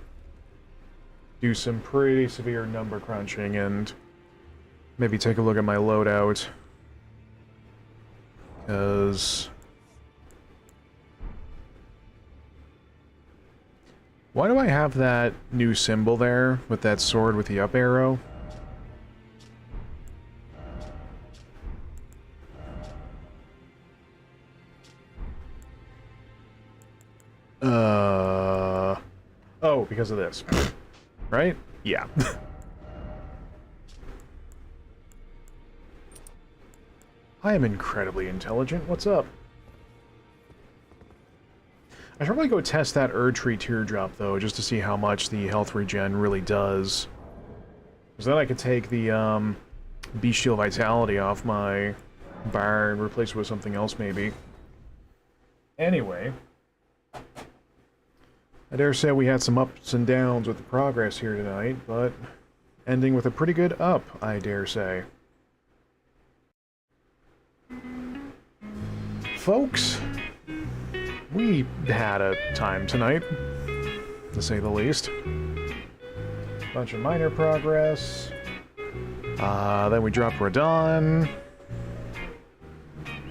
do some pretty severe number crunching and maybe take a look at my loadout. Because... why do I have that new symbol there with that sword with the up arrow? Oh, because of this. Right? Yeah. I am incredibly intelligent. What's up? I should probably go test that Erdtree Teardrop, though, just to see how much the health regen really does. Because then I could take the, Bestial Vitality off my bar and replace it with something else, maybe. Anyway. I dare say we had some ups and downs with the progress here tonight, but ending with a pretty good up, I dare say. Folks, we had a time tonight, to say the least. Bunch of minor progress. Then we dropped Radon.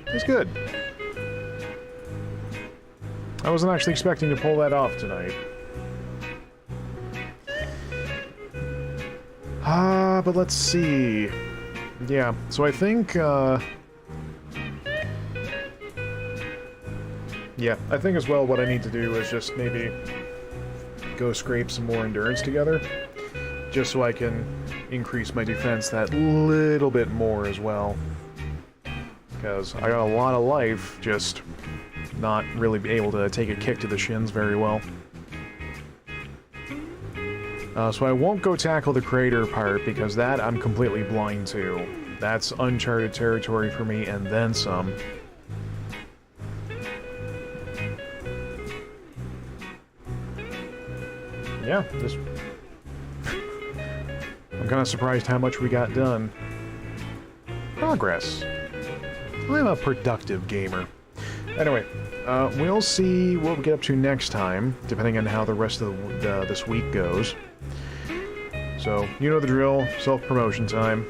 It's good. I wasn't actually expecting to pull that off tonight. But let's see. Yeah, so I think, yeah, I think as well what I need to do is just maybe go scrape some more endurance together, just so I can increase my defense that little bit more as well. Because I got a lot of life, just not really be able to take a kick to the shins very well. So I won't go tackle the crater part, because that I'm completely blind to. That's uncharted territory for me, and then some. Yeah, just... I'm kind of surprised how much we got done. Progress. I'm a productive gamer. Anyway, we'll see what we get up to next time, depending on how the rest of this week goes. So, you know the drill, self-promotion time.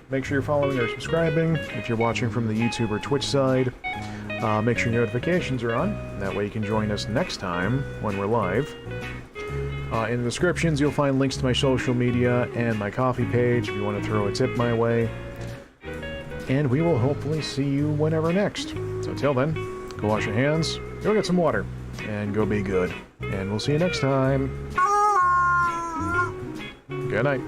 Make sure you're following or subscribing if you're watching from the YouTube or Twitch side. Make sure your notifications are on, that way you can join us next time when we're live. In the descriptions you'll find links to my social media and my coffee page if you want to throw a tip my way. And we will hopefully see you whenever next. So until then, go wash your hands, go get some water, and go be good. And we'll see you next time. Good night.